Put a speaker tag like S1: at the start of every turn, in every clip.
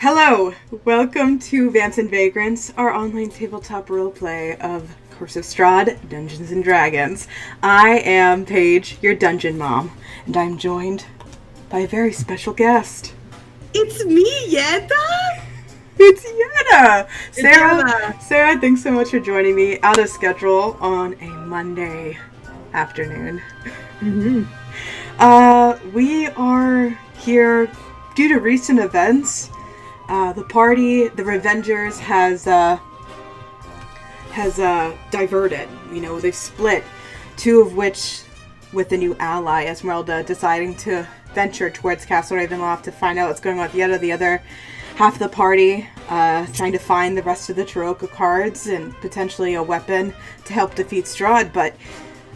S1: Hello! Welcome to Vamps and Vagrants, our online tabletop roleplay of Curse of Strahd, Dungeons and Dragons. I am Paige, your dungeon mom, and I'm joined by a very special guest.
S2: It's me, Yedda!
S1: It's Yedda! Sarah, thanks so much for joining me out of schedule on a Monday afternoon.
S2: Mm-hmm.
S1: We are here due to recent events. The party, the Revengers, has diverted. You know, they've split, two of which with the new ally, Esmeralda, deciding to venture towards Castle Ravenloft to find out what's going on with Yedda. The other half of the party trying to find the rest of the Tarokka cards and potentially a weapon to help defeat Strahd. But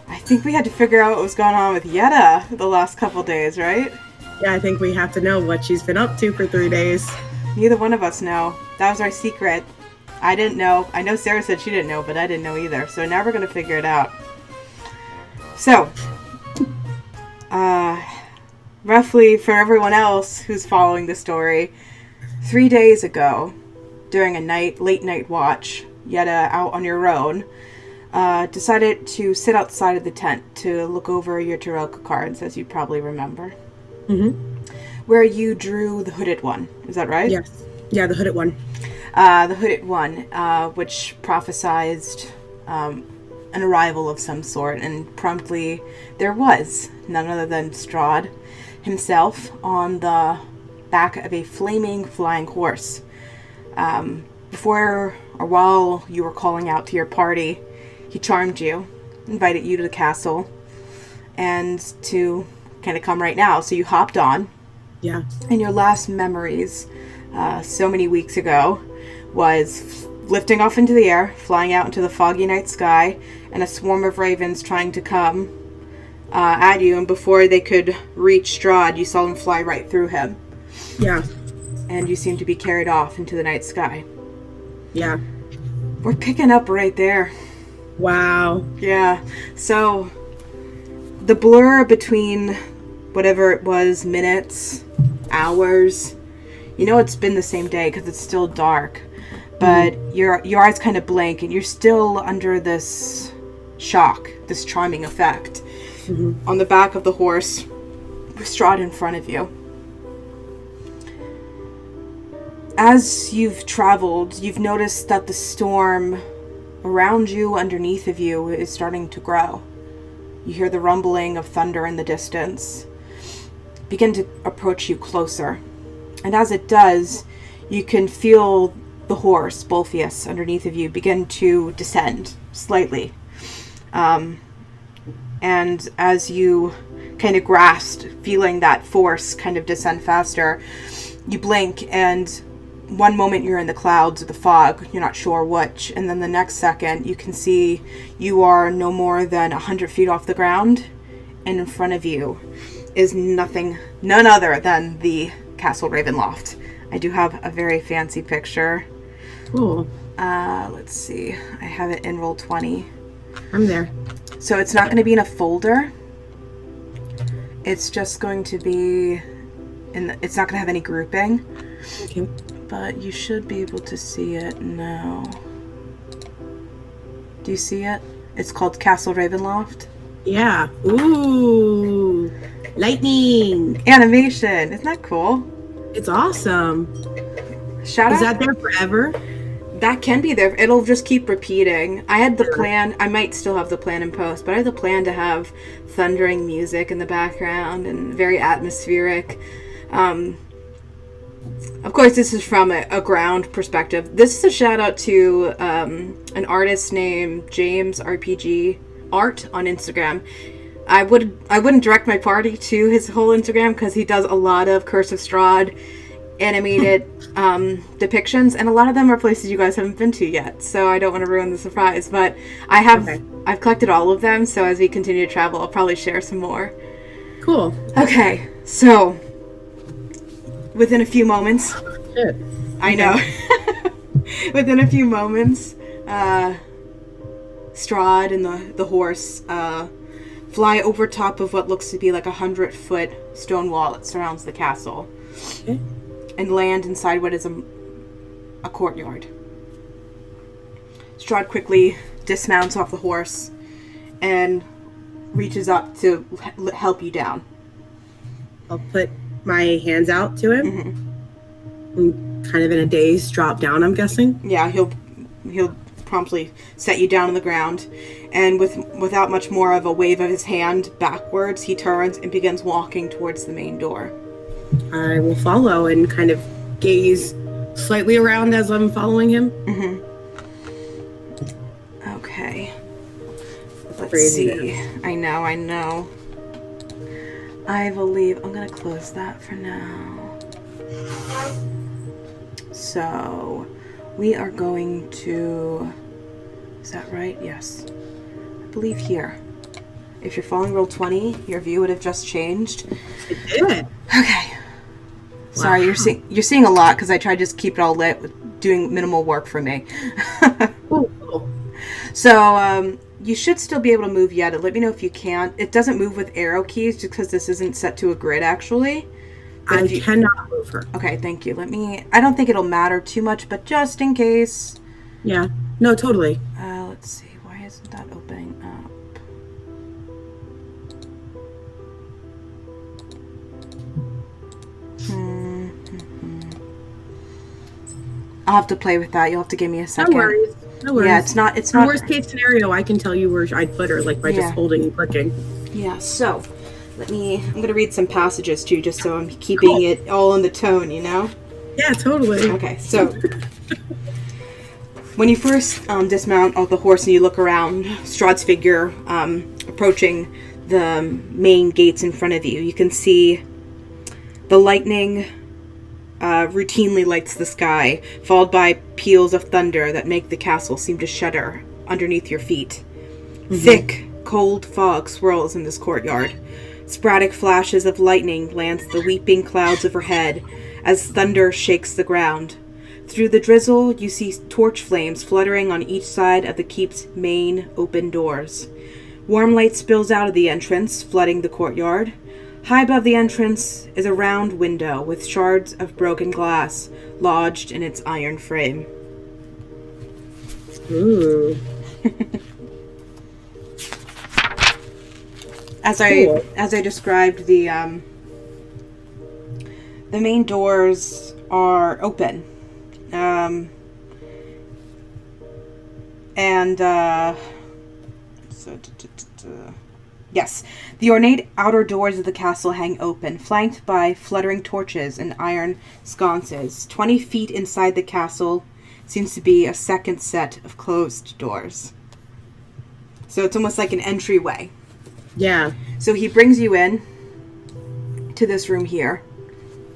S1: I think we had to figure out what was going on with Yedda the last couple days, right?
S2: Yeah, I think we have to know what she's been up to for 3 days.
S1: Neither one of us know. That was our secret. I didn't know. I know Sarah said she didn't know, but I didn't know either. So now we're going to figure it out. So, roughly for everyone else who's following the story, 3 days ago, during a late night watch, Yedda, out on your own, decided to sit outside of the tent to look over your Tarokka cards, as you probably remember.
S2: Mm-hmm.
S1: Where you drew the hooded one. Is that right?
S2: Yes. Yeah, the hooded one.
S1: The hooded one, which prophesized an arrival of some sort, and promptly there was none other than Strahd himself on the back of a flaming flying horse. Before or while you were calling out to your party, he charmed you, invited you to the castle, and to kind of come right now. So you hopped on.
S2: Yeah.
S1: And your last memories, so many weeks ago, was lifting off into the air, flying out into the foggy night sky, and a swarm of ravens trying to come at you. And before they could reach Strahd, you saw them fly right through him.
S2: Yeah.
S1: And you seemed to be carried off into the night sky.
S2: Yeah.
S1: We're picking up right there.
S2: Wow.
S1: Yeah. So, the blur between whatever it was, minutes, hours, you know it's been the same day because it's still dark, but your eyes kind of blink and you're still under this shock, this charming effect.
S2: Mm-hmm.
S1: On the back of the horse, with Strahd in front of you. As you've traveled, you've noticed that the storm around you, underneath of you, is starting to grow. You hear the rumbling of thunder in the distance begin to approach you closer. And as it does, you can feel the horse, Bolpheus, underneath of you begin to descend slightly. And as you kind of grasped, feeling that force kind of descend faster, you blink, and one moment you're in the clouds or the fog, you're not sure which, and then the next second you can see you are no more than 100 feet off the ground, and in front of you is none other than the Castle Ravenloft. I do have a very fancy picture.
S2: Cool.
S1: Let's see. I have it in Roll20.
S2: I'm there.
S1: So it's not going to be in a folder. It's just going to be it's not going to have any grouping.
S2: Okay.
S1: But you should be able to see it now. Do you see it? It's called Castle Ravenloft.
S2: Yeah. Ooh. Lightning.
S1: Animation. Isn't that cool?
S2: It's awesome.
S1: Shout out.
S2: Is that there forever?
S1: That can be there. It'll just keep repeating. I had the plan. I might still have the plan in post, but I had the plan to have thundering music in the background and very atmospheric. Of course, this is from a ground perspective. This is a shout out to an artist named James RPG Art on Instagram. I wouldn't direct my party to his whole Instagram because he does a lot of Curse of Strahd animated depictions, and a lot of them are places you guys haven't been to yet, so I don't want to ruin the surprise, but I've collected all of them, so as we continue to travel I'll probably share some more.
S2: Cool.
S1: Okay, so within a few moments,
S2: Shit.
S1: I know. Within a few moments, Strahd and the horse fly over top of what looks to be like 100-foot stone wall that surrounds the castle.
S2: Okay.
S1: and land inside what is a courtyard. Strahd quickly dismounts off the horse and reaches up to help you down.
S2: I'll put my hands out to him.
S1: Mm-hmm.
S2: And kind of in a daze, drop down, I'm guessing.
S1: Yeah, he'll promptly set you down on the ground, and without much more of a wave of his hand backwards, he turns and begins walking towards the main door.
S2: I will follow and kind of gaze slightly around as I'm following him.
S1: Mm-hmm. Okay. Let's
S2: Crazy
S1: see.
S2: man.
S1: I know. I believe I'm gonna close that for now. So we are going to, is that right? Yes. I believe here. If you're following roll 20, your view would have just changed.
S2: It did.
S1: Okay. Sorry,
S2: Wow.
S1: you're seeing a lot because I tried to just keep it all lit with doing minimal work for me.
S2: Cool.
S1: So, you should still be able to move Yedda. Let me know if you can't. It doesn't move with arrow keys just because this isn't set to a grid, actually. But
S2: I cannot move her.
S1: Okay, thank you. I don't think it'll matter too much, but just in case.
S2: Yeah. No, totally.
S1: Let's see. Why isn't that opening up? I'll have to play with that. You'll have to give me a second.
S2: No worries.
S1: Yeah, it's not.
S2: In worst case scenario, I can tell you where I'd put her, like by just holding and clicking.
S1: Yeah, so I'm going to read some passages too, just so I'm keeping it all in the tone, you know?
S2: Yeah, totally.
S1: Okay, so when you first dismount off the horse and you look around, Strahd's figure approaching the main gates in front of you, you can see the lightning routinely lights the sky, followed by peals of thunder that make the castle seem to shudder underneath your feet. Mm-hmm. Thick, cold fog swirls in this courtyard. Sporadic flashes of lightning lance the weeping clouds overhead as thunder shakes the ground. Through the drizzle, you see torch flames fluttering on each side of the keep's main open doors. Warm light spills out of the entrance, flooding the courtyard. High above the entrance is a round window with shards of broken glass lodged in its iron frame.
S2: Ooh.
S1: As I described, the main doors are open, yes, the ornate outer doors of the castle hang open, flanked by fluttering torches and iron sconces. 20 feet inside the castle seems to be a second set of closed doors. So it's almost like an entryway.
S2: Yeah.
S1: So he brings you in to this room here.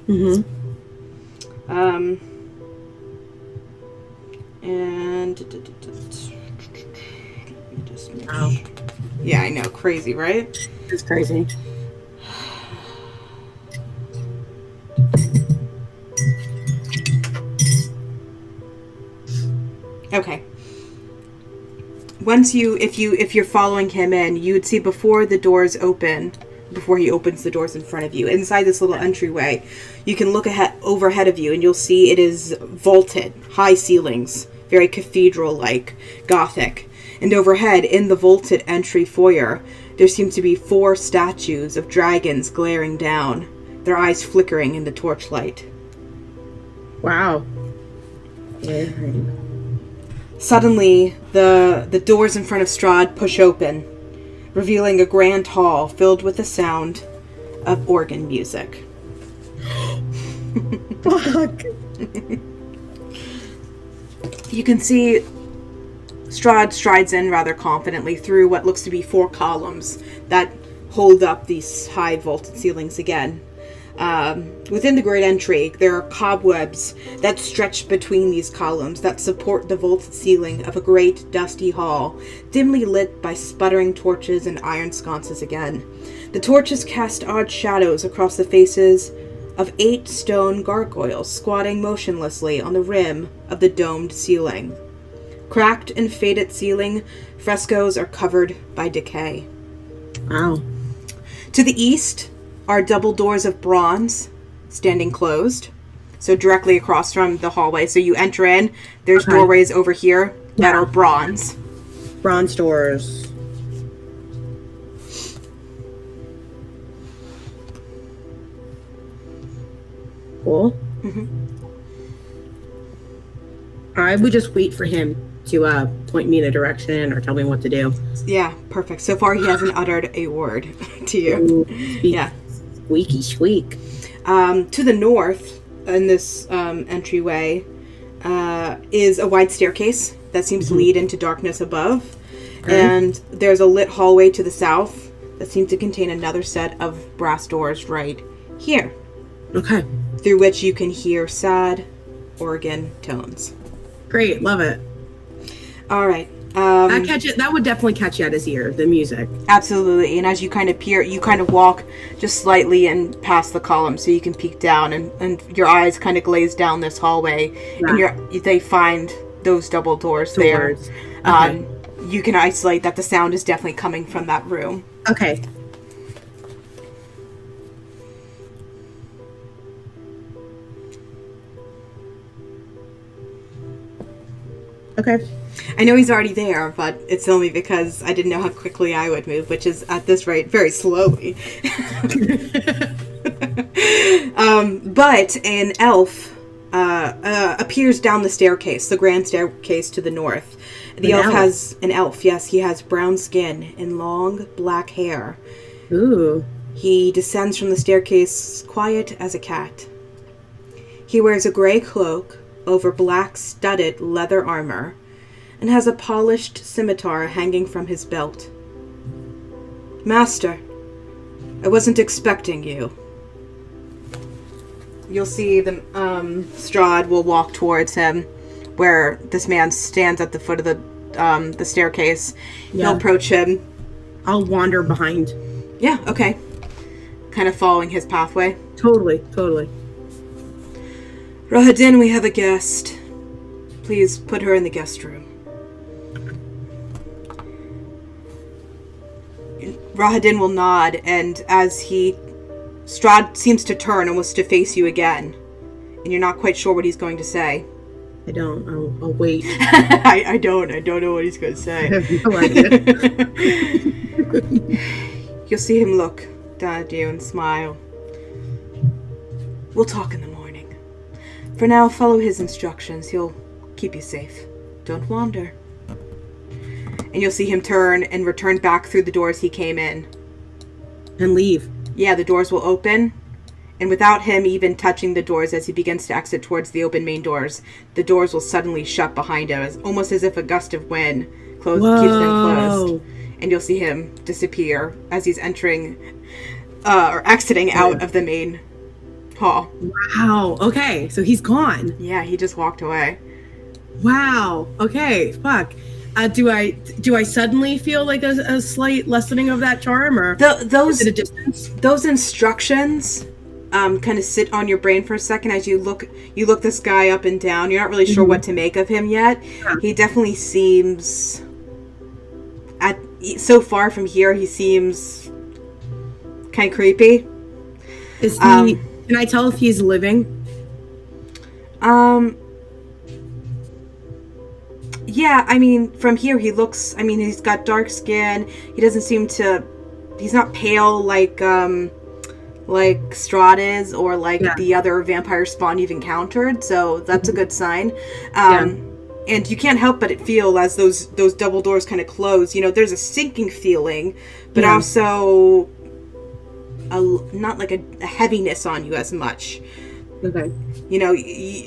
S2: Mm-hmm.
S1: And
S2: Wow.
S1: Yeah, I know, crazy, right?
S2: It's crazy.
S1: Okay. If you're following him in, you would see before the doors open, before he opens the doors in front of you, inside this little entryway, you can look overhead of you and you'll see it is vaulted, high ceilings, very cathedral-like, Gothic. And overhead, in the vaulted entry foyer, there seem to be 4 statues of dragons glaring down, their eyes flickering in the torchlight.
S2: Wow. Yeah.
S1: Suddenly, the doors in front of Strahd push open, revealing a grand hall filled with the sound of organ music.
S2: Fuck.
S1: You can see Strahd strides in rather confidently through what looks to be 4 columns that hold up these high vaulted ceilings again. Within the great entry, there are cobwebs that stretch between these columns that support the vaulted ceiling of a great dusty hall, dimly lit by sputtering torches and iron sconces again. The torches cast odd shadows across the faces of 8 stone gargoyles squatting motionlessly on the rim of the domed ceiling. Cracked and faded ceiling, frescoes are covered by decay.
S2: Wow.
S1: To the east are double doors of bronze, standing closed. So directly across from the hallway. So you enter in, there's
S2: Okay.
S1: doorways over here that are bronze.
S2: Bronze doors. Cool. I would just wait for him to point me in a direction or tell me what to do.
S1: Yeah, perfect. So far he hasn't uttered a word to you.
S2: Ooh,
S1: Yeah.
S2: Squeaky squeak.
S1: To the north, in this entryway, is a wide staircase that seems to lead into darkness above.
S2: Okay.
S1: And there's a lit hallway to the south that seems to contain another set of brass doors right here,
S2: Okay.
S1: through which you can hear sad organ tones.
S2: Great. Love it.
S1: All right.
S2: That would definitely catch Yedda's ear, the music.
S1: Absolutely. And as you kind of peer, you kind of walk just slightly and past the column so you can peek down, and your eyes kind of glaze down this hallway, and they find those double doors there.
S2: Okay.
S1: You can isolate that the sound is definitely coming from that room.
S2: Okay. Okay.
S1: I know he's already there, but it's only because I didn't know how quickly I would move, which is at this rate very slowly. But an elf appears down the staircase, the grand staircase to the north. The elf has an elf, yes, he has brown skin and long black hair.
S2: Ooh.
S1: He descends from the staircase quiet as a cat. He wears a gray cloak over black studded leather armor and has a polished scimitar hanging from his belt. Master, I wasn't expecting you. You'll see the Strahd will walk towards him, where this man stands at the foot of the staircase.
S2: Yeah.
S1: He'll approach him.
S2: I'll wander behind.
S1: Yeah, okay. Kind of following his pathway.
S2: Totally.
S1: Rahadin, we have a guest. Please put her in the guest room. Rahadin will nod, and as Strahd seems to turn almost to face you again, and you're not quite sure what he's going to say.
S2: I don't. I'll wait.
S1: I don't know what he's going to say.
S2: I have no idea.
S1: You'll see him look down at you and smile. We'll talk in the morning. For now, follow his instructions. He'll keep you safe. Don't wander. And you'll see him turn and return back through the doors he came in.
S2: And leave.
S1: Yeah, the doors will open. And without him even touching the doors as he begins to exit towards the open main doors, the doors will suddenly shut behind him, almost as if a gust of wind keeps them closed. And you'll see him disappear as he's entering or exiting out of the main hall.
S2: Wow. Okay. So he's gone.
S1: Yeah, he just walked away.
S2: Wow. Okay. Fuck. Do I suddenly feel like a slight lessening of that charm, or
S1: Those
S2: at a distance?
S1: Those instructions kind of sit on your brain for a second as you look this guy up and down. You're not really sure what to make of him yet.
S2: Yeah.
S1: He definitely seems, so far from here, he seems kind of creepy.
S2: Is he? Can I tell if he's living?
S1: Yeah, I mean, from here he looks, I mean, he's got dark skin. He doesn't seem to, he's not pale like Strahd is, or like the other vampire spawn you've encountered, so that's a good sign. And you can't help but feel as those double doors kind of close, there's a sinking feeling, but also not like a heaviness on you as much.
S2: Okay.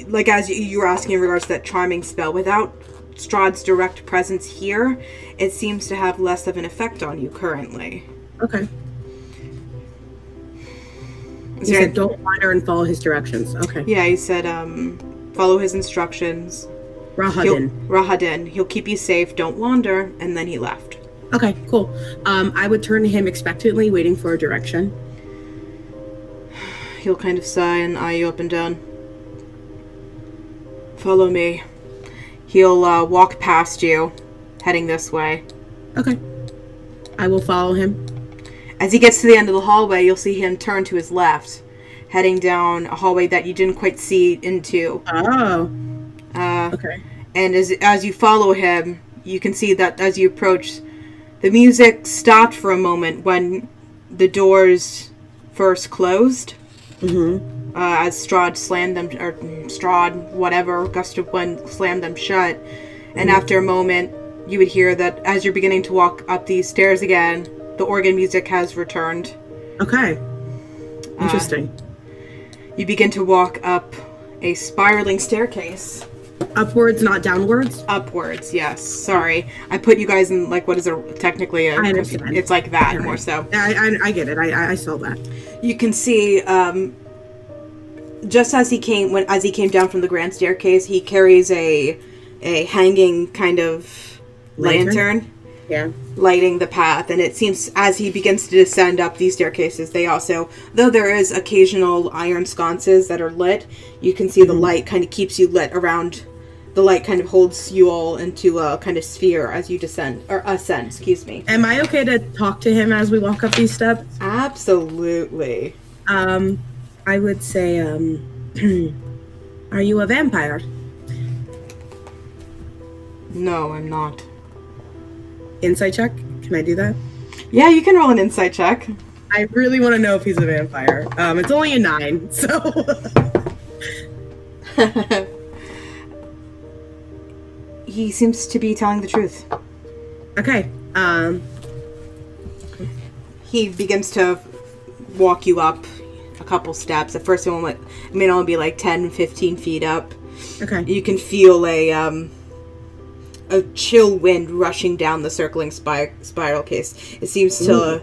S1: Like as you were asking in regards to that charming spell, without Strahd's direct presence here, it seems to have less of an effect on you currently.
S2: Okay. He said, don't wander and follow his directions. Okay.
S1: Yeah, he said, follow his instructions. Rahadin. He'll keep you safe. Don't wander. And then he left.
S2: Okay, cool. I would turn to him expectantly, waiting for a direction.
S1: He'll kind of sigh and eye you up and down. Follow me. He'll walk past you, heading this way.
S2: Okay. I will follow him.
S1: As he gets to the end of the hallway, you'll see him turn to his left, heading down a hallway that you didn't quite see into.
S2: Oh. Okay.
S1: And as you follow him, you can see that as you approach, the music stopped for a moment when the doors first closed. As Strahd slammed them, or Strahd, whatever, gust of wind slammed them shut. And after a moment, you would hear that as you're beginning to walk up these stairs again, the organ music has returned.
S2: Okay. Interesting.
S1: You begin to walk up a spiraling staircase.
S2: Upwards, not downwards?
S1: Upwards, yes. Sorry. I put you guys in, like, what is technically a...
S2: I understand.
S1: It's like that, more so.
S2: I get it. I saw that.
S1: You can see, just as he came down from the grand staircase, he carries a hanging kind of lantern.
S2: Yeah.
S1: Lighting the path, and it seems as he begins to descend up these staircases, they also, though there is occasional iron sconces that are lit, you can see the light kind of keeps you lit around. The light kind of holds you all into a kind of sphere as you ascend. Excuse me.
S2: Am I okay to talk to him as we walk up these steps?
S1: Absolutely.
S2: I would say, are you a vampire?
S1: No, I'm not.
S2: Insight check? Can I do that?
S1: Yeah, you can roll an insight check.
S2: I really want to know if he's a vampire. It's only a 9, so...
S1: He seems to be telling the truth.
S2: Okay.
S1: He begins to walk you up a couple steps. At first it may only be like 10, 15 feet up.
S2: Okay.
S1: You can feel a chill wind rushing down the circling spiral case. It seems to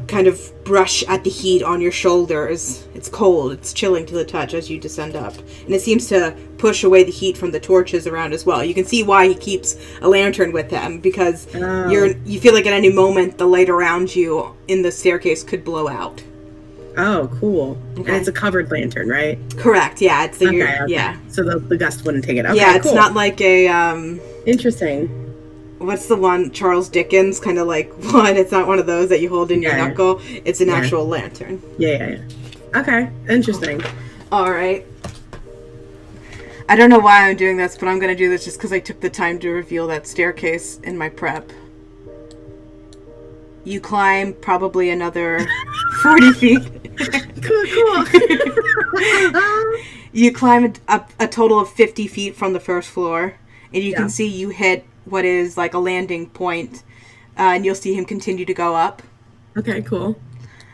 S1: kind of brush at the heat on your shoulders. It's cold. It's chilling to the touch as you descend up. And it seems to push away the heat from the torches around as well. You can see why he keeps a lantern with him, because you feel like at any moment the light around you in the staircase could blow out.
S2: Oh, cool. Okay. And it's a covered lantern, right?
S1: Correct, yeah. It's the
S2: okay.
S1: Yeah.
S2: So the gust wouldn't take it. Okay,
S1: yeah, it's
S2: cool.
S1: not like a
S2: Interesting.
S1: What's the one, Charles Dickens kind of like one? It's not one of those that you hold in your knuckle. It's an actual lantern.
S2: Yeah. Okay, interesting.
S1: All right. I don't know why I'm doing this, but I'm going to do this just because I took the time to reveal that staircase in my prep. You climb probably another 40 feet.
S2: Cool.
S1: You climb up a total of 50 feet from the first floor, and you can see you hit what is like a landing point, and you'll see him continue to go up. Okay,
S2: cool.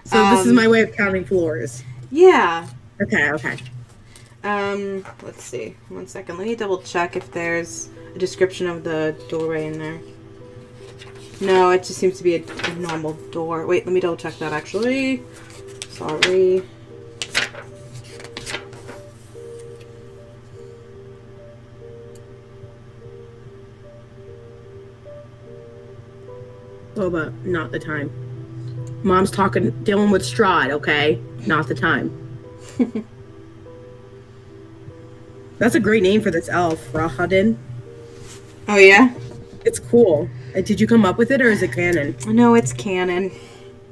S2: So this is my way of counting floors.
S1: Yeah.
S2: Okay.
S1: Let's see. 1 second. Let me double check if there's a description of the doorway in there. No, it just seems to be a normal door. Wait, let me double check that actually. Sorry.
S2: Oh, but not the time. Mom's dealing with Strahd, okay? Not the time. That's a great name for this elf, Rahadin.
S1: Oh, yeah?
S2: It's cool. Did you come up with it, or is it canon?
S1: No, it's canon.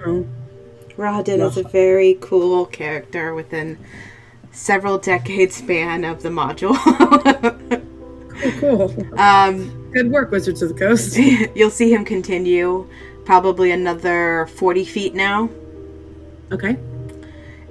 S2: Oh.
S1: Rahadin is a very cool character within several decades span of the module.
S2: Cool. Good work, Wizards of the Coast.
S1: You'll see him continue probably another 40 feet now.
S2: Okay.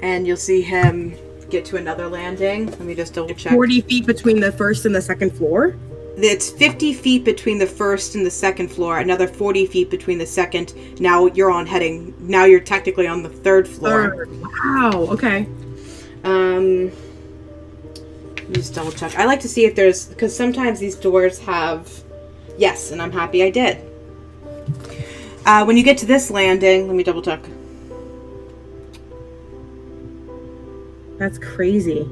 S1: And you'll see him get to another landing. Let me just double check.
S2: 40 feet between the first and the second floor?
S1: It's 50 feet between the first and the second floor. Another 40 feet between the second. Now you're technically on the third floor.
S2: Wow. Okay.
S1: Let me just double check. I like to see if there's, because sometimes these doors have, yes, and I'm happy I did. When you get to this landing, let me double check.
S2: That's crazy.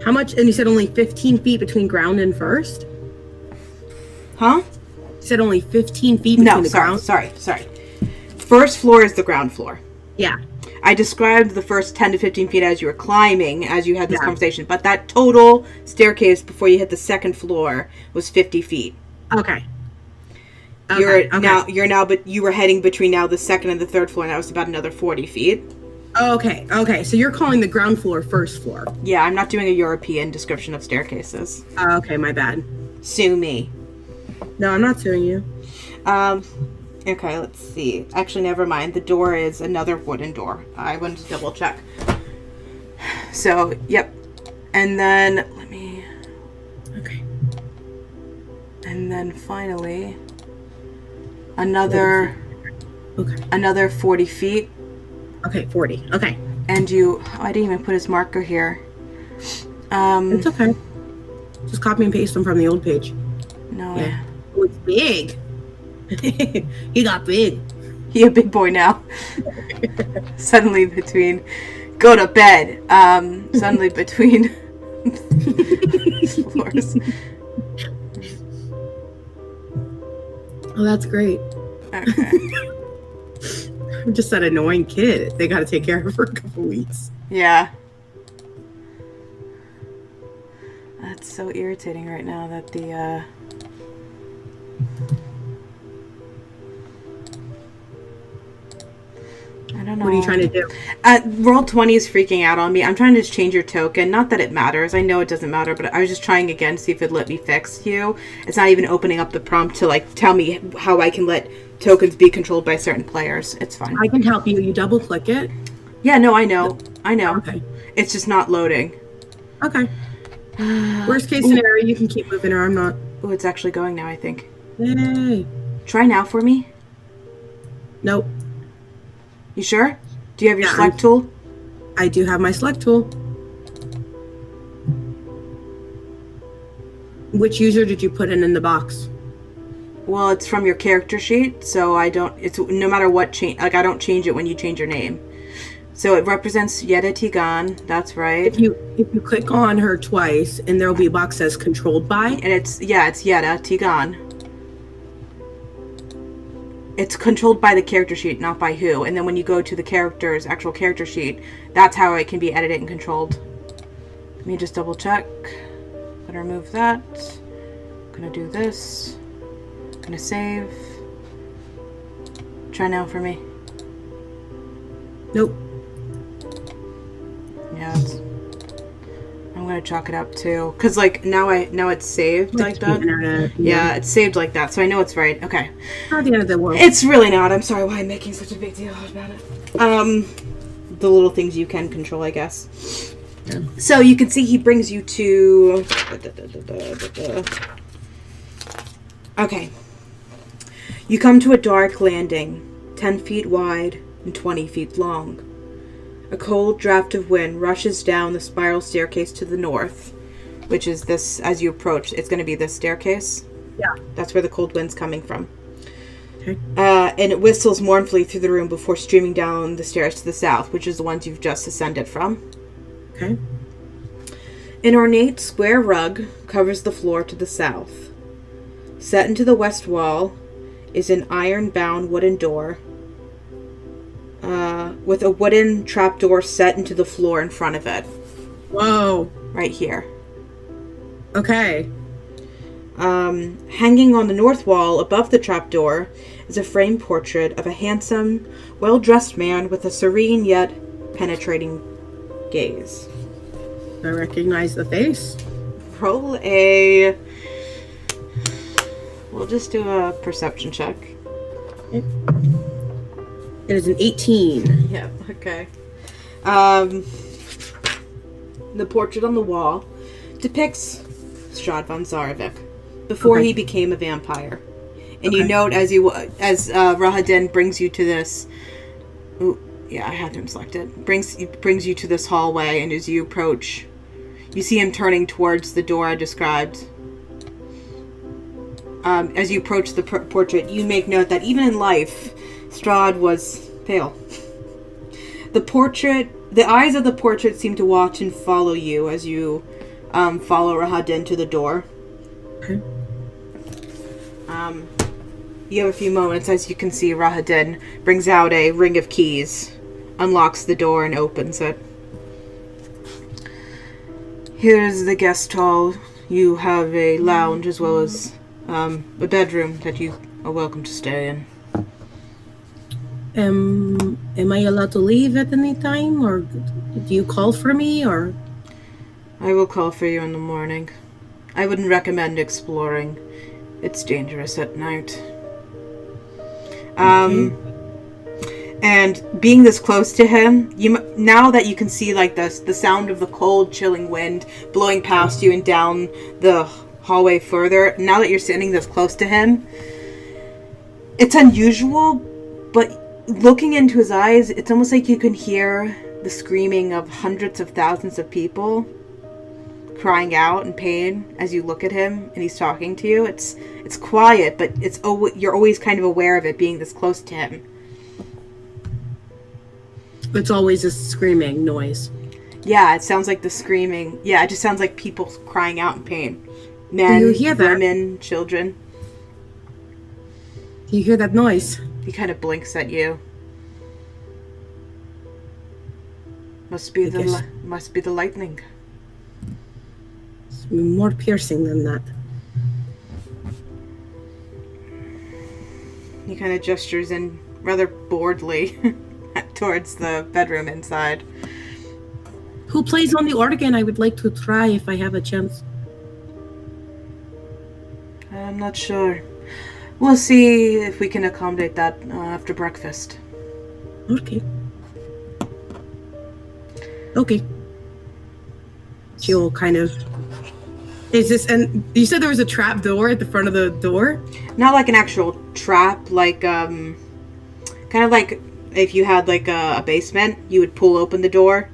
S2: How much? And you said only 15 feet between ground and first?
S1: Huh?
S2: You said only 15 feet between the ground?
S1: Sorry. First floor is the ground floor.
S2: Yeah.
S1: I described the first 10 to 15 feet as you were climbing, as you had this conversation, but that total staircase before you hit the second floor was 50 feet.
S2: Okay.
S1: But you were heading between now the second and the third floor, and that was about another 40 feet.
S2: Okay. So you're calling the ground floor first floor.
S1: Yeah, I'm not doing a European description of staircases.
S2: Okay, my bad.
S1: Sue me.
S2: No, I'm not suing you.
S1: Okay, let's see. Actually, never mind. The door is another wooden door. I wanted to double check. So, yep. And then,
S2: Okay.
S1: And then finally, another 40 feet.
S2: Okay, 40. Okay.
S1: And I didn't even put his marker here.
S2: It's okay. Just copy and paste them from the old page.
S1: No.
S2: Yeah. Oh, it's big. He got big.
S1: He a big boy now. Suddenly between go to bed. Suddenly between floors.
S2: Oh, that's great.
S1: Okay.
S2: I'm just that annoying kid. They got to take care of for a couple weeks.
S1: Yeah. That's so irritating right now that the I don't know.
S2: What are you trying to do?
S1: Roll20 is freaking out on me. I'm trying to just change your token. Not that it matters. I know it doesn't matter, but I was just trying again to see if it let me fix you. It's not even opening up the prompt to tell me how I can let tokens be controlled by certain players. It's fine.
S2: I can help you. You double click it.
S1: Yeah, no, I know.
S2: Okay.
S1: It's just not loading.
S2: Okay. Worst case scenario, you can keep moving or I'm not.
S1: Oh, it's actually going now, I think.
S2: Yay.
S1: Try now for me.
S2: Nope.
S1: You sure? Do you have your select tool?
S2: I do have my select tool. Which user did you put in the box?
S1: Well, it's from your character sheet, so it's no matter what change, I don't change it when you change your name. So it represents Yedda Ţigan, that's right.
S2: If you click on her twice, and there will be a box that says controlled by.
S1: And it's Yedda Ţigan. It's controlled by the character sheet, not by who. And then when you go to the actual character sheet, that's how it can be edited and controlled. Let me just double check. Gonna remove that. Gonna do this. Gonna save. Try now for me.
S2: Nope.
S1: Yeah, I'm gonna chalk it up too, cause now it's saved like that.
S2: Internet,
S1: yeah, it's saved like that, so I know it's right. Okay.
S2: Not the end of the world.
S1: It's really not. I'm sorry why I'm making such a big deal about it. The little things you can control, I guess. Yeah. So you can see he brings you to. Okay. You come to a dark landing, 10 feet wide and 20 feet long. A cold draft of wind rushes down the spiral staircase to the north, which is this, as you approach, it's going to be this staircase.
S2: Yeah.
S1: That's where the cold wind's coming from.
S2: Okay.
S1: And it whistles mournfully through the room before streaming down the stairs to the south, which is the ones you've just ascended from.
S2: Okay.
S1: An ornate square rug covers the floor to the south. Set into the west wall is an iron-bound wooden door with a wooden trapdoor set into the floor in front of it.
S2: Whoa.
S1: Right here.
S2: Okay.
S1: Hanging on the north wall above the trapdoor is a framed portrait of a handsome, well-dressed man with a serene yet penetrating gaze.
S2: I recognize the face.
S1: We'll just do a perception check.
S2: Okay. It is an 18.
S1: Yeah, okay. The portrait on the wall depicts Strahd von Zarevik before he became a vampire. And you note as Rahadin brings you to this... Ooh, yeah, I had him selected. Brings you to this hallway, and as you approach, you see him turning towards the door I described. As you approach the portrait, you make note that even in life, Strahd was pale. The eyes of the portrait seem to watch and follow you as you follow Rahadin to the door.
S2: Okay.
S1: You have a few moments as you can see Rahadin brings out a ring of keys, unlocks the door, and opens it. Here's the guest hall. You have a lounge as well as a bedroom that you are welcome to stay in.
S2: Am I allowed to leave at any time, or do you call for me, or?
S1: I will call for you in the morning. I wouldn't recommend exploring. It's dangerous at night.
S2: Okay.
S1: And being this close to him, now that you can see like the sound of the cold, chilling wind blowing past you and down the hallway further, now that you're standing this close to him, it's unusual, but looking into his eyes, it's almost like you can hear the screaming of hundreds of thousands of people crying out in pain as you look at him and he's talking to you. It's quiet, but you're always kind of aware of it being this close to him.
S2: It's always a screaming noise.
S1: Yeah, it sounds like the screaming. Yeah, it just sounds like people crying out in pain. Men,
S2: Do you hear that?
S1: women, children.
S2: Do you hear that noise?
S1: He kind of blinks at you. Must be the lightning.
S2: It's more piercing than that.
S1: He kind of gestures in rather boredly towards the bedroom inside.
S2: Who plays on the organ? I would like to try if I have a chance.
S1: I'm not sure. We'll see if we can accommodate that after breakfast.
S2: Okay. She'll kind of... Is this... And you said there was a trap door at the front of the door?
S1: Not like an actual trap, like, kind of like if you had like a basement, you would pull open the door.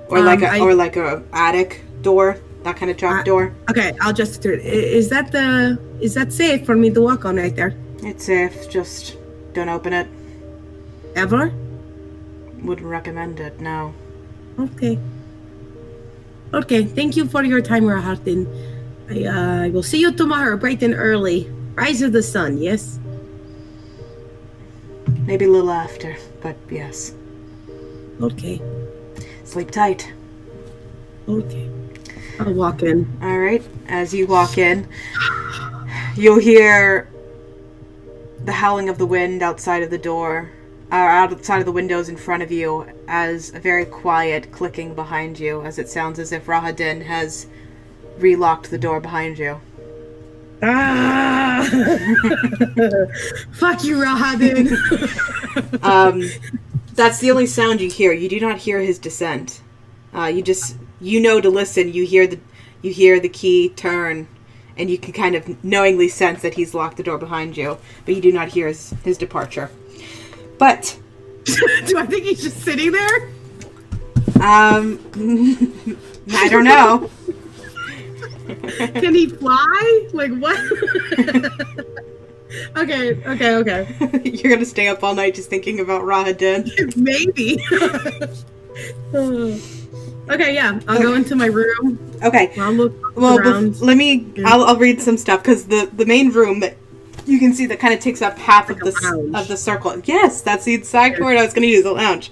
S1: Or like a attic door, that kind of trap door.
S2: Okay, I'll just do it. Is that safe for me to walk on right there?
S1: It's safe, just don't open it.
S2: Ever?
S1: Wouldn't recommend it, no.
S2: Okay, thank you for your time, Rahatin. I will see you tomorrow, bright and early. Rise of the sun, yes?
S1: Maybe a little after, but yes.
S2: Okay.
S1: Sleep tight.
S2: Okay. I'll walk in.
S1: Alright, as you walk in, you'll hear the howling of the wind outside of the door, outside of the windows in front of you, as a very quiet clicking behind you, as it sounds as if Rahadin has relocked the door behind you.
S2: Ah! Fuck you, Rahadin!
S1: That's the only sound you hear. You do not hear his descent. You know to listen. You hear the key turn, and you can kind of knowingly sense that he's locked the door behind you, but you do not hear his departure. But
S2: do I think he's just sitting there?
S1: I don't know.
S2: Can he fly? Like what? Okay.
S1: You're gonna stay up all night just thinking about Rahadin?
S2: Maybe. Okay, yeah. I'll go into my room.
S1: Okay.
S2: I'll look around.
S1: I'll read some stuff, because the main room that you can see that kind of takes up half of the circle. Yes, that's the exact word I was going to use, a lounge.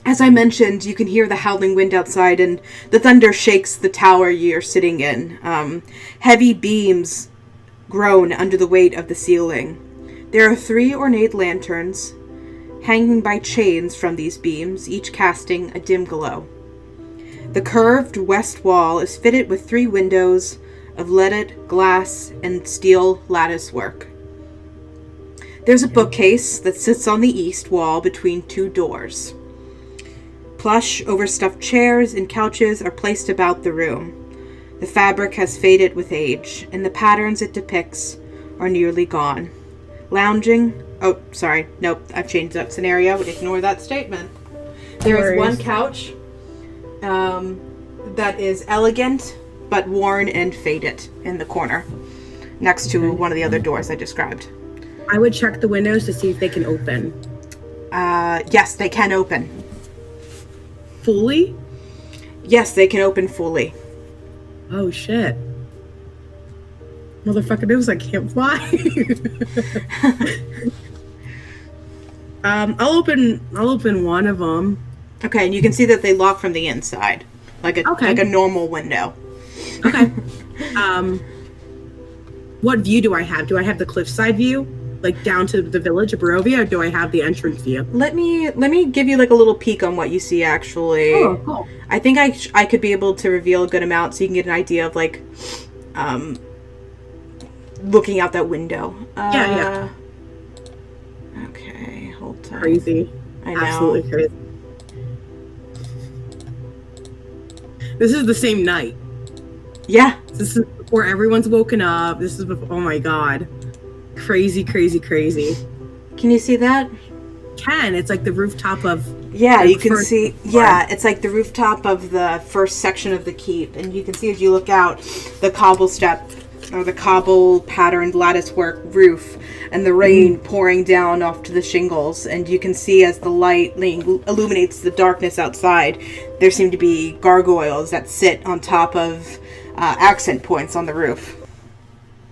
S1: As I mentioned, you can hear the howling wind outside, and the thunder shakes the tower you're sitting in. Heavy beams groan under the weight of the ceiling. There are 3 ornate lanterns hanging by chains from these beams, each casting a dim glow. The curved west wall is fitted with 3 windows of leaded glass and steel lattice work. There's a bookcase that sits on the east wall between 2 doors. Plush, overstuffed chairs and couches are placed about the room. The fabric has faded with age, and the patterns it depicts are nearly gone. Lounging... Oh, sorry. Nope, I've changed that scenario. Ignore that statement. There is one couch that is elegant, but worn and faded in the corner, next to one of the other doors I described.
S2: I would check the windows to see if they can open.
S1: Yes, they can open.
S2: Fully?
S1: Yes, they can open fully.
S2: Oh, shit. Motherfucker knows I can't fly. I'll open one of them.
S1: Okay, and you can see that they lock from the inside, like a normal window.
S2: Okay. what view do I have? Do I have the cliffside view, like down to the village of Barovia, or do I have the entrance view?
S1: Let me give you like a little peek on what you see. Actually,
S2: Oh, cool.
S1: I think I could be able to reveal a good amount, so you can get an idea of like, looking out that window.
S2: Yeah.
S1: Okay, hold on.
S2: Crazy.
S1: I know.
S2: Absolutely crazy. This is the same night.
S1: Yeah.
S2: This is before everyone's woken up. This is before, oh my god. Crazy.
S1: Can you see that?
S2: It's like the rooftop of...
S1: Yeah,
S2: the
S1: you can
S2: first
S1: see.
S2: floor.
S1: Yeah, it's like the rooftop of the first section of the keep, and you can see as you look out the cobble step or the cobble patterned latticework roof, and the rain pouring down off to the shingles. And you can see as the light illuminates the darkness outside, there seem to be gargoyles that sit on top of accent points on the roof.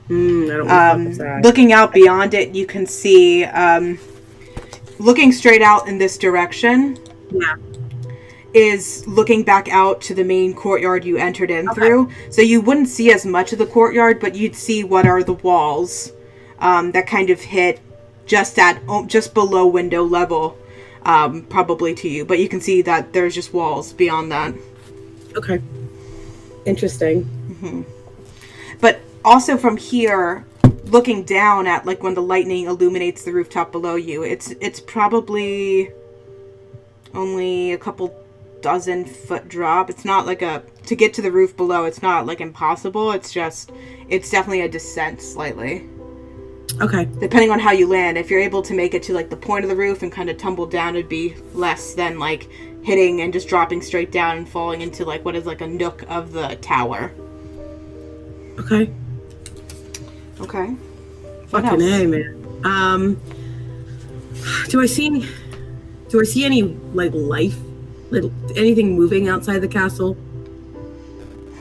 S2: I don't want to that.
S1: Looking out beyond it, you can see, looking straight out in this direction, is looking back out to the main courtyard you entered in through. So you wouldn't see as much of the courtyard, but you'd see what are the walls that kind of hit just below window level, probably to you. But you can see that there's just walls beyond that.
S2: Okay. Interesting.
S1: Mm-hmm. But also from here, looking down at like when the lightning illuminates the rooftop below you, it's probably only a couple dozen foot drop. It's not like to get to the roof below, it's not like impossible. It's definitely a descent slightly.
S2: Okay.
S1: Depending on how you land, if you're able to make it to like the point of the roof and kind of tumble down, it'd be less than like hitting and just dropping straight down and falling into like what is like a nook of the tower.
S2: Okay. Fucking A, man. Do I see any like life, anything moving outside the castle?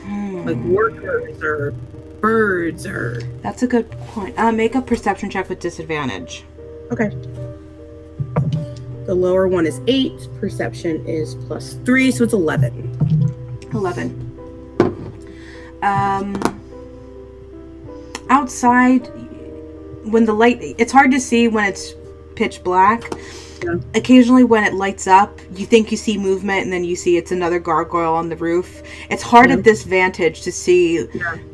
S2: Like workers or birds or...
S1: That's a good point. Make a perception check with disadvantage.
S2: Okay. The lower one is 8. Perception is +3, so it's 11.
S1: 11. Outside, when the light... It's hard to see when it's pitch black. Yeah. Occasionally when it lights up, you think you see movement, and then you see it's another gargoyle on the roof. It's hard at this vantage to see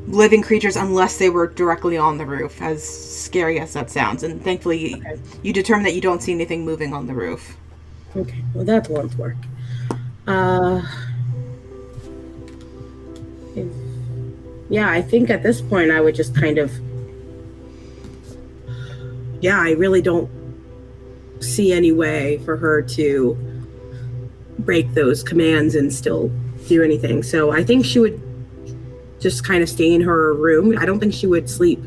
S1: living creatures unless they were directly on the roof, as scary as that sounds. And thankfully, you determine that you don't see anything moving on the roof.
S2: Okay, well that won't work. Yeah, I think at this point I would just kind of... Yeah, I really don't see any way for her to break those commands and still do anything. So I think she would just kind of stay in her room. I don't think she would sleep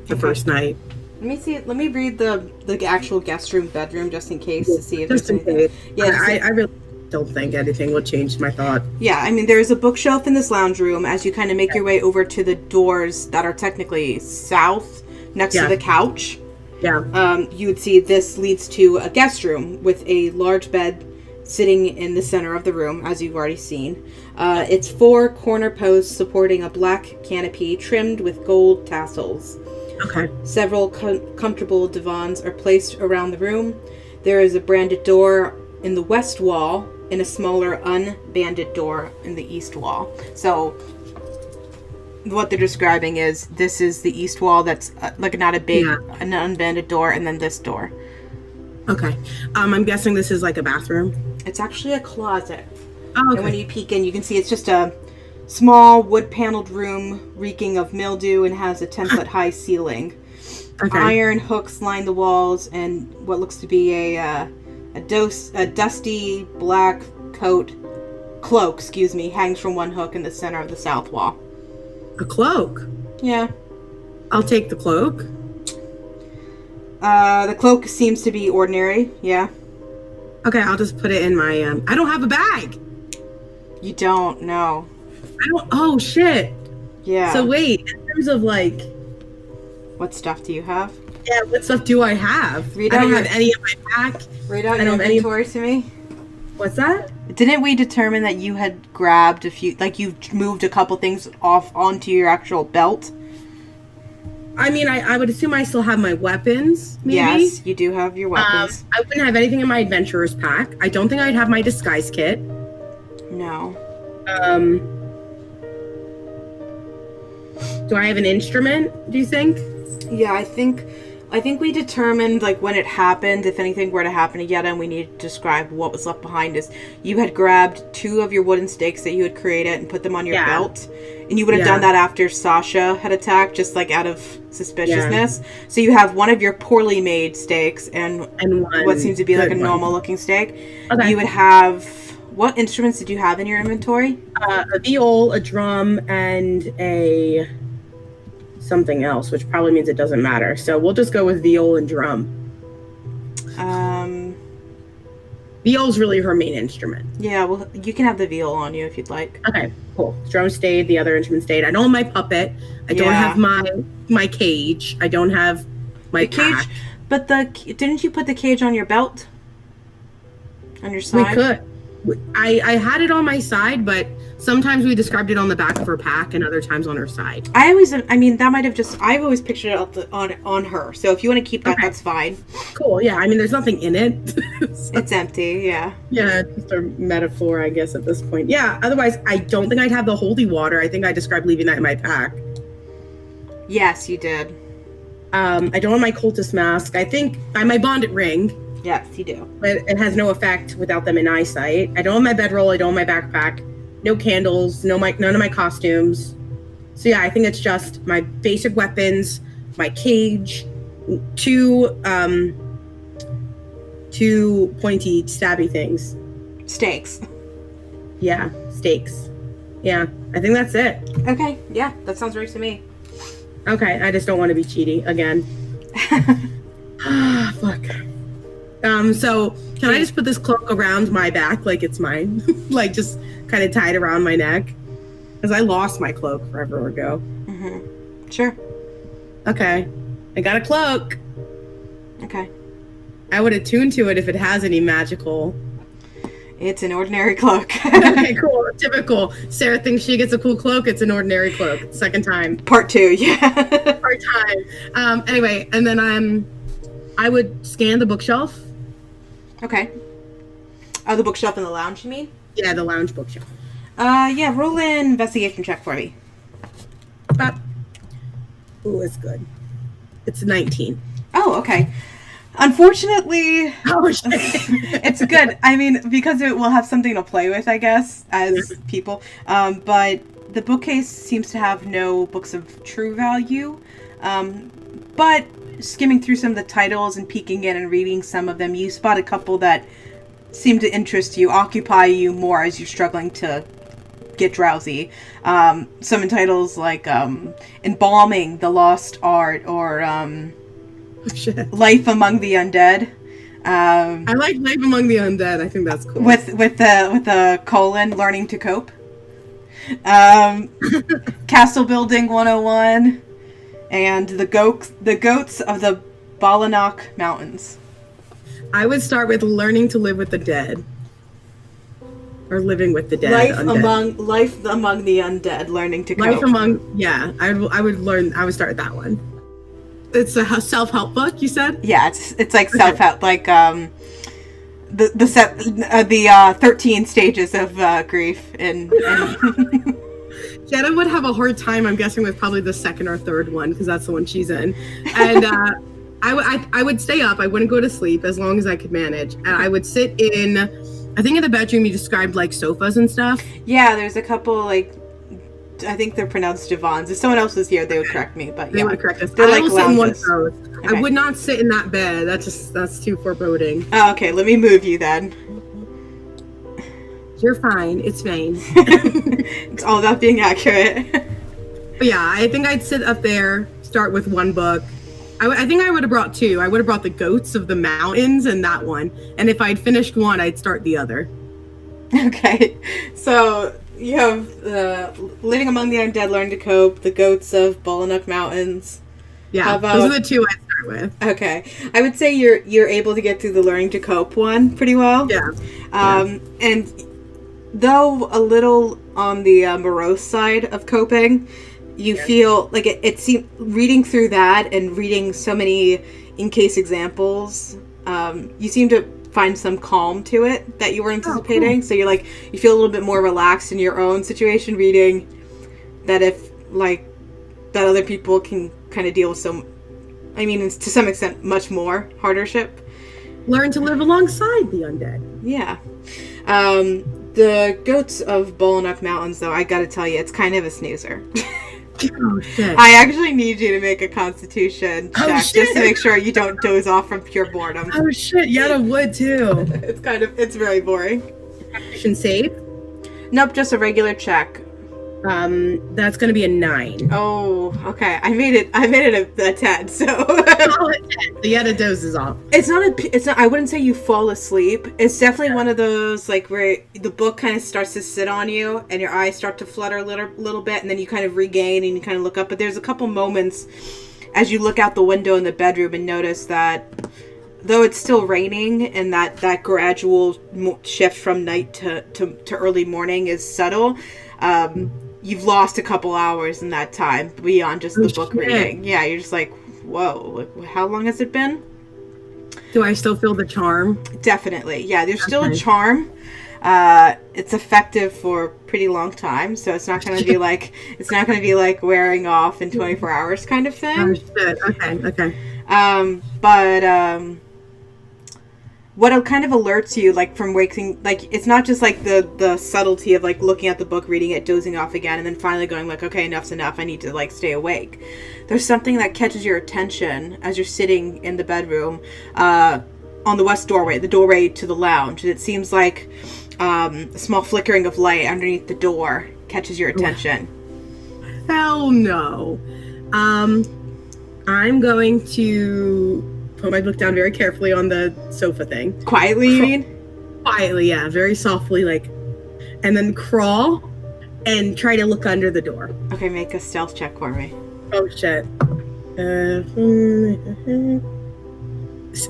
S2: the first night.
S1: Let me see. Let me read the actual guest room bedroom just in case to see if
S2: just
S1: there's anything.
S2: Yeah, I really don't think anything will change my thought.
S1: Yeah, I mean, there's a bookshelf in this lounge room as you kind of make your way over to the doors that are technically south next to the couch.
S2: Yeah.
S1: You would see this leads to a guest room with a large bed sitting in the center of the room, as you've already seen. It's 4 corner posts supporting a black canopy trimmed with gold tassels.
S2: Okay.
S1: Several comfortable divans are placed around the room. There is a branded door in the west wall and a smaller unbanded door in the east wall. So what they're describing is this is the east wall that's like not a big, an unbanded door, and then this door.
S2: Okay. I'm guessing this is like a bathroom.
S1: It's actually a closet.
S2: Oh, okay.
S1: And when you peek in, you can see it's just a small wood-paneled room reeking of mildew and has a 10-foot high ceiling. Okay. Iron hooks line the walls, and what looks to be a dusty black cloak, hangs from one hook in the center of the south wall.
S2: A cloak?
S1: Yeah.
S2: I'll take the cloak.
S1: The cloak seems to be ordinary, yeah.
S2: Okay, I'll just put it in my, I don't have a bag!
S1: You don't, no.
S2: Oh, shit!
S1: Yeah.
S2: So wait, in terms of like...
S1: What stuff do you have?
S2: Yeah, what stuff do I have? I don't have any in my pack.
S1: Read out your inventory to me.
S2: What's that?
S1: Didn't we determine that you had grabbed a few, like you moved a couple things off onto your actual belt?
S2: I mean, I would assume I still have my weapons, maybe?
S1: Yes, you do have your weapons.
S2: I wouldn't have anything in my adventurer's pack. I don't think I'd have my disguise kit.
S1: No.
S2: Do I have an instrument, do you think?
S1: Yeah, I think we determined, like, when it happened, if anything were to happen to Yedda and we needed to describe what was left behind is you had grabbed 2 of your wooden stakes that you had created and put them on your belt. And you would have done that after Sasha had attacked, just, like, out of suspiciousness. Yeah. So you have one of your poorly made stakes and what seems to be, like, a normal-looking stake. Okay. You would have... What instruments did you have in your inventory?
S2: A viol, a drum, and a... something else, which probably means it doesn't matter. So we'll just go with viol and drum. Viol's really her main instrument.
S1: Yeah, well, you can have the viol on you if you'd like.
S2: Okay, cool. Drum stayed, the other instrument stayed. I don't have my puppet. I don't have my cage. I don't have my pack.
S1: Cage. But didn't you put the cage on your belt? On your side?
S2: We could. I had it on my side, but sometimes we described it on the back of her pack and other times on her side.
S1: I've always pictured it on her. So if you want to keep that, that's fine.
S2: Cool, yeah. I mean, there's nothing in it.
S1: So, it's empty, yeah.
S2: Yeah, it's just a metaphor, I guess, at this point. Yeah, otherwise, I don't think I'd have the holy water. I think I described leaving that in my pack.
S1: Yes, you did.
S2: I don't have my cultist mask. I think my bonded ring.
S1: Yes, you do.
S2: But it has no effect without them in eyesight. I don't have my bedroll. I don't have my backpack. No candles. None of my costumes. So yeah, I think it's just my basic weapons, my cage, 2 pointy stabby things.
S1: Stakes.
S2: Yeah, stakes. Yeah, I think that's it.
S1: Okay, yeah, that sounds right to me.
S2: Okay, I just don't want to be cheaty again. Fuck. So can I just put this cloak around my back like it's mine? Like just kind of tied around my neck? Because I lost my cloak forever ago.
S1: Mm-hmm. Sure.
S2: Okay. I got a cloak.
S1: Okay.
S2: I would attune to it if it has any magical.
S1: It's an ordinary cloak.
S2: Okay, cool. Typical. Sarah thinks she gets a cool cloak. It's an ordinary cloak. Second time.
S1: Part 2, yeah.
S2: Part time. Anyway, and then I would scan the bookshelf.
S1: Okay. Oh, the bookshelf in the lounge, you mean?
S2: Yeah, the lounge bookshelf.
S1: Yeah, roll an investigation check for me.
S2: Ooh, it's good. It's 19.
S1: Oh, okay. Unfortunately,
S2: shit.
S1: It's good. I mean, because it will have something to play with, I guess, as people. But the bookcase seems to have no books of true value. But skimming through some of the titles and peeking in and reading some of them, you spot a couple that seem to interest you, occupy you more as you're struggling to get drowsy. Some in titles like Embalming the Lost Art or Life Among the Undead.
S2: I like Life Among the Undead. I think that's cool.
S1: With the colon, Learning to Cope. Castle Building 101. And the goats of the Balanok Mountains.
S2: I would start with Learning to Live with the Dead. Or Living with the Dead.
S1: Life among the Undead, Learning to Cope.
S2: I would start with that one. It's a self-help book, you said?
S1: Yeah, it's like self-help, like the 13 stages of grief and
S2: Yedda would have a hard time, I'm guessing, with probably the second or third one, because that's the one she's in. And I would stay up. I wouldn't go to sleep as long as I could manage. And I would sit in, I think in the bedroom you described, like, sofas and stuff.
S1: Yeah, there's a couple, like, I think they're pronounced divans. If someone else was here, they would correct me. But
S2: they would correct us.
S1: They're like
S2: will sit in one of those.
S1: Okay.
S2: I would not sit in that bed. That's too foreboding.
S1: Oh, okay, let me move you then.
S2: You're fine. It's fine.
S1: It's all about being accurate.
S2: But yeah, I think I'd sit up there, start with one book. I think I would have brought 2. I would have brought the Goats of the Mountains and that one. And if I'd finished one, I'd start the other.
S1: Okay. So you have Living Among the Undead, Learn to Cope, the Goats of Balanok Mountains.
S2: Yeah, those are the 2 I'd start with.
S1: Okay. I would say you're able to get through the Learning to Cope one pretty well.
S2: Yeah.
S1: And though a little on the morose side of coping, You feel like it seemed, reading through that and reading so many in-case examples, you seem to find some calm to it that you were anticipating. Oh, cool. So you're like, you feel a little bit more relaxed in your own situation reading that if, like, that other people can kind of deal with to some extent, much more hardship.
S2: Learn to live alongside the undead.
S1: Yeah. The goats of Bolinock Mountains, though, I gotta tell you, it's kind of a snoozer.
S2: Oh, shit.
S1: I actually need you to make a constitution check just to make sure you don't doze off from pure boredom.
S2: Oh shit, Yedda would too.
S1: It's very boring.
S2: Constitution save?
S1: Nope, just a regular check.
S2: That's gonna be a 9.
S1: Oh, okay. I made it a 10, so.
S2: The Yedda dozes off.
S1: It's not, I wouldn't say you fall asleep. It's definitely one of those, like, where the book kind of starts to sit on you and your eyes start to flutter a little bit, and then you kind of regain and you kind of look up. But there's a couple moments as you look out the window in the bedroom and notice that though it's still raining and that gradual shift from night to early morning is subtle, you've lost a couple hours in that time beyond just the book reading. Yeah, you're just like, whoa, how long has it been?
S2: Do I still feel the charm?
S1: Definitely. Yeah, there's still a charm. It's effective for a pretty long time, so it's not going to be like wearing off in 24 hours kind of thing.
S2: Oh shit. Okay.
S1: But what kind of alerts you, like, from waking, like, it's not just, like, the subtlety of, like, looking at the book, reading it, dozing off again, and then finally going, like, okay, enough's enough, I need to, like, stay awake. There's something that catches your attention as you're sitting in the bedroom, on the west doorway, the doorway to the lounge, and it seems like a small flickering of light underneath the door catches your attention.
S2: Hell no. I'm going to put my book down very carefully on the sofa thing.
S1: Quietly, you mean?
S2: Quietly, yeah. Very softly, like, and then crawl and try to look under the door.
S1: Okay, make a stealth check for me.
S2: Oh, shit.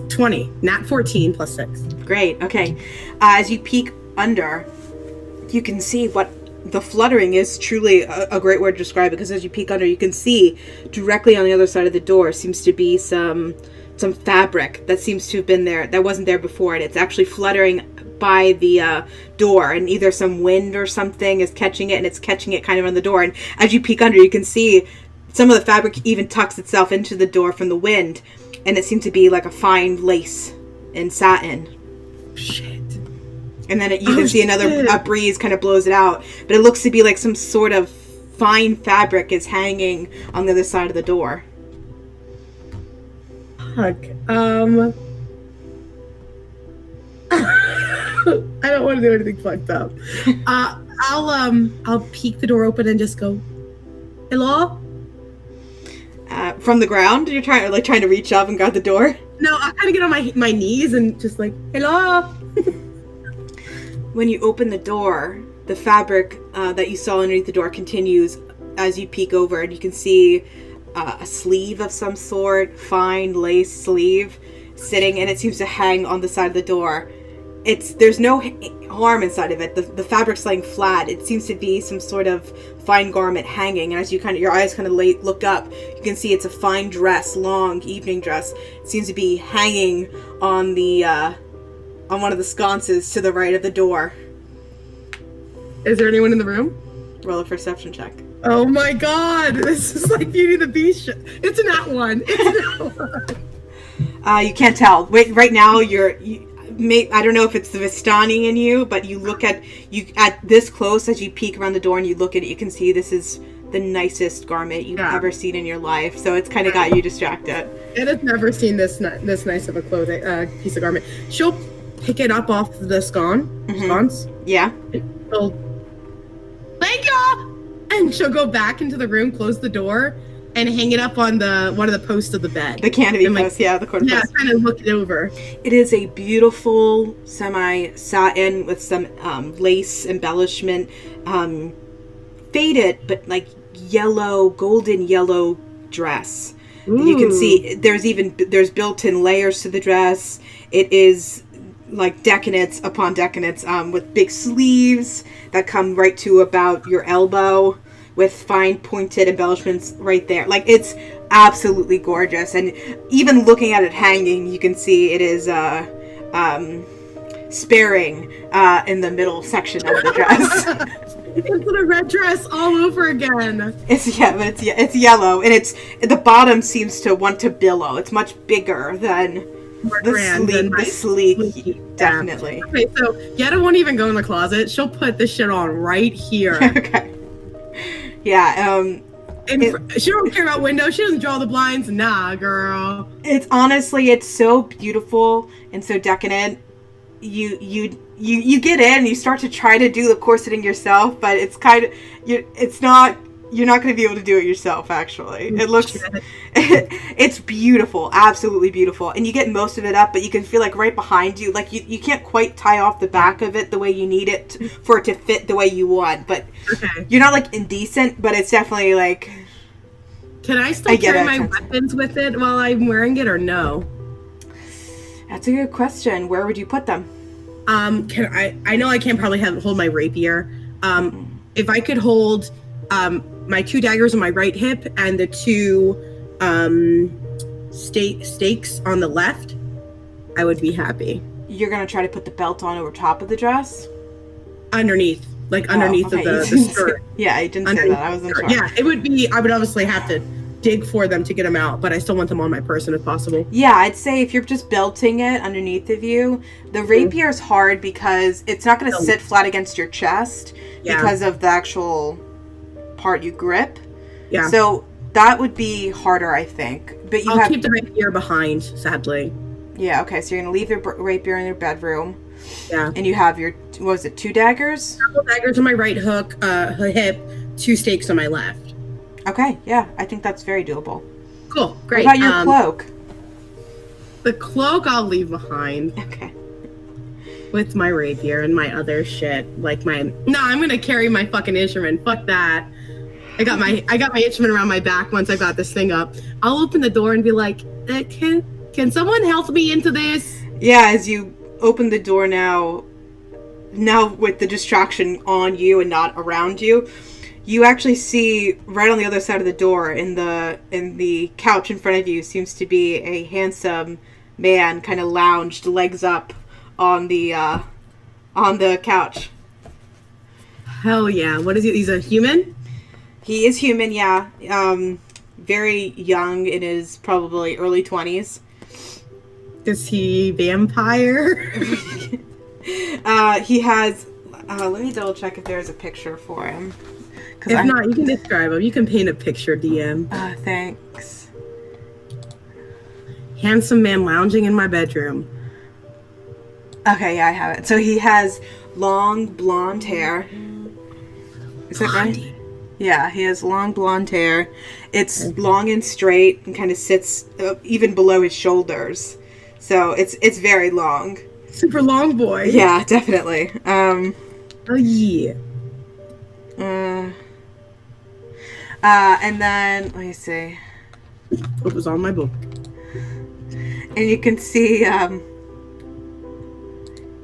S2: 20. Nat 14 plus 6.
S1: Great, okay. As you peek under, you can see what the fluttering is truly a great word to describe it, because as you peek under, you can see directly on the other side of the door seems to be some fabric that seems to have been there that wasn't there before, and it's actually fluttering by the door, and either some wind or something is catching it, and it's catching it kind of on the door. And as you peek under, you can see some of the fabric even tucks itself into the door from the wind, and it seems to be like a fine lace and satin.
S2: Shit.
S1: And then you can see a breeze kind of blows it out, but it looks to be like some sort of fine fabric is hanging on the other side of the door.
S2: Fuck. I don't want to do anything fucked up. I'll peek the door open and just go, hello?
S1: From the ground? You're trying to reach up and guard the door?
S2: No, I kind of get on my knees and just like, hello?
S1: When you open the door, the fabric that you saw underneath the door continues as you peek over, and you can see a sleeve of some sort, fine lace sleeve, sitting, and it seems to hang on the side of the door. There's no harm inside of it. The fabric's laying flat. It seems to be some sort of fine garment hanging, and as you your eyes kind of look up, you can see it's a fine dress, long evening dress. It seems to be hanging on on one of the sconces to the right of the door.
S2: Is there anyone in the room?
S1: Roll a perception check.
S2: Oh my god, this is like Beauty and the Beast shit. It's an @1.
S1: You can't tell. Wait, right now I don't know if it's the Vistani in you, but you look at this close as you peek around the door and you look at it, you can see this is the nicest garment you've ever seen in your life. So it's kind of got you distracted.
S2: Ed has never seen this nice of a clothing piece of garment. She'll pick it up off the sconce.
S1: Yeah.
S2: Thank you! And she'll go back into the room, close the door, and hang it up on one of the posts of the bed.
S1: The canopy post, the corner post.
S2: Yeah, kind of look it over.
S1: It is a beautiful semi-satin with some lace embellishment, faded, but like golden yellow dress. Ooh. You can see there's built-in layers to the dress. It is like decadence upon decadence, with big sleeves that come right to about your elbow, with fine pointed embellishments right there. Like, it's absolutely gorgeous. And even looking at it hanging, you can see it is sparing in the middle section of the dress.
S2: It's a red dress all over again.
S1: It's yellow, and the bottom seems to want to billow. It's much bigger than the sleek, definitely.
S2: Okay, so Yedda won't even go in the closet. She'll put this shit on right here.
S1: Okay. Yeah.
S2: And she don't care about windows. She doesn't draw the blinds. Nah, girl.
S1: It's honestly, it's so beautiful and so decadent. You get in and you start to try to do the corseting yourself, but it's kind of you're not going to be able to do it yourself. Actually, it looks it's beautiful, absolutely beautiful, and you get most of it up, but you can feel like right behind you, like you can't quite tie off the back of it the way you need it for it to fit the way you want. But you're not like indecent, but it's definitely like.
S2: Can I still carry my weapons with it while I'm wearing it, or no?
S1: That's a good question. Where would you put them?
S2: I know I can't probably hold my rapier. If I could hold my 2 daggers on my right hip and the 2 stakes on the left, I would be happy.
S1: You're gonna try to put the belt on over top of the dress?
S2: Underneath of the skirt.
S1: Yeah, I didn't say that. I wasn't sure.
S2: Yeah, it would be. I would obviously have to dig for them to get them out, but I still want them on my person if possible.
S1: Yeah, I'd say if you're just belting it underneath of you, the rapier is hard because it's not going to sit flat against your chest because of the actual part you grip. Yeah. So that would be harder, I think. But I'll
S2: keep the rapier behind, sadly.
S1: Yeah, okay, so you're going to leave your rapier in your bedroom.
S2: Yeah.
S1: And you have your, 2 daggers?
S2: Couple daggers on my right hip, 2 stakes on my left.
S1: Okay, yeah, I think that's very doable.
S2: Cool, great.
S1: What about your cloak?
S2: The cloak I'll leave behind.
S1: Okay.
S2: With my rapier and my other shit, I'm gonna carry my fucking instrument. Fuck that. I got my instrument around my back once I got this thing up. I'll open the door and be like, can someone help me into this?
S1: Yeah, as you open the door now with the distraction on you and not around you, you actually see right on the other side of the door in the couch in front of you seems to be a handsome man kind of lounged, legs up on the couch.
S2: Hell yeah. What is he? He's a human?
S1: He is human, yeah. Very young, in his probably early 20s.
S2: Is he vampire?
S1: He has let me double check if there's a picture for him.
S2: If not, you can describe him. You can paint a picture, DM.
S1: Thanks.
S2: Handsome man lounging in my bedroom.
S1: Okay, yeah, I have it. So he has long blonde hair. Is that right? Yeah, he has long blonde hair. It's long and straight and kind of sits even below his shoulders. So it's very long.
S2: Super long boy.
S1: Yeah, definitely.
S2: Oh yeah.
S1: And then let me see.
S2: What was on my book?
S1: And you can see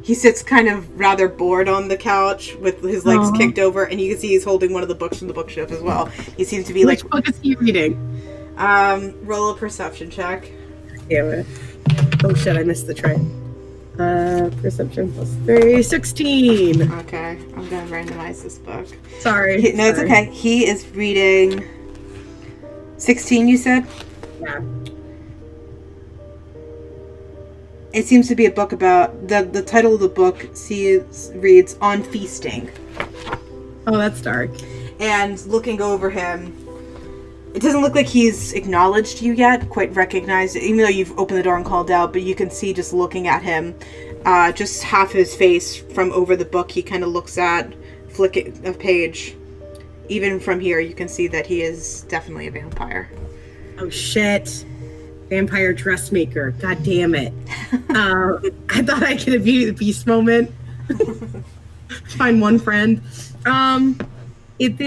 S1: he sits kind of rather bored on the couch with his legs kicked over, and you can see he's holding one of the books from the bookshelf as well. He seems to be
S2: Which book is he reading?
S1: Roll a perception check.
S2: Damn it. Oh shit, I missed the train. Perception plus 3, 16.
S1: Okay, I'm gonna randomize this book.
S2: Sorry.
S1: It's okay. He is reading 16, you said?
S2: Yeah.
S1: It seems to be a book about, the title of the book reads On Feasting.
S2: Oh, that's dark.
S1: And looking over him, it doesn't look like he's acknowledged you yet, quite recognized, even though you've opened the door and called out, but you can see just looking at him, just half his face from over the book he kind of looks at, flick a page. Even from here, you can see that he is definitely a vampire.
S2: Oh, shit. Vampire dressmaker. God damn it. I thought I could have viewed the beast moment. Find one friend. Did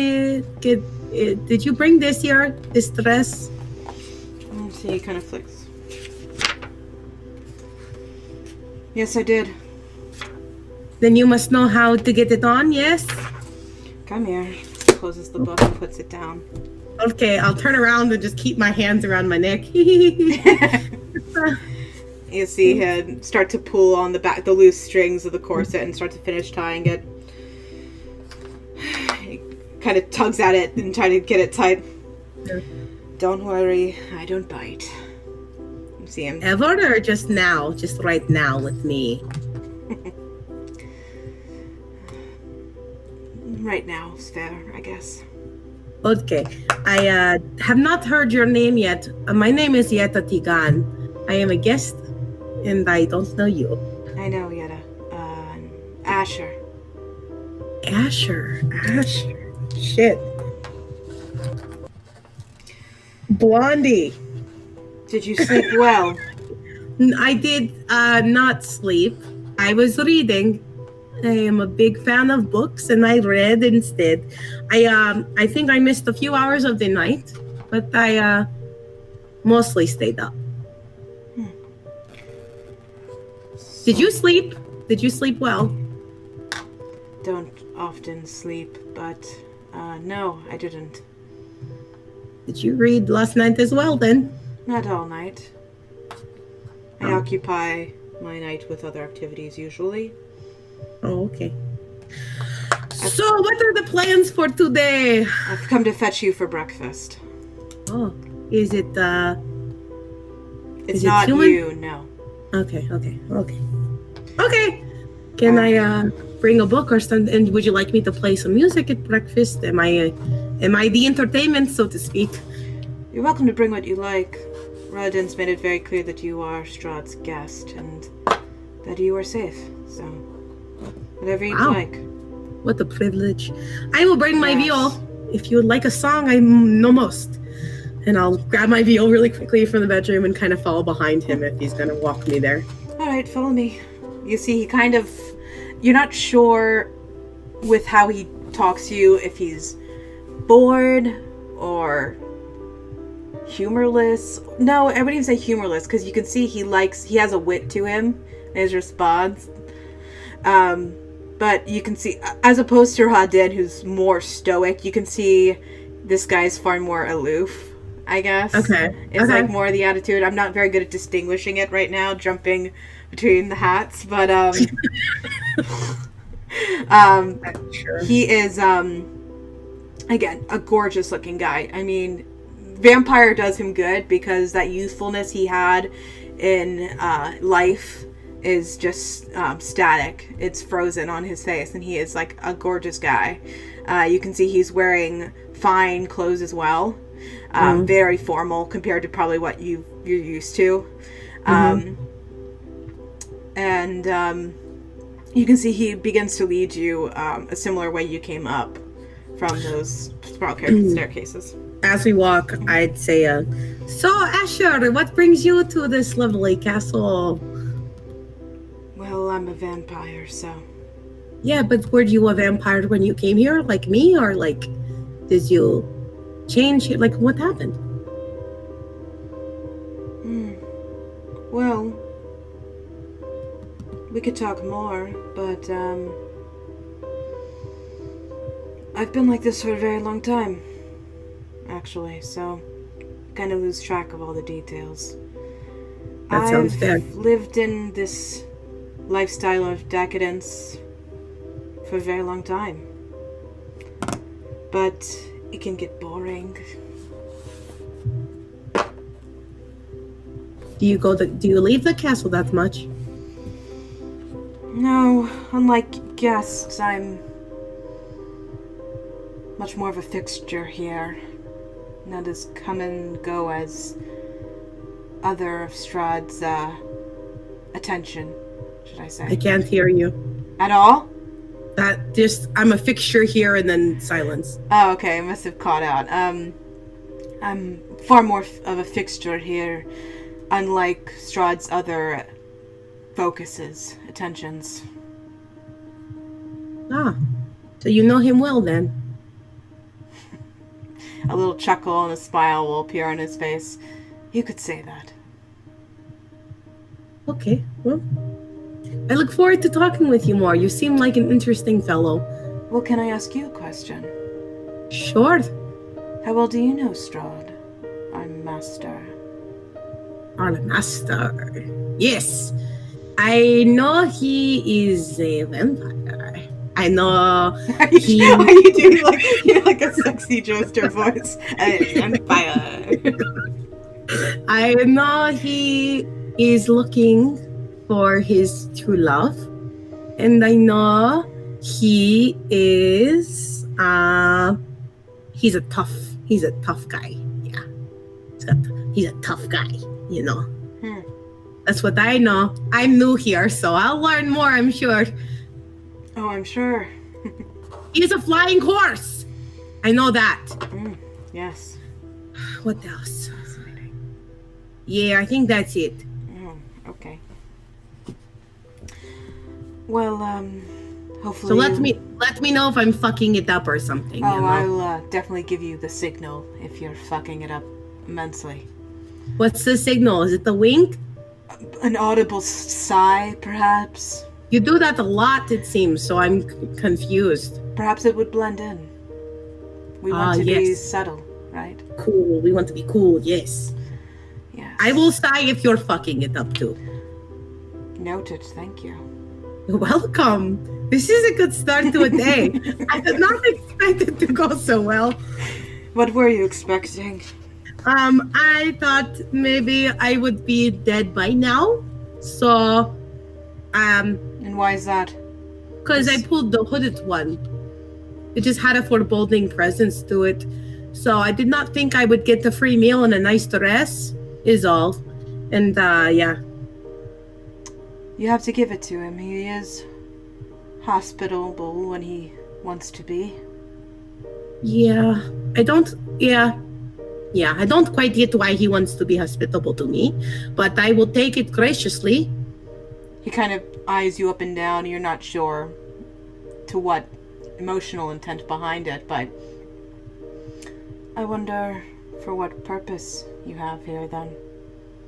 S2: you bring this dress?
S1: Let's see, he kind of flicks. Yes, I did.
S2: Then you must know how to get it on, yes?
S1: Come here. closes the book and puts it down.
S2: Okay, I'll turn around and just keep my hands around my neck.
S1: You see him start to pull on the loose strings of the corset and start to finish tying it. He kind of tugs at it and tries to get it tight.
S2: Yeah.
S1: Don't worry, I don't bite. You see him.
S2: Ever or just now? Just right now with me?
S1: Right now is fair, I guess.
S2: Okay. I have not heard your name yet. My name is Yedda Ţigan. I am a guest, and I don't know you.
S1: I know, Yedda. Asher.
S2: Asher. Shit. Blondie.
S1: Did you sleep well?
S2: I did not sleep. I was reading. I am a big fan of books, and I read instead. I think I missed a few hours of the night, but I mostly stayed up. Did you sleep? Did you sleep well?
S1: Don't often sleep, but no, I didn't.
S2: Did you read last night as well, then?
S1: Not all night. I occupy my night with other activities usually.
S2: Oh, okay. So, what are the plans for today?
S1: I've come to fetch you for breakfast.
S2: Oh, is it,
S1: It's
S2: is it
S1: not
S2: human?
S1: you, no.
S2: Okay. Okay. Can I bring a book or something? And would you like me to play some music at breakfast? Am I the entertainment, so to speak?
S1: You're welcome to bring what you like. Rodden's made it very clear that you are Strahd's guest and that you are safe. So, whatever you'd like.
S2: What a privilege. I will bring my
S1: Yes.
S2: viol. If you would like a song, I know most. And I'll grab my viol really quickly from the bedroom and kind of follow behind him if he's going to walk me there.
S1: All right, follow me. You see, he kind of... You're not sure with how he talks to you, if he's bored or humorless. No, everybody would say humorless, because you can see he has a wit to him in his response. But you can see, as opposed to Rodden, who's more stoic, you can see this guy's far more aloof, I guess.
S2: Okay.
S1: It's like more the attitude. I'm not very good at distinguishing it right now, jumping between the hats, but
S2: Sure.
S1: he is again a gorgeous looking guy. I mean, Vampire does him good because that youthfulness he had in life is just static. It's frozen on his face, and he is like a gorgeous guy. You can see he's wearing fine clothes as well, very formal compared to probably what you're used to. And you can see he begins to lead you a similar way you came up from those spiral staircases.
S2: As we walk, I'd say, so Asher, what brings you to this lovely castle?
S1: Well, I'm a vampire, so...
S2: Yeah, but were you a vampire when you came here, like me, or like, did you change? Like, what happened?
S1: Well, we could talk more, but I've been like this for a very long time, actually, so kind of lose track of all the details.
S2: That sounds fair.
S1: I've lived in this lifestyle of decadence for a very long time, but it can get boring.
S2: Do you leave the castle that much?
S1: No, unlike guests, I'm much more of a fixture here. Not as come and go as other of Strahd's attention, should I say.
S2: I can't hear you.
S1: At all?
S2: I'm a fixture here, and then silence.
S1: Oh, okay, I must have caught out. I'm far more of a fixture here, unlike Strahd's other focuses, attentions.
S2: Ah, so you know him well then.
S1: A little chuckle and a smile will appear on his face. You could say that.
S2: Okay, well, I look forward to talking with you more. You seem like an interesting fellow.
S1: Well, can I ask you a question?
S2: Sure.
S1: How well do you know Strahd? I'm master.
S2: Our master. Yes. I know he is a vampire. I know
S1: Are you doing like a sexy jester voice? A vampire.
S2: I know he is looking for his true love. And I know he is he's a tough guy. Yeah. He's a tough guy, you know. That's what I know. I'm new here, so I'll learn more, I'm sure.
S1: Oh, I'm sure.
S2: He's a flying horse. I know that.
S1: Yes.
S2: What else? Yeah, I think that's it.
S1: Oh, okay. Well, hopefully.
S2: So let me know if I'm fucking it up or something.
S1: Oh,
S2: you know?
S1: I'll definitely give you the signal if you're fucking it up immensely.
S2: What's the signal? Is it the wink?
S1: An audible sigh, perhaps.
S2: You do that a lot, it seems, so I'm confused.
S1: Perhaps it would blend in. We want to be subtle, right?
S2: Cool. We want to be cool, yes.
S1: Yes.
S2: I will sigh if you're fucking it up too.
S1: Noted, thank you.
S2: You're welcome. This is a good start to a day. I did not expect it to go so well.
S1: What were you expecting?
S2: I thought maybe I would be dead by now. So,
S1: And why is that?
S2: because I pulled the hooded one. It just had a foreboding presence to it. So I did not think I would get a free meal and a nice dress, is all. And, yeah.
S1: You have to give it to him. He is hospitable when he wants to be.
S2: Yeah, I don't quite get why he wants to be hospitable to me, but I will take it graciously.
S1: He kind of eyes you up and down. You're not sure to what emotional intent behind it, but I wonder for what purpose you have here then.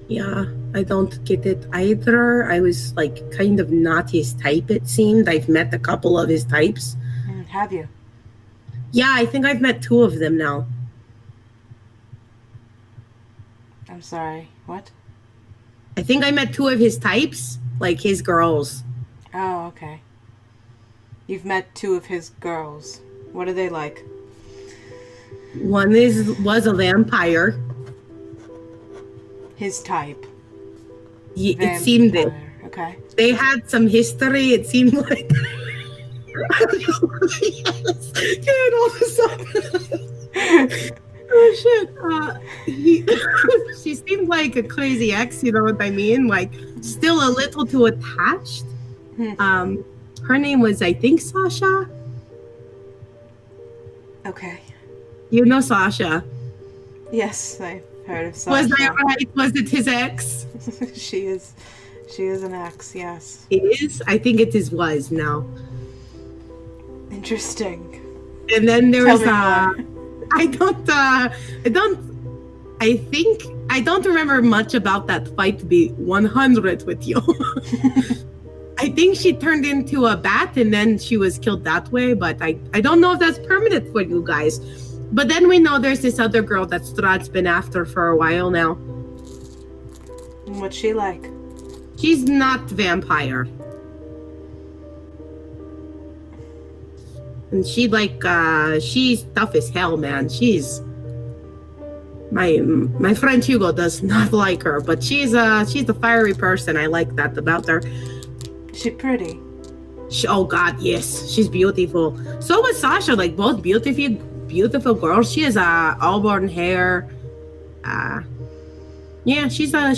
S2: Yeah, I don't get it either. I was like kind of not his type, it seemed. I've met a couple of his types.
S1: Have you?
S2: Yeah, I think I've met 2 of them now.
S1: I'm sorry, what?
S2: I think I met 2 of his types, like his girls.
S1: Oh, okay. You've met 2 of his girls. What are they like?
S2: One was a vampire.
S1: His type.
S2: It seemed it.
S1: Okay.
S2: They had some history, it seemed like. Dude, all of a sudden. Oh shit. She seemed like a crazy ex, you know what I mean? Like, still a little too attached. Her name was, I think, Sasha.
S1: Okay.
S2: You know Sasha.
S1: Yes, I've heard of Sasha.
S2: Was I right? Was it his ex?
S1: She is an ex, yes.
S2: It is? I think it is was now.
S1: Interesting.
S2: And then there was
S1: more.
S2: I don't remember much about that fight, to be 100 with you. I think she turned into a bat and then she was killed that way, but I don't know if that's permanent for you guys. But then we know there's this other girl that Strahd's been after for a while now.
S1: What's she like?
S2: She's not vampire. And she she's tough as hell, man. She's my friend Hugo does not like her, but she's a fiery person. I like that about her.
S1: She pretty.
S2: Oh God, yes, she's beautiful. So was Sasha, like both beautiful girls. She has auburn hair. Yeah, she's a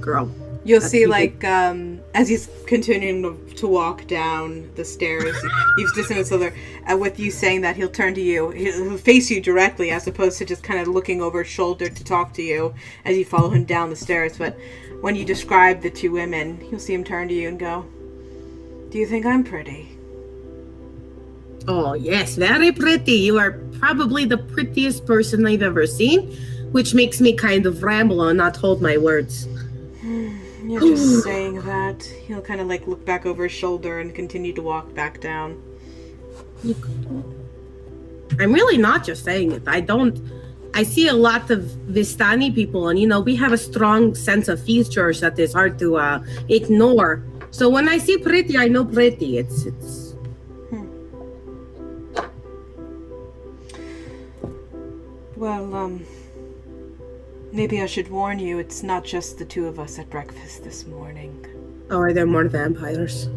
S2: girl.
S1: You'll see, like, as he's continuing to walk down the stairs, you've just seen this other, with you saying that, he'll turn to you. He'll face you directly, as opposed to just kind of looking over his shoulder to talk to you as you follow him down the stairs. But when you describe the 2 women, you'll see him turn to you and go, "Do you think I'm pretty?"
S2: Oh, yes, very pretty. You are probably the prettiest person I've ever seen, which makes me kind of ramble and not hold my words.
S1: You're just saying that. He'll kind of like look back over his shoulder and continue to walk back down.
S2: I'm really not just saying it. I see a lot of Vistani people, and we have a strong sense of features that is hard to ignore. So when I see pretty, I know pretty. It's.
S1: Well, maybe I should warn you, it's not just the two of us at breakfast this morning.
S2: Oh, are there more vampires?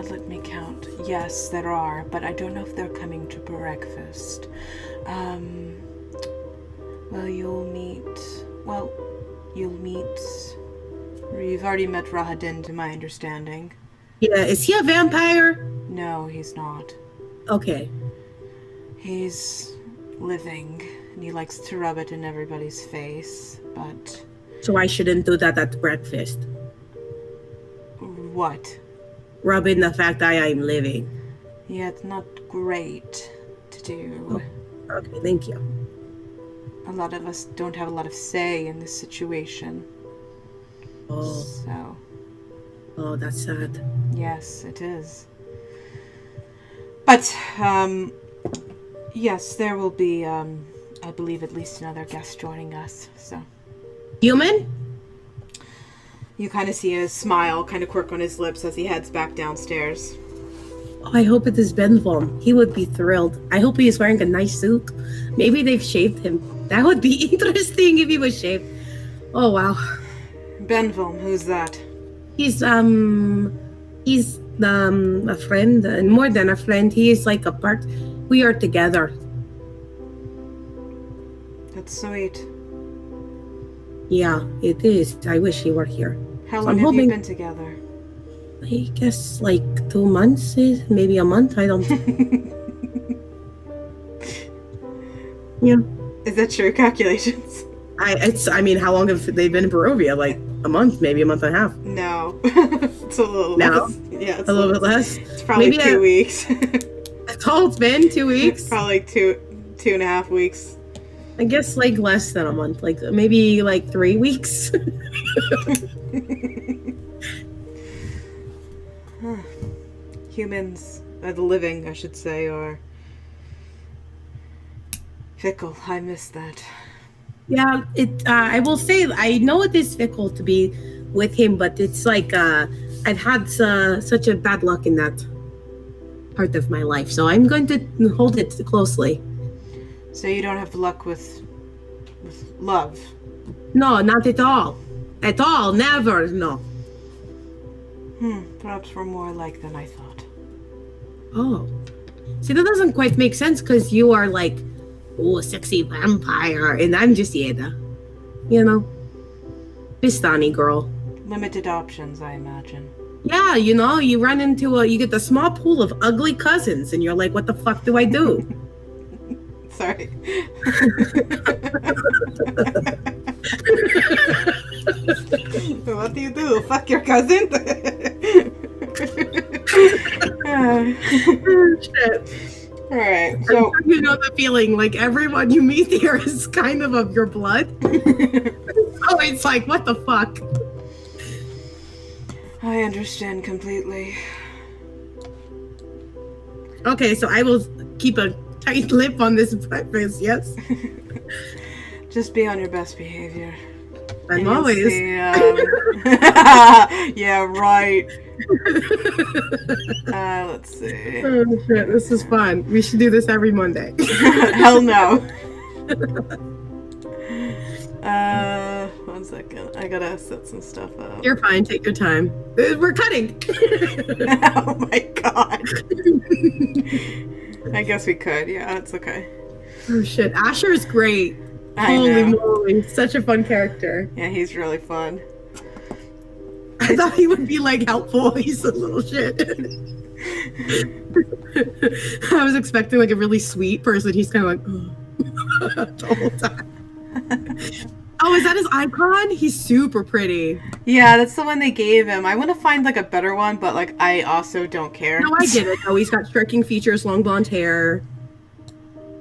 S1: Let me count. Yes, there are, but I don't know if they're coming to breakfast. Well, you'll meet... You've already met Rahadin, to my understanding.
S2: Yeah, is he a vampire?
S1: No, he's not.
S2: Okay.
S1: He's living, and he likes to rub it in everybody's face, but...
S2: So I shouldn't do that at breakfast?
S1: What?
S2: Rub in the fact that I am living.
S1: Yeah, it's not great to do.
S2: Oh, okay, thank you.
S1: A lot of us don't have a lot of say in this situation.
S2: Oh.
S1: So.
S2: Oh, that's sad.
S1: Yes, it is. But, yes, there will be, I believe, at least another guest joining us, so.
S2: Human?
S1: You kind of see a smile kind of quirk on his lips as he heads back downstairs.
S2: Oh, I hope it is Benvom. He would be thrilled. I hope he is wearing a nice suit. Maybe they've shaved him. That would be interesting if he was shaved. Oh, wow.
S1: Benvom, who's that?
S2: He's a friend, and more than a friend. He is like a part. We are together.
S1: That's sweet.
S2: Yeah, it is. I wish he were here.
S1: How long have you been together?
S2: I guess like 2 months, maybe a month. I don't. Yeah.
S1: Is that true calculations?
S2: I mean, how long have they been in Barovia? Like a month, maybe a month and a half.
S1: No, it's a little less. Yeah, it's
S2: a little bit less.
S1: It's probably maybe 2 weeks.
S2: That's all it's been. 2 weeks.
S1: Probably two and a half weeks.
S2: I guess like less than a month, like maybe like 3 weeks.
S1: Humans, the living, I should say, are fickle. I miss that.
S2: Yeah, I will say I know it is fickle to be with him, but it's like I've had such a bad luck in that part of my life, so I'm going to hold it closely.
S1: So you don't have luck with love?
S2: No, not at all. At all, never, no.
S1: Perhaps we're more alike than I thought.
S2: Oh. See, that doesn't quite make sense, because you are like, oh, sexy vampire, and I'm just Yedda. You know? Vistani girl.
S1: Limited options, I imagine.
S2: Yeah, you run into you get the small pool of ugly cousins, and you're like, what the fuck do I do?
S1: Sorry. What do you do? Fuck your cousin?
S2: Oh, shit.
S1: Alright, so...
S2: You know the feeling, like everyone you meet here is kind of your blood. So it's like, what the fuck?
S1: I understand completely.
S2: Okay, so I will keep a tight lip on this breakfast, yes?
S1: Just be on your best behavior.
S2: I'm always.
S1: See, yeah, right. Let's see.
S2: Oh shit, this is fun. We should do this every Monday.
S1: Hell no. 1 second. I gotta set some stuff up.
S2: You're fine. Take your time. We're cutting.
S1: Oh my god. I guess we could. Yeah, it's okay.
S2: Oh shit. Asher is great. Holy moly. Such a fun character.
S1: Yeah, he's really fun.
S2: I thought he would be like helpful. He's a little shit. I was expecting like a really sweet person. He's kind of like, oh. The whole time. Oh, is that his icon? He's super pretty.
S1: Yeah, that's the one they gave him. I want to find like a better one, but like I also don't care.
S2: No, I get it. Oh, he's got striking features, long blonde hair.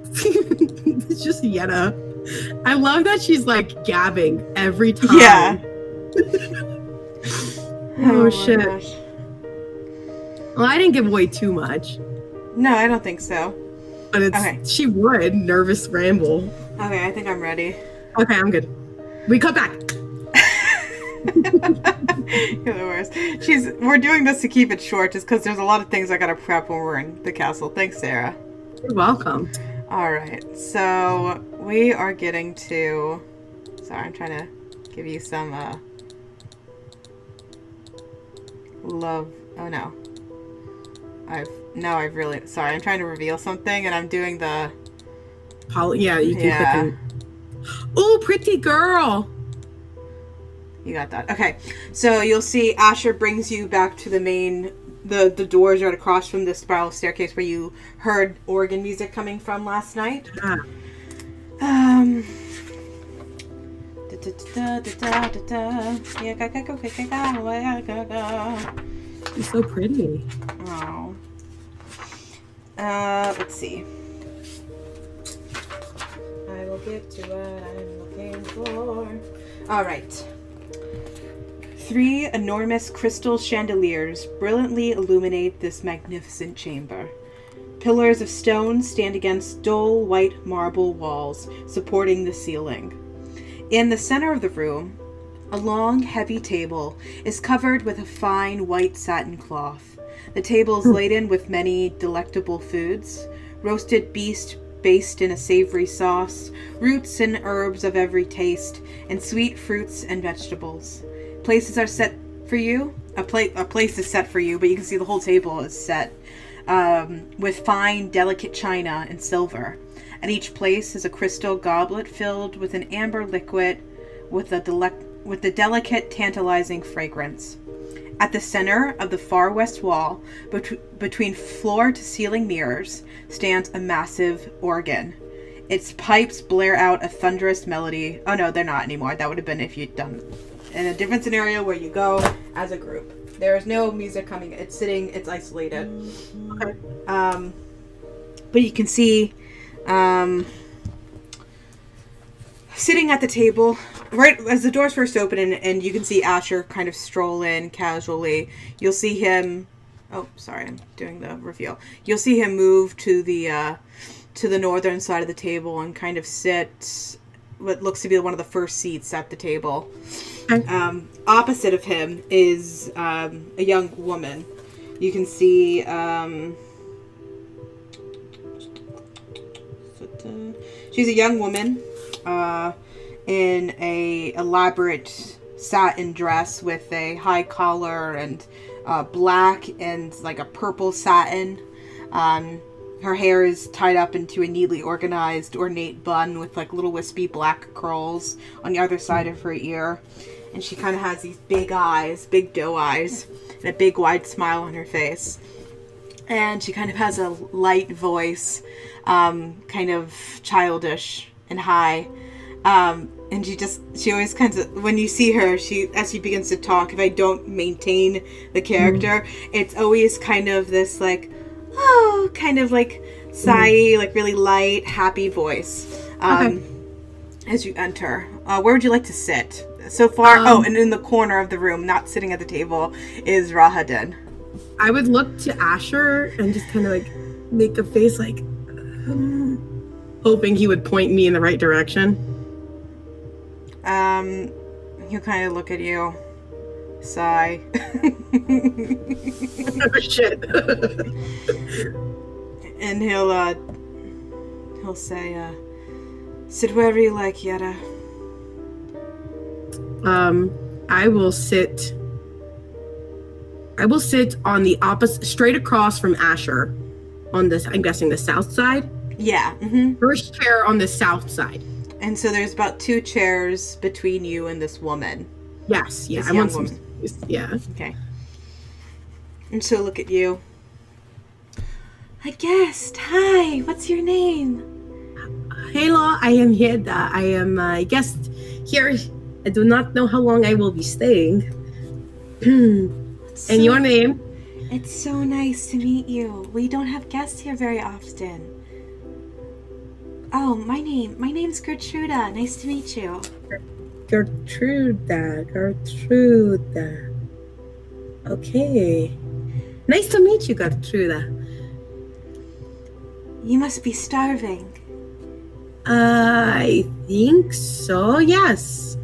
S2: It's just Yedda. I love that she's like gabbing every time.
S1: Yeah.
S2: Oh shit.
S1: Gosh.
S2: Well, I didn't give away too much.
S1: No, I don't think so.
S2: But it's
S1: Okay.
S2: she would nervous ramble.
S1: Okay, I think I'm ready.
S2: Okay, I'm good. We cut back.
S1: You're the worst. We're doing this to keep it short just because there's a lot of things I gotta prep when we're in the castle. Thanks, Sarah.
S2: You're welcome.
S1: Alright, so we are getting to... Sorry, I'm trying to give you some, love... Oh, no. I've really... Sorry, I'm trying to reveal something, and I'm doing the...
S2: Yeah, you can click in. Oh, pretty girl!
S1: You got that. Okay, so you'll see Asher brings you back to the main... The doors right across from the spiral staircase where you heard organ music coming from last night.
S2: She's so pretty.
S1: Oh. Let's see. I will get to what I'm looking for. Alright. 3 enormous crystal chandeliers brilliantly illuminate this magnificent chamber. Pillars of stone stand against dull white marble walls, supporting the ceiling. In the center of the room, a long, heavy table is covered with a fine white satin cloth. The table is laden with many delectable foods: roasted beast based in a savory sauce, roots and herbs of every taste, and sweet fruits and vegetables. Places are set for you. A place is set for you, but you can see the whole table is set with fine, delicate china and silver. At each place is a crystal goblet filled with an amber liquid with a delicate, tantalizing fragrance. At the center of the far west wall, between floor to ceiling mirrors, stands a massive organ. Its pipes blare out a thunderous melody. Oh no, they're not anymore. That would have been if you'd done in a different scenario where you go as a group. There is no music coming. It's isolated.
S2: Okay.
S1: But you can see sitting at the table, right as the doors first open, and you can see Asher kind of stroll in casually. You'll see him... Oh, sorry, I'm doing the reveal. You'll see him move to the northern side of the table and kind of sit what looks to be one of the first seats at the table.
S2: Okay.
S1: Opposite of him is a young woman. You can see... she's a young woman in a elaborate satin dress with a high collar and black and like a purple satin. Her hair is tied up into a neatly organized, ornate bun with like little wispy black curls on the other side of her ear. And she kind of has these big eyes, big doe eyes, and a big wide smile on her face. And she kind of has a light voice, kind of childish and high. And she always kind of, when you see her, as she begins to talk, if I don't maintain the character, it's always kind of this like, oh, kind of like sigh, like really light, happy voice. As you enter. Where would you like to sit? So far, and in the corner of the room, not sitting at the table, is Rahadin.
S2: I would look to Asher and just kind of like make a face like hoping he would point me in the right direction.
S1: He'll kind of look at you, sigh.
S2: Oh shit.
S1: And he'll say, sit wherever you like, Yedda.
S2: I will sit on the opposite, straight across from Asher, on this, I'm guessing the south side?
S1: Yeah. Mm-hmm.
S2: First chair on the south side.
S1: And so there's about 2 chairs between you and this woman.
S2: Yes, yeah.
S1: This
S2: I
S1: young
S2: want some,
S1: woman.
S2: yeah.
S1: Okay. And she'll look at you. I guessed. Hi, what's your name?
S2: Hello, I am Yedda. I am a guest here. I do not know how long I will be staying. And your name?
S1: It's so nice to meet you. We don't have guests here very often. Oh, my name's Gertruda. Nice to meet you.
S2: Gertruda. Okay. Nice to meet you, Gertruda.
S1: You must be starving.
S2: I think so, yes.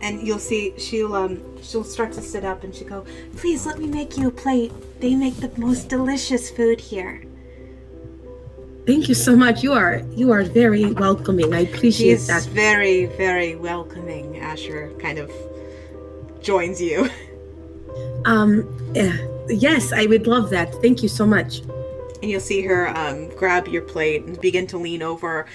S1: And you'll see she'll start to sit up and she'll go, please let me make you a plate. They make the most delicious food here.
S2: Thank you so much. You are very welcoming. I appreciate that.
S1: She's very, very welcoming. Asher kind of joins you.
S2: Yes, I would love that. Thank you so much.
S1: And you'll see her grab your plate and begin to lean over,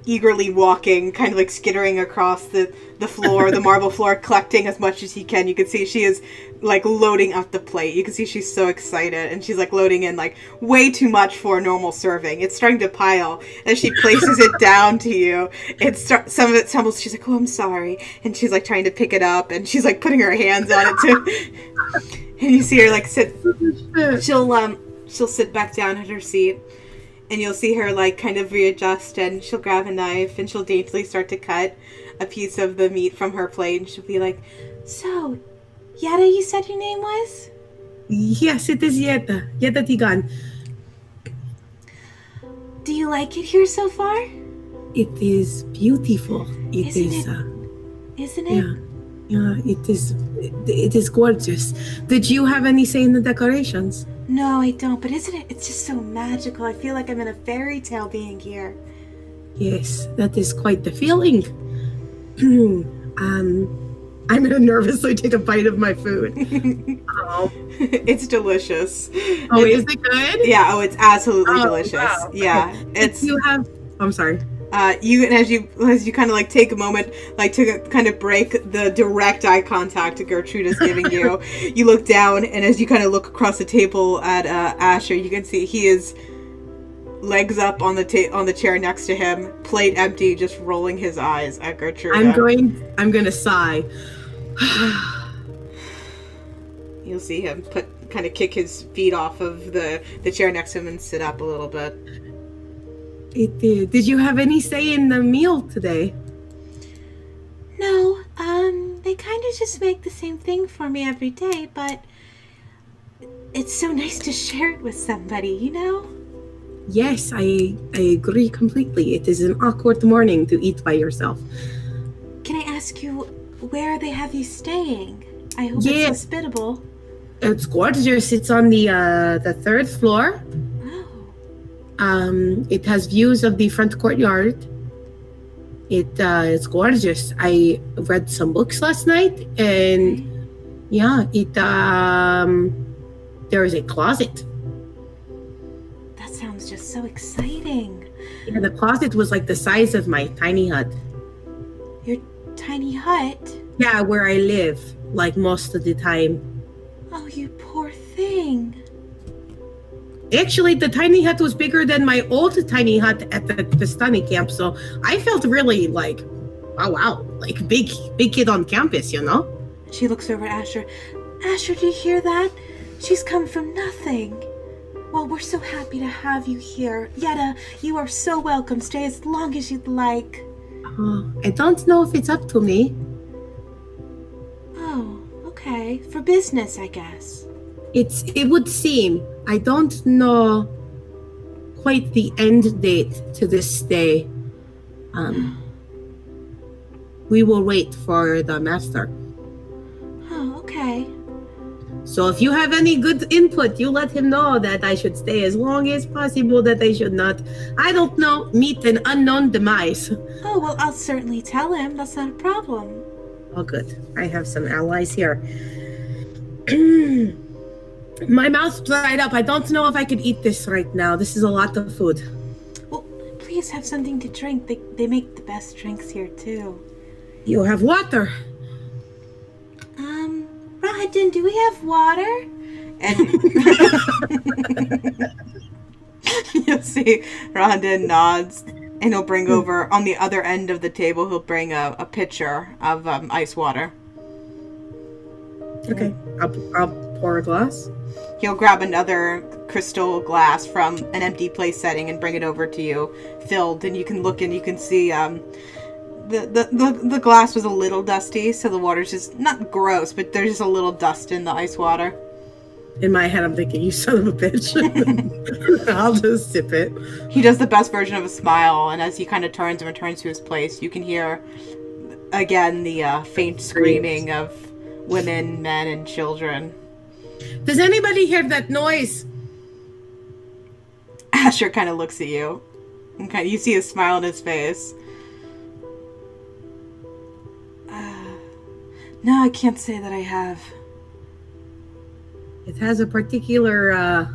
S1: eagerly walking, kind of like skittering across the floor, the marble floor, collecting as much as he can. You can see she is like loading up the plate. You can see she's so excited, and she's like loading in like way too much for a normal serving. It's starting to pile. As she places it down to you, some of it stumbles. She's like, oh, I'm sorry. And she's like trying to pick it up, and she's like putting her hands on it too. And you see her like sit. She'll sit back down at her seat, and you'll see her like kind of readjust, and she'll grab a knife and she'll daintily start to cut a piece of the meat from her plate, and she'll be like, so, Yedda, you said your name was?
S2: Yes, it is Yedda. Yedda Ţigan.
S1: Do you like it here so far?
S2: It is beautiful.
S1: Isn't it?
S2: Yeah, it is. It is gorgeous. Did you have any say in the decorations?
S1: No, I don't, but isn't it? It's just so magical. I feel like I'm in a fairy tale being here.
S2: Yes, that is quite the feeling. I'm gonna nervously take a bite of my food.
S1: It's delicious.
S2: Oh, is it good?
S1: Yeah. Oh, it's absolutely delicious.
S2: Wow.
S1: Yeah,
S2: it's. You have. I'm sorry.
S1: As you kind of like take a moment, like to kind of break the direct eye contact Gertrude is giving you, you look down, and as you kind of look across the table at Asher, you can see he is legs up on the chair next to him, plate empty, just rolling his eyes at Gertrude.
S2: I'm gonna sigh.
S1: You'll see him kind of kick his feet off of the chair next to him and sit up a little bit.
S2: It did. Did you have any say in the meal today?
S1: No, they kind of just make the same thing for me every day, but it's so nice to share it with somebody, you know?
S2: Yes, I agree completely. It is an awkward morning to eat by yourself.
S1: Can I ask you where they have you staying? I hope it's hospitable.
S2: It's gorgeous. It's on the third floor. It has views of the front courtyard. It's gorgeous. I read some books last night, and there is a closet.
S1: That sounds just so exciting.
S2: Yeah, the closet was like the size of my tiny hut.
S1: Your tiny hut?
S2: Yeah, where I live, like most of the time.
S1: Oh, you poor thing.
S2: Actually, the tiny hut was bigger than my old tiny hut at the Pistani camp, so I felt really like, wow, like big kid on campus, you know?
S1: She looks over at Asher. Asher, do you hear that? She's come from nothing. Well, we're so happy to have you here. Yedda, you are so welcome. Stay as long as you'd like.
S2: I don't know if it's up to me.
S1: Oh, okay. For business, I guess.
S2: It would seem. I don't know quite the end date to this stay. We will wait for the master.
S1: Oh, okay.
S2: So if you have any good input, you let him know that I should stay as long as possible, that I should not, I don't know, meet an unknown demise.
S1: Oh, well, I'll certainly tell him. That's not a problem.
S2: Oh, good. I have some allies here. My mouth's dried up. I don't know if I could eat this right now. This is a lot of food.
S1: Well, please have something to drink. They make the best drinks here, too.
S2: You have water.
S1: Rahadin, do we have water? And you'll see Rahadin nods, and he'll bring over, on the other end of the table, he'll bring a pitcher of ice water.
S2: Okay. I'll pour a glass.
S1: He'll grab another crystal glass from an empty place setting and bring it over to you, filled, and you can look and you can see the glass was a little dusty, so the water's just not gross, but there's just a little dust in the ice water.
S2: In my head, I'm thinking, you son of a bitch. I'll just sip it.
S1: He does the best version of a smile, and as he kind of turns and returns to his place, you can hear, again, the faint screaming of women, men, and children.
S2: Does anybody hear that noise?
S1: Asher kind of looks at you. Okay, you see a smile on his face. No, I can't say that I have.
S2: It has a particular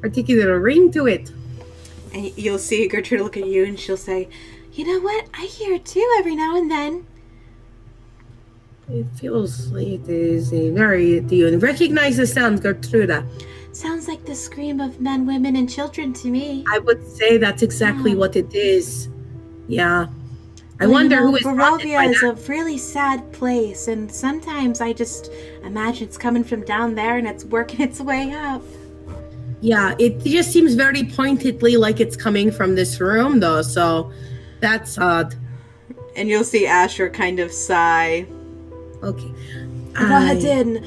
S2: ring to it.
S1: And you'll see Gertrude look at you and she'll say, you know what? I hear it too every now and then.
S2: It feels like it is a very... Do you recognize the sound, Gertrude?
S1: Sounds like the scream of men, women, and children to me.
S2: I would say that's exactly what it is. Yeah. I wonder who is...
S1: Barovia is a really sad place, and sometimes I just imagine it's coming from down there and it's working its way up.
S2: Yeah, it just seems very pointedly like it's coming from this room, though, so that's odd.
S1: And you'll see Asher kind of sigh.
S2: Okay.
S1: Rahadin,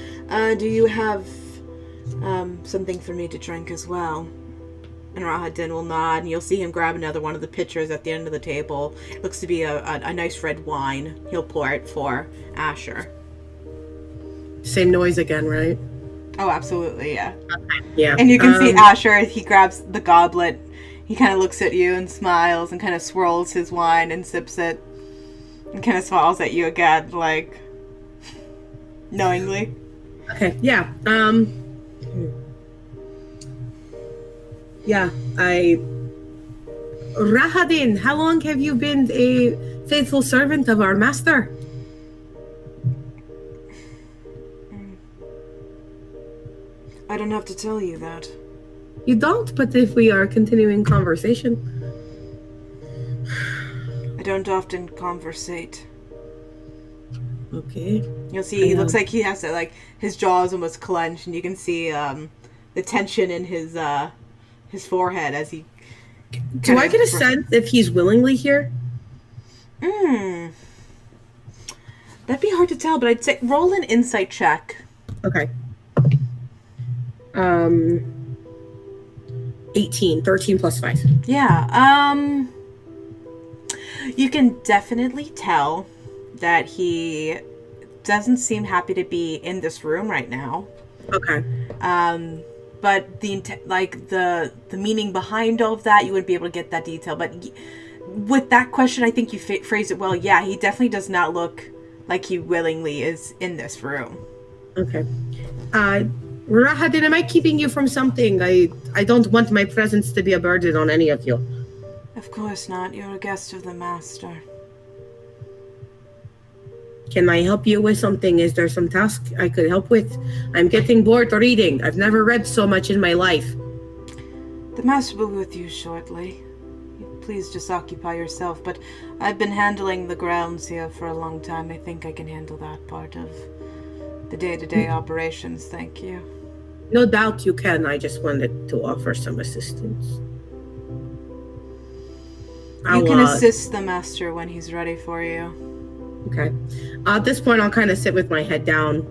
S1: do you have something for me to drink as well? And Rahadin will nod, and you'll see him grab another one of the pitchers at the end of the table. It looks to be a nice red wine. He'll pour it for Asher.
S2: Same noise again, right?
S1: Oh, absolutely, yeah.
S2: Okay. Yeah.
S1: And you can see Asher, he grabs the goblet. He kind of looks at you and smiles and kind of swirls his wine and sips it. And kind of smiles at you again, like, knowingly.
S2: Okay, yeah. Yeah, Rahadin, how long have you been a faithful servant of our master?
S1: I don't have to tell you that.
S2: You don't, but if we are continuing conversation.
S1: I don't often conversate.
S2: Okay.
S1: You'll see, he looks like he has to, like, his jaw is almost clenched, and you can see the tension in his forehead as he...
S2: Do I get a sense if he's willingly here?
S1: That'd be hard to tell, but I'd say roll an insight check.
S2: Okay. 18, 13 plus 5.
S1: Yeah, you can definitely tell that he doesn't seem happy to be in this room right now.
S2: Okay.
S1: But the meaning behind all of that, you wouldn't be able to get that detail. But with that question, I think you phrased it well. Yeah, he definitely does not look like he willingly is in this room.
S2: Okay. Rahadin, am I keeping you from something? I don't want my presence to be a burden on any of you.
S1: Of course not. You're a guest of the master.
S2: Can I help you with something? Is there some task I could help with? I'm getting bored reading. I've never read so much in my life.
S1: The master will be with you shortly. Please just occupy yourself, but I've been handling the grounds here for a long time. I think I can handle that part of the day-to-day operations, thank you.
S2: No doubt you can. I just wanted to offer some assistance.
S1: You can assist the master when he's ready for you.
S2: Okay. At this point, I'll kind of sit with my head down.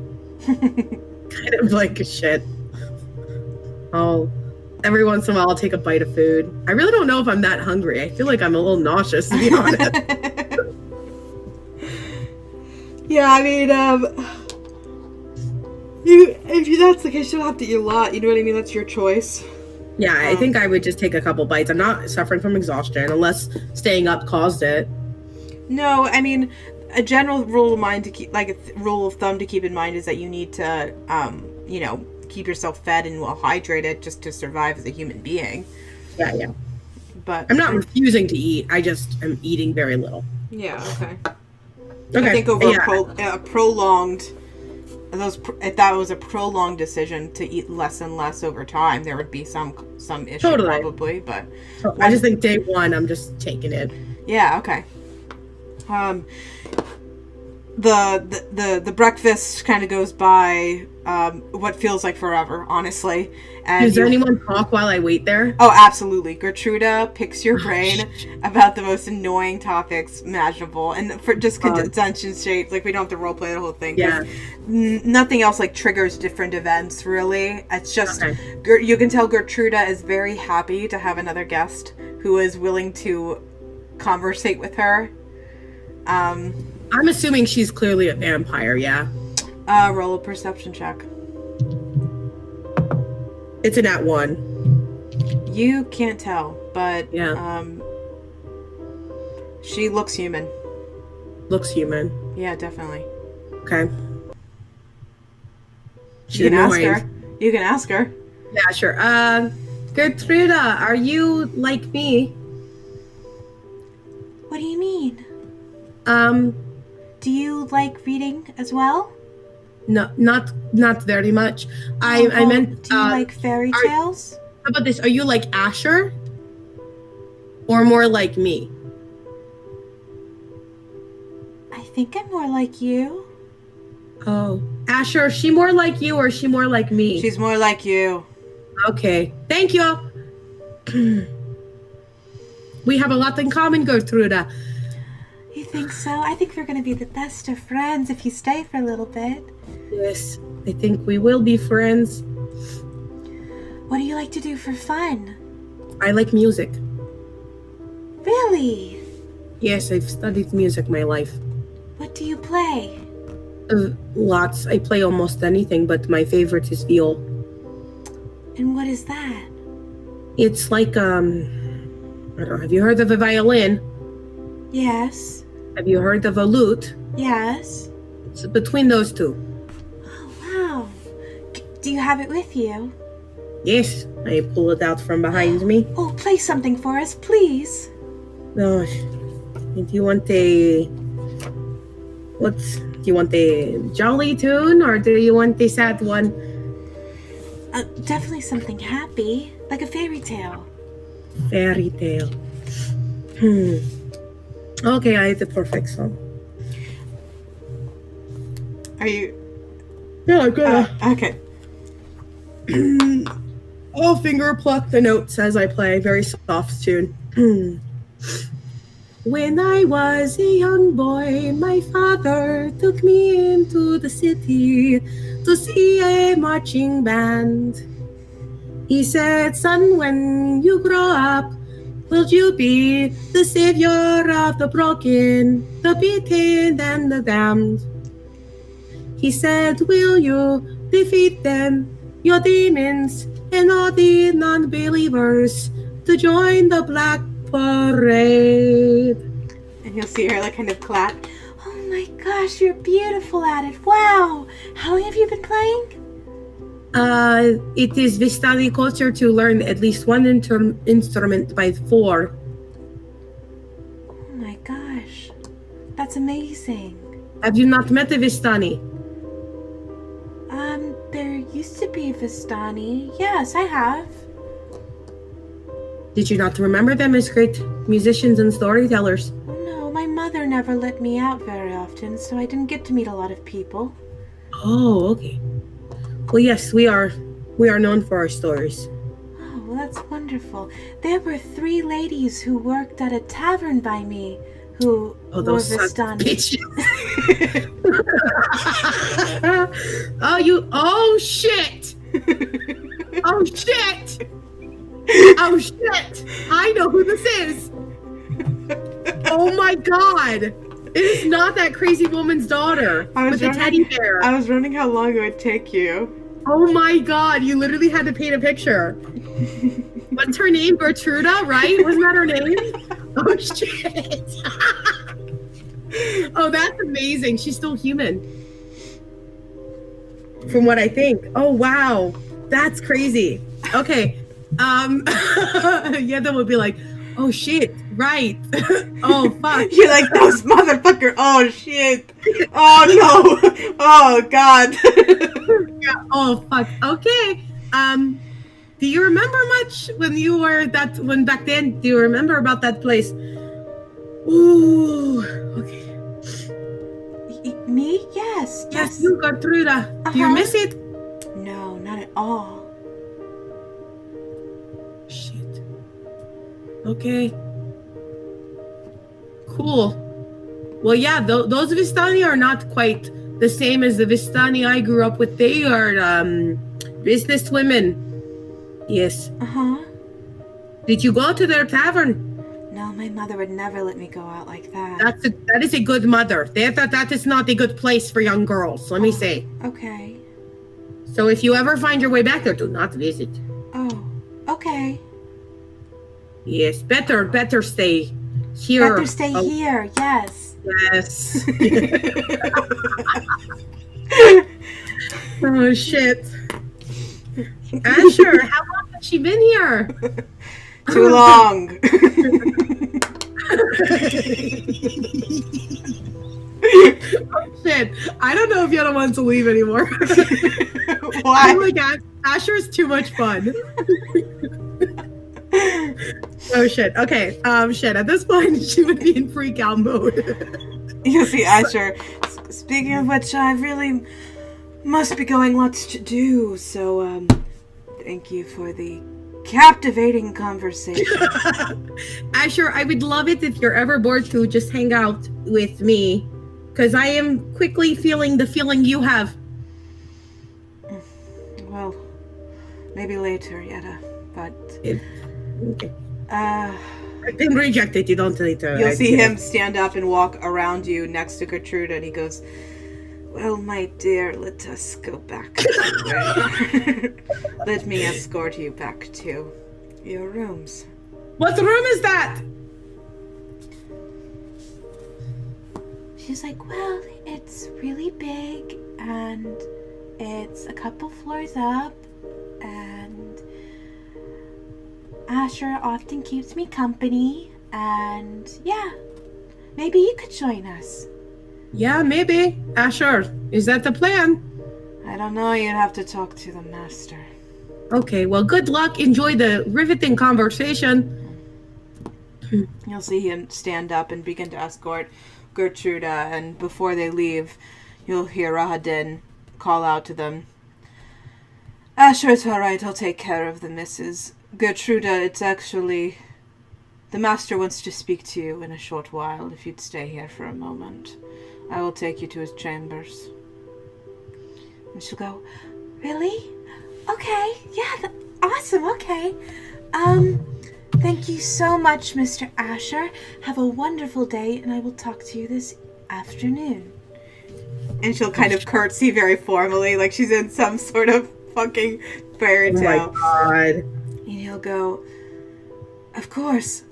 S2: Kind of like a shit. Every once in a while, I'll take a bite of food. I really don't know if I'm that hungry. I feel like I'm a little nauseous, to be honest.
S1: Yeah, I mean, if that's the case, you'll have to eat a lot. You know what I mean? That's your choice.
S2: Yeah, I think I would just take a couple bites. I'm not suffering from exhaustion unless staying up caused it.
S1: No, I mean, a general rule of mind to keep, like a rule of thumb to keep in mind is that you need to, keep yourself fed and well hydrated just to survive as a human being.
S2: Yeah.
S1: But
S2: I'm not refusing to eat. I just am eating very little.
S1: Yeah. Okay.
S2: Okay.
S1: I think over a prolonged. If that was a prolonged decision to eat less and less over time, there would be some issue probably. But
S2: I just think day one, I'm just taking it.
S1: Yeah. Okay. The breakfast kind of goes by what feels like forever, honestly. And
S2: does anyone talk while I wait there?
S1: Oh, absolutely. Gertruda picks your brain about the most annoying topics imaginable, and for just condensation shapes, like we don't have to roleplay the whole thing.
S2: Yeah.
S1: Nothing else like triggers different events. Really, it's just you can tell Gertruda is very happy to have another guest who is willing to conversate with her.
S2: I'm assuming she's clearly a vampire, yeah?
S1: Roll a perception check.
S2: It's an @1.
S1: You can't tell, but
S2: yeah.
S1: She looks human.
S2: Looks human.
S1: Yeah, definitely.
S2: Okay.
S1: You can ask her. You can ask her.
S2: Yeah, sure. Gertruda, are you like me?
S1: What do you mean?
S2: Do
S1: you like reading as well?
S2: No, not very much. I meant.
S1: Do you like fairy tales?
S2: How about this? Are you like Asher, or more like me?
S1: I think I'm more like you.
S2: Oh, Asher, is she more like you or is she more like me?
S1: She's more like you.
S2: Okay, thank you. We have a lot in common, Gertruda.
S1: You think so? I think we're going to be the best of friends if you stay for a little bit.
S2: Yes, I think we will be friends.
S1: What do you like to do for fun?
S2: I like music.
S1: Really?
S2: Yes, I've studied music my life.
S1: What do you play?
S2: Lots. I play almost anything, but my favorite is viol.
S1: And what is that?
S2: It's like, I don't know, have you heard of a violin?
S1: Yes.
S2: Have you heard of a lute?
S1: Yes.
S2: It's between those two.
S1: Oh, wow. Do you have it with you?
S2: Yes, I pull it out from behind me.
S1: Oh, play something for us, please.
S2: No, do you want a... Do you want a jolly tune or do you want a sad one?
S1: Definitely something happy, like a fairy tale.
S2: Fairy tale. Okay, I have the perfect song.
S1: Are you...
S2: Yeah, I'm gonna...
S1: okay.
S2: I'll finger pluck the notes as I play. Very soft tune. When I was a young boy, my father took me into the city to see a marching band. He said, son, when you grow up, will you be the savior of the broken, the beaten, and the damned? He said, will you defeat them, your demons, and all the non-believers to join the Black Parade?
S1: And you'll see her like kind of clap. Oh my gosh, you're beautiful at it. Wow. How long have you been playing?
S2: It is Vistani culture to learn at least one instrument by 4.
S1: Oh my gosh. That's amazing.
S2: Have you not met a Vistani?
S1: There used to be Vistani. Yes, I have.
S2: Did you not remember them as great musicians and storytellers?
S1: No, my mother never let me out very often, so I didn't get to meet a lot of people.
S2: Oh, okay. Well, yes, we are known for our stories.
S1: Oh, well, that's wonderful. There were 3 ladies who worked at a tavern by me who were Vistani. Oh, shit! Oh, shit! Oh, shit! I know who this is! Oh my god! It is not that crazy woman's daughter with the teddy bear. I was wondering how long it would take you.
S2: Oh my god, you literally had to paint a picture. What's her name? Gertruda, right? Wasn't that her name? Oh shit. Oh, that's amazing. She's still human. From what I think. Oh wow. That's crazy. Okay. Yedda would be like, oh shit, right. Oh fuck.
S1: You're like, those motherfucker. Oh shit. Oh no. Oh god.
S2: Yeah. Oh fuck. Okay. Do you remember much when back then? Do you remember about that place? Ooh. Okay.
S1: me? Yes.
S2: Yes, you, Gertruda. Do you miss it?
S1: No, not at all.
S2: Shit. Okay. Cool. Well, yeah, those Vistani are not quite the same as the Vistani I grew up with. They are businesswomen. Yes.
S1: Uh-huh.
S2: Did you go to their tavern?
S1: No, my mother would never let me go out like that.
S2: That is a good mother. That is not a good place for young girls, let me say.
S1: Okay.
S2: So if you ever find your way back there, do not visit.
S1: Oh, okay.
S2: Yes, better stay here.
S1: Better stay here, yes.
S2: Yes. Oh, shit. Asher, how long has she been here?
S1: Too long.
S2: Oh, shit. I don't know if Yedda wants to leave anymore.
S1: Why?
S2: I'm like, Asher is too much fun. Oh, shit. Okay. Shit. At this point, she would be in freak out mode.
S1: You see, Asher, speaking of which, I really must be going, lots to do, so, thank you for the captivating conversation.
S2: Asher, I would love it if you're ever bored to just hang out with me, because I am quickly feeling the feeling you have.
S1: Well, maybe later, Yedda, but...
S2: Okay.
S1: I've
S2: been rejected, you don't need to...
S1: You'll see him stand up and walk around you next to Gertrude, and he goes, well, my dear, let us go back. Let me escort you back to your rooms.
S2: What room is that?
S1: She's like, well, it's really big, and it's a couple floors up, and Asher often keeps me company, and yeah, maybe you could join us.
S2: Yeah, maybe. Asher, is that the plan?
S1: I don't know, you'd have to talk to the master.
S2: Okay, well, good luck. Enjoy the riveting conversation.
S1: You'll see him stand up and begin to escort Gertruda, and before they leave, you'll hear Rahadin call out to them. Asher, it's alright, I'll take care of the missus. Gertruda, it's actually... The master wants to speak to you in a short while, if you'd stay here for a moment. I will take you to his chambers. And she'll go, really? Okay, yeah, awesome, okay. Thank you so much, Mr. Asher. Have a wonderful day, and I will talk to you this afternoon. And she'll kind of curtsy very formally, like she's in some sort of fucking fairy tale.
S2: Oh my god.
S1: And he'll go, of course,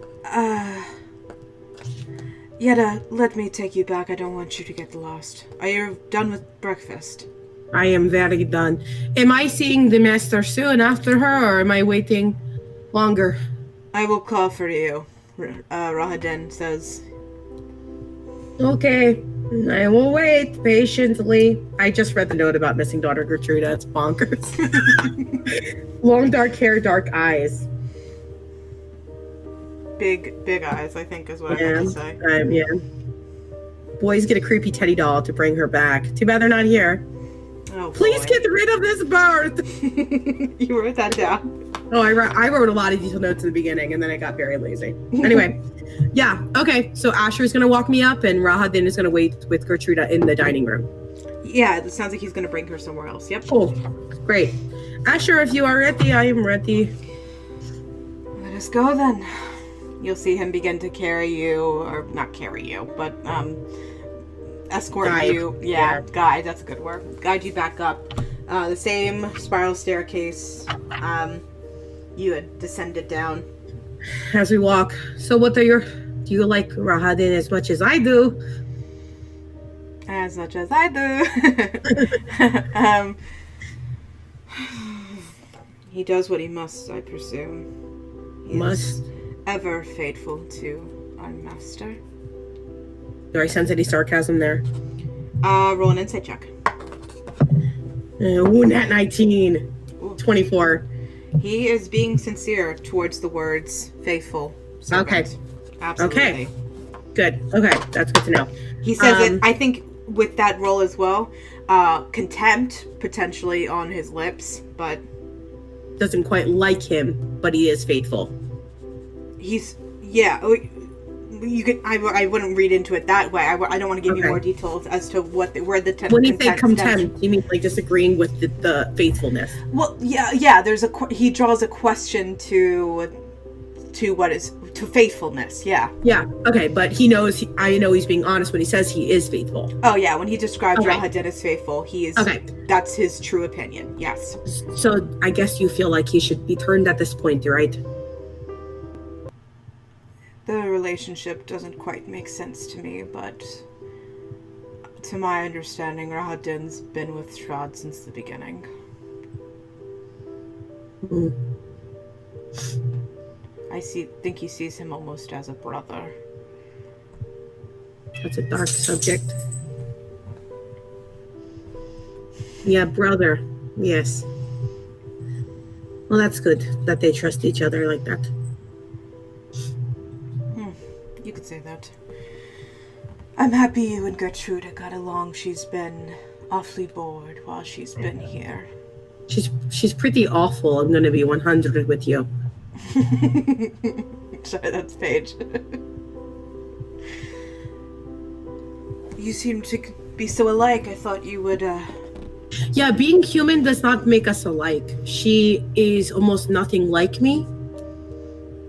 S1: Yedda, let me take you back. I don't want you to get lost. Are you done with breakfast?
S2: I am very done. Am I seeing the master soon after her, or am I waiting longer?
S1: I will call for you, Rahadin says.
S2: Okay, I will wait patiently. I just read the note about missing daughter Gertruda. It's bonkers. Long dark hair, dark eyes.
S1: Big eyes, I think is what I meant to say.
S2: Yeah. Boys get a creepy teddy doll to bring her back. Too bad they're not here.
S1: Oh,
S2: please
S1: boy.
S2: get rid of this bird.
S1: You wrote that down.
S2: Oh, I wrote a lot of detailed notes in the beginning, and then I got very lazy. Anyway, yeah, okay. So Asher's gonna walk me up, and Rahadin is gonna wait with Gertruda in the dining room.
S1: Yeah, it sounds like he's gonna bring her somewhere else. Yep.
S2: Oh, great. Asher, if you are ready, I am ready.
S1: Let us go then. You'll see him begin to carry you, or not carry you, but escort you. Yeah, guide. That's a good word. Guide you back up the same spiral staircase you had descended down.
S2: As we walk. So what are do you like Rahadin as much as I do?
S1: As much as I do. He does what he must, I presume. He
S2: must.
S1: Ever faithful to our master.
S2: Do I sense any sarcasm there?
S1: Roll an insight check.
S2: Nat 19. Ooh. 24.
S1: He is being sincere towards the words faithful servant.
S2: Okay.
S1: Absolutely.
S2: Okay. Good. Okay. That's good to know.
S1: He says it, I think with that roll as well. Contempt potentially on his lips, but
S2: doesn't quite like him, but he is faithful.
S1: He's you could. I wouldn't read into it that way. I don't want to give you more details as to where the
S2: when you say contempt, you mean like disagreeing with the faithfulness?
S1: Well, yeah. He draws a question to faithfulness. Yeah.
S2: Yeah. Okay, but I know he's being honest when he says he is faithful.
S1: Oh yeah, when he describes Rahadin as faithful, he is. Okay. That's his true opinion. Yes.
S2: So I guess you feel like he should be turned at this point, right?
S1: The relationship doesn't quite make sense to me, but to my understanding, Rahadin's been with Strahd since the beginning.
S2: Mm.
S1: I think he sees him almost as a brother.
S2: That's a dark subject. Yeah, brother. Yes. Well, that's good that they trust each other like that.
S1: You could say that. I'm happy you and Gertrude got along. She's been awfully bored while she's been here.
S2: She's pretty awful. I'm gonna be 100 with you.
S1: Sorry, that's Paige. You seem to be so alike. I thought you would,
S2: Yeah, being human does not make us alike. She is almost nothing like me.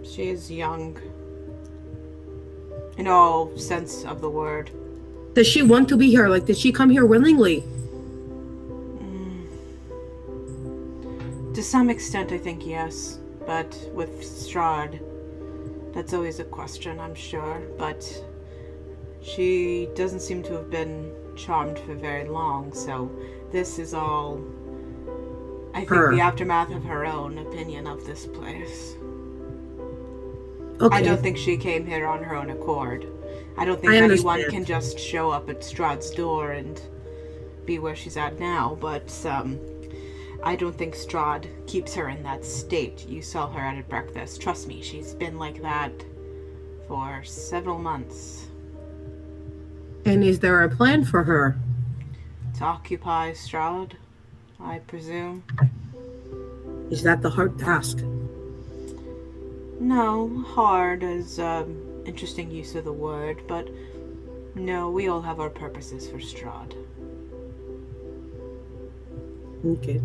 S1: She is young. In all sense of the word.
S2: Does she want to be here? Like, did she come here willingly?
S1: To some extent, I think yes. But with Strahd, that's always a question, I'm sure. But she doesn't seem to have been charmed for very long, so this is all, I think, the aftermath of her own opinion of this place.
S2: Okay.
S1: I don't think she came here on her own accord. I don't think anyone can just show up at Strahd's door and be where she's at now, but I don't think Strahd keeps her in that state. You saw her at breakfast. Trust me, she's been like that for several months.
S2: And is there a plan for her?
S1: To occupy Strahd, I presume.
S2: Is that the hard task?
S1: No, hard is interesting use of the word, but no, we all have our purposes for Strahd.
S2: Okay.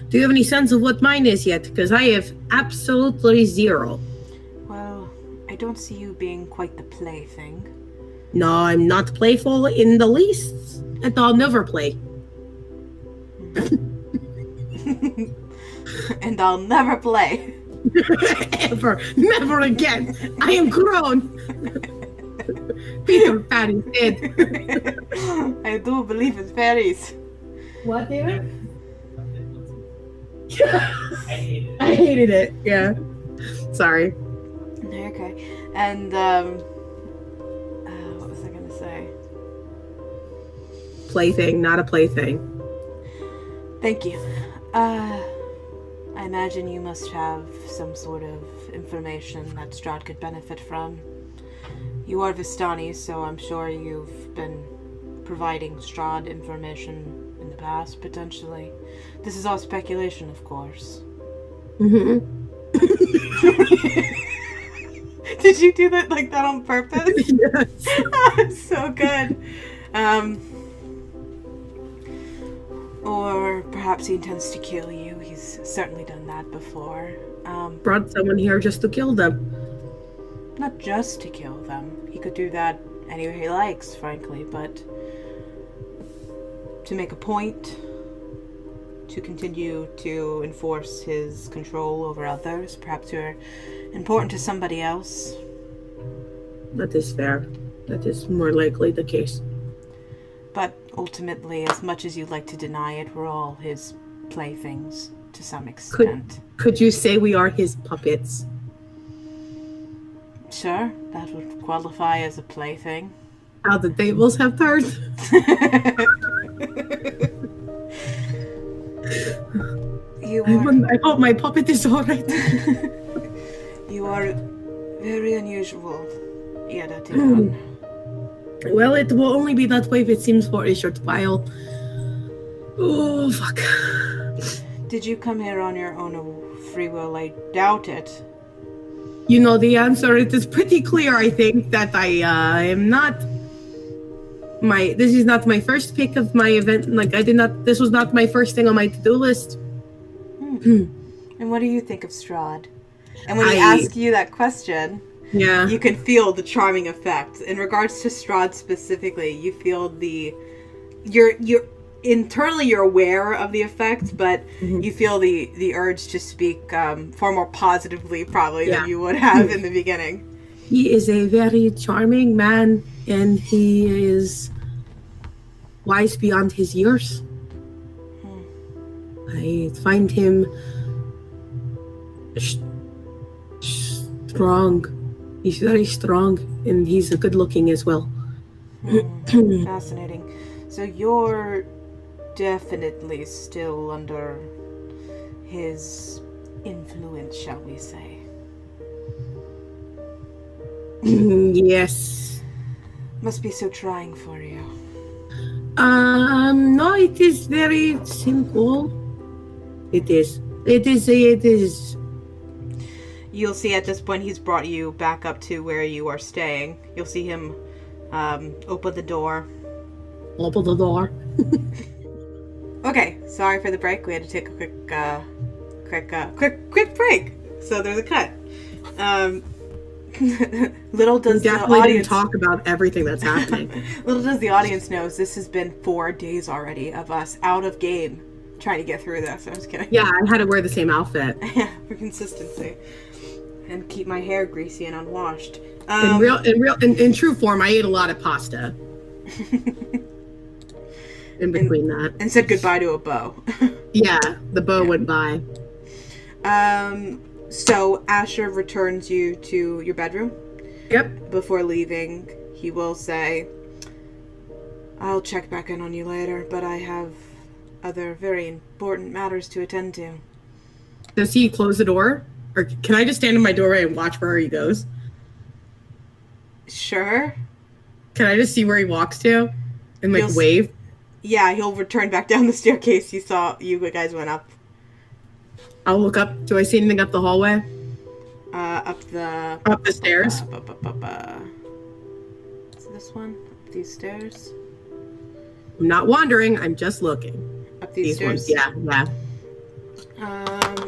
S2: Do you have any sense of what mine is yet? Because I have absolutely zero.
S1: Well, I don't see you being quite the plaything.
S2: No, I'm not playful in the least, and I'll never play.
S1: And I'll never play.
S2: Ever. Never again. I am grown. Peter Pan is dead.
S1: I do believe in fairies.
S2: What, David? I hated it. Yeah. Sorry.
S1: Okay. And, what was I going to say?
S2: Plaything, not a plaything.
S1: Thank you. I imagine you must have some sort of information that Strahd could benefit from. You are Vistani, so I'm sure you've been providing Strahd information in the past, potentially. This is all speculation, of course.
S2: Mm-hmm.
S1: Did you do that like that on purpose?
S2: Yes.
S1: So good. Or perhaps he intends to kill you. He's certainly done that before.
S2: Brought someone here just to kill them.
S1: Not just to kill them. He could do that anywhere he likes, frankly, but to make a point, to continue to enforce his control over others, perhaps who are important to somebody else.
S2: That is fair. That is more likely the case.
S1: But ultimately, as much as you'd like to deny it, we're all his playthings to some extent.
S2: Could you say we are his puppets?
S1: Sure, that would qualify as a plaything.
S2: How the tables have turned. I hope my puppet is alright.
S1: You are very unusual, Yedda Ţigan.
S2: Well, it will only be that way if it seems for a short while. Oh, fuck.
S1: Did you come here on your own free will? I doubt it.
S2: You know the answer. It is pretty clear, I think, that I am not... This is not my first pick of my event. Like, this was not my first thing on my to-do list.
S1: And what do you think of Strahd? And when he asks you that question, you can feel the charming effect. In regards to Strahd specifically, you feel you're internally you're aware of the effect, but you feel the urge to speak far more positively probably than you would have in the beginning.
S2: He is a very charming man, and he is wise beyond his years. I find him strong. He's very strong, and he's good looking as well.
S1: Fascinating. So you're definitely still under his influence, shall we say?
S2: Yes.
S1: Must be so trying for you.
S2: No, it is very simple. It is.
S1: You'll see at this point he's brought you back up to where you are staying. You'll see him open the door.
S2: Open the door.
S1: Okay, sorry for the break. We had to take a quick break. So there's a cut. Little does the audience
S2: didn't talk about everything that's happening.
S1: Little does the audience knows this has been 4 days already of us out of game trying to get through this. I'm just kidding.
S2: Yeah, I had to wear the same outfit.
S1: Yeah, for consistency. And keep my hair greasy and unwashed.
S2: In true form, I ate a lot of pasta. In between that.
S1: And said goodbye to a bow.
S2: Yeah, the bow went by.
S1: So Asher returns you to your bedroom.
S2: Yep.
S1: Before leaving, he will say, I'll check back in on you later, but I have other very important matters to attend to.
S2: Does he close the door? Or can I just stand in my doorway and watch where he goes?
S1: Sure.
S2: Can I just see where he walks to? And wave?
S1: Yeah, he'll return back down the staircase you guys went up.
S2: I'll look up. Do I see anything up the hallway?
S1: Up the
S2: stairs?
S1: Is it this one? Up these stairs?
S2: I'm not wandering. I'm just looking.
S1: Up these stairs?
S2: Ones. Yeah.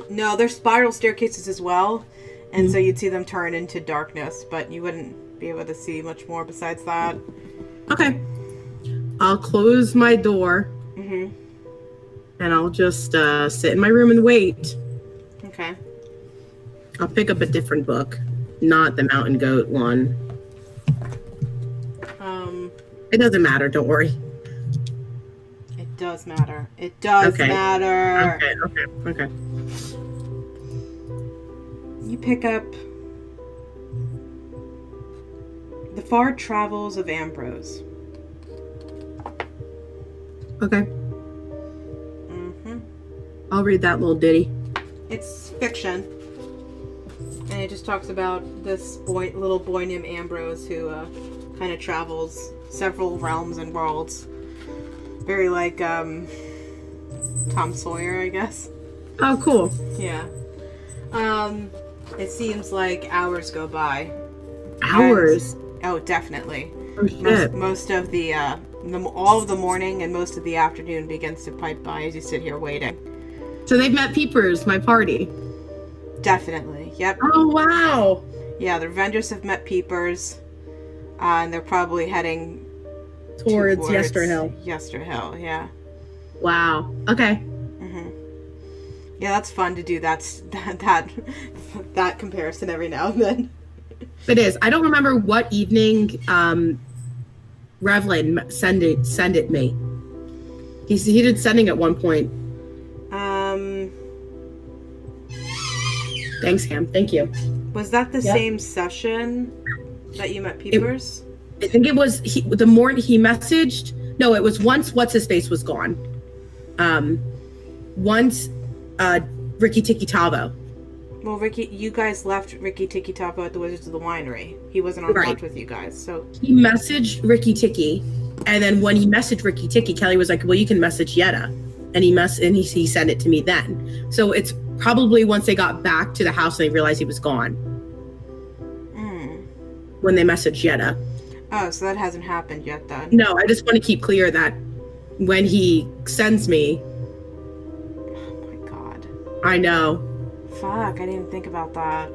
S1: No, there's spiral staircases as well. And so you'd see them turn into darkness, but you wouldn't be able to see much more besides that.
S2: Okay. I'll close my door.
S1: Mm-hmm.
S2: And I'll just sit in my room and wait.
S1: Okay.
S2: I'll pick up a different book, not the Mountain Goat one. It doesn't matter, don't worry.
S1: It does matter. It does matter.
S2: Okay.
S1: You pick up The Far Travels of Ambrose.
S2: Okay. I'll read that little ditty.
S1: It's fiction. And it just talks about this little boy named Ambrose who kind of travels several realms and worlds. Very like Tom Sawyer, I guess.
S2: Oh, cool.
S1: Yeah. It seems like hours go by.
S2: Hours?
S1: Definitely.
S2: Oh, shit.
S1: Most of the all of the morning and most of the afternoon begins to pipe by as you sit here waiting.
S2: So they've met Peepers, my party.
S1: Definitely. Yep.
S2: Oh, wow.
S1: Yeah, the vendors have met Peepers, and they're probably heading
S2: towards Yesterhill.
S1: Yesterhill, yeah.
S2: Wow. Okay.
S1: Yeah, that's fun to do that comparison every now and then.
S2: It is. I don't remember what evening Revlin sent it me. He did sending at one point. Thanks, Ham. Thank you.
S1: Was that the same session that you met Peepers?
S2: I think it was the morning he messaged. No, it was once what's his face was gone. Once Ricky Tiki Tavo.
S1: Well, Ricky, you guys left Ricky Tiki Tapo at the Wizards of the Winery. He wasn't on watch with you guys, so...
S2: He messaged Ricky Tiki, and then when he messaged Ricky Tiki, Kelly was like, well, you can message Yedda. And he sent it to me then. So it's probably once they got back to the house and they realized he was gone. When they messaged Yedda.
S1: Oh, so that hasn't happened yet then.
S2: No, I just want to keep clear that when he sends me...
S1: Oh my god.
S2: I know.
S1: Fuck, I didn't even think about that.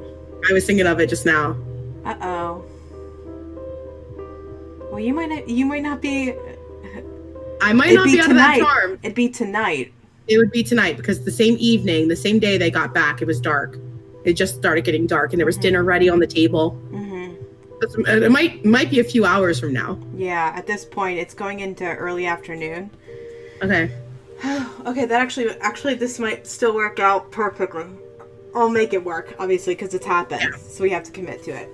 S2: I was thinking of it just now.
S1: Uh-oh. Well, you might not be...
S2: I might not be out of that charm.
S1: It'd be tonight.
S2: It would be tonight because the same evening, the same day they got back, it was dark. It just started getting dark and there was dinner ready on the table. It might be a few hours from now.
S1: Yeah, at this point, it's going into early afternoon.
S2: Okay.
S1: Okay, that actually this might still work out perfectly. I'll make it work, obviously, because it's happened. Yeah. So we have to commit to it.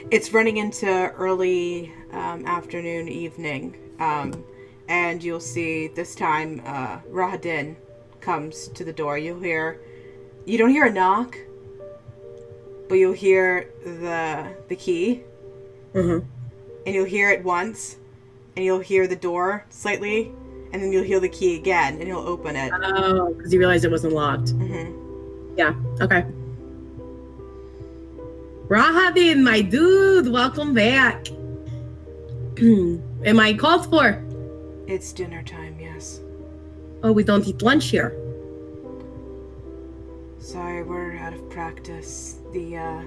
S1: It's running into early afternoon, evening. And you'll see this time Rahadin comes to the door. You don't hear a knock, but you'll hear the key. And you'll hear it once, and you'll hear the door slightly, and then you'll hear the key again, and you'll open it.
S2: Oh, because you realized it wasn't locked. Yeah, okay. Rahadin, my dude, welcome back. Am I called for?
S1: It's dinner time, yes.
S2: Oh, we don't eat lunch here.
S1: Sorry, we're out of practice. The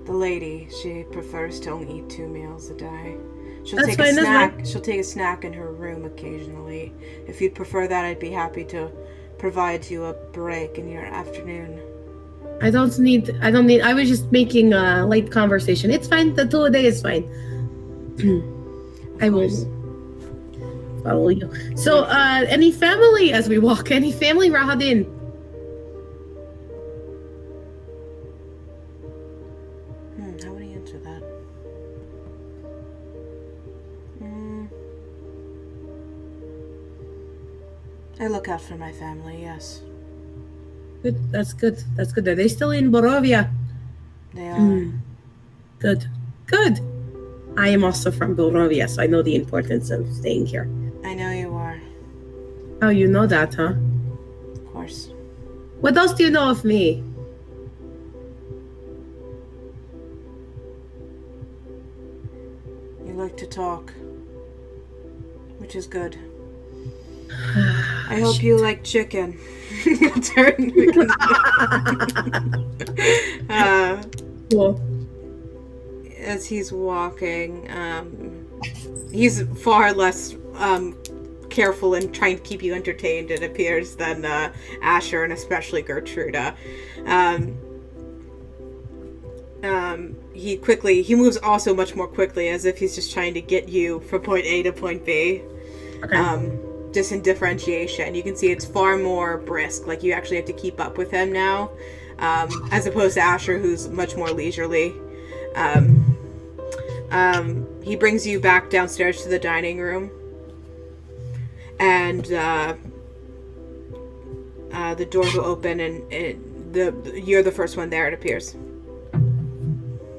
S1: lady, she prefers to only eat 2 meals a day. She'll take a snack. She'll take a snack in her room occasionally. If you'd prefer that, I'd be happy to provide you a break in your afternoon.
S2: I don't need. I was just making a light conversation. It's fine. The 2 a day is fine. I will follow you. So, any family as we walk? Any family, Rahadin?
S1: How would I answer that? I look out for my family, yes.
S2: Good. That's good. That's good. Are they still in Borovia?
S1: They are.
S2: Good. Good. I am also from Borovia, so I know the importance of staying here.
S1: I know you are.
S2: Oh, you know that, huh?
S1: Of course.
S2: What else do you know of me?
S1: You like to talk, which is good. I hope you like chicken.
S2: Cool.
S1: As he's walking, he's far less careful in trying to keep you entertained, it appears, than Asher and especially Gertruda. He moves also much more quickly, as if he's just trying to get you from point A to point B.
S2: Okay.
S1: Just in differentiation. You can see it's far more brisk, like you actually have to keep up with him now, as opposed to Asher, who's much more leisurely. He brings you back downstairs to the dining room, and the doors will open, and you're the first one there, it appears.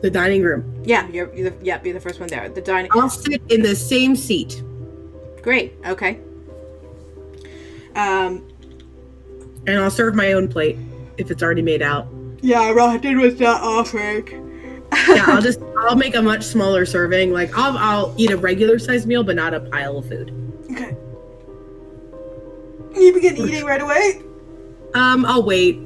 S2: The dining room.
S1: Yeah, you're the first one there. The dining.
S2: I'll sit in the same seat.
S1: Great. Okay.
S2: And I'll serve my own plate if it's already made out.
S1: Yeah, Rahadin was not offering.
S2: Yeah, I'll make a much smaller serving. Like I'll eat a regular sized meal, but not a pile of food.
S1: Okay. You begin eating right away?
S2: I'll wait.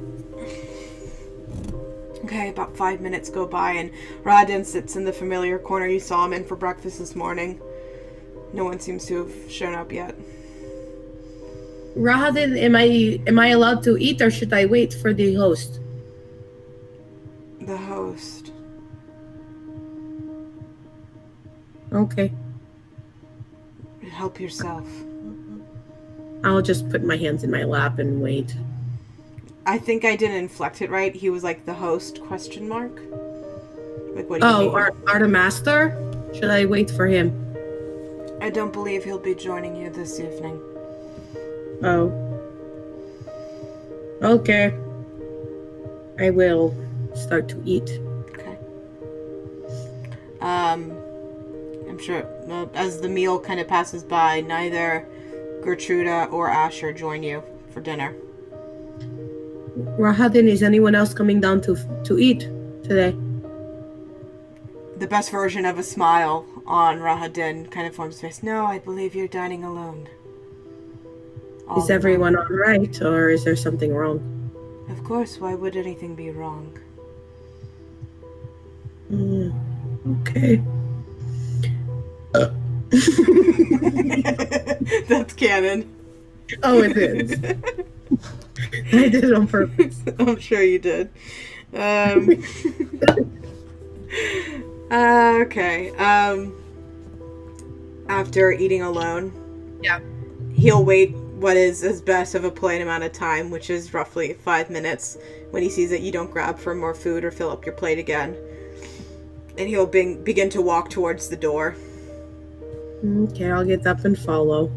S1: Okay, about 5 minutes go by, and Rahadin sits in the familiar corner you saw him in for breakfast this morning. No one seems to have shown up yet.
S2: Rahadin, am I allowed to eat, or should I wait for the host?
S1: The host.
S2: Okay.
S1: Help yourself.
S2: I'll just put my hands in my lap and wait.
S1: I think I didn't inflect it right. He was like the host, question mark? Like, what do you mean?
S2: Artemaster? Should I wait for him?
S1: I don't believe he'll be joining you this evening.
S2: Oh. Okay. I will start to eat.
S1: Okay. I'm sure as the meal kind of passes by, neither Gertruda or Asher join you for dinner.
S2: Rahadin, is anyone else coming down to eat today?
S1: The best version of a smile on Rahadin kind of forms face. No, I believe you're dining alone.
S2: Is everyone all right, or is there something wrong?
S1: Of course, why would anything be wrong?
S2: Okay.
S1: That's canon.
S2: Oh, it is. I did it on purpose.
S1: I'm sure you did. Okay. After eating alone,
S2: Yeah.
S1: he'll wait what is as best of a polite amount of time, which is roughly 5 minutes, when he sees that you don't grab for more food or fill up your plate again. And he'll begin to walk towards the door.
S2: Okay, I'll get up and follow.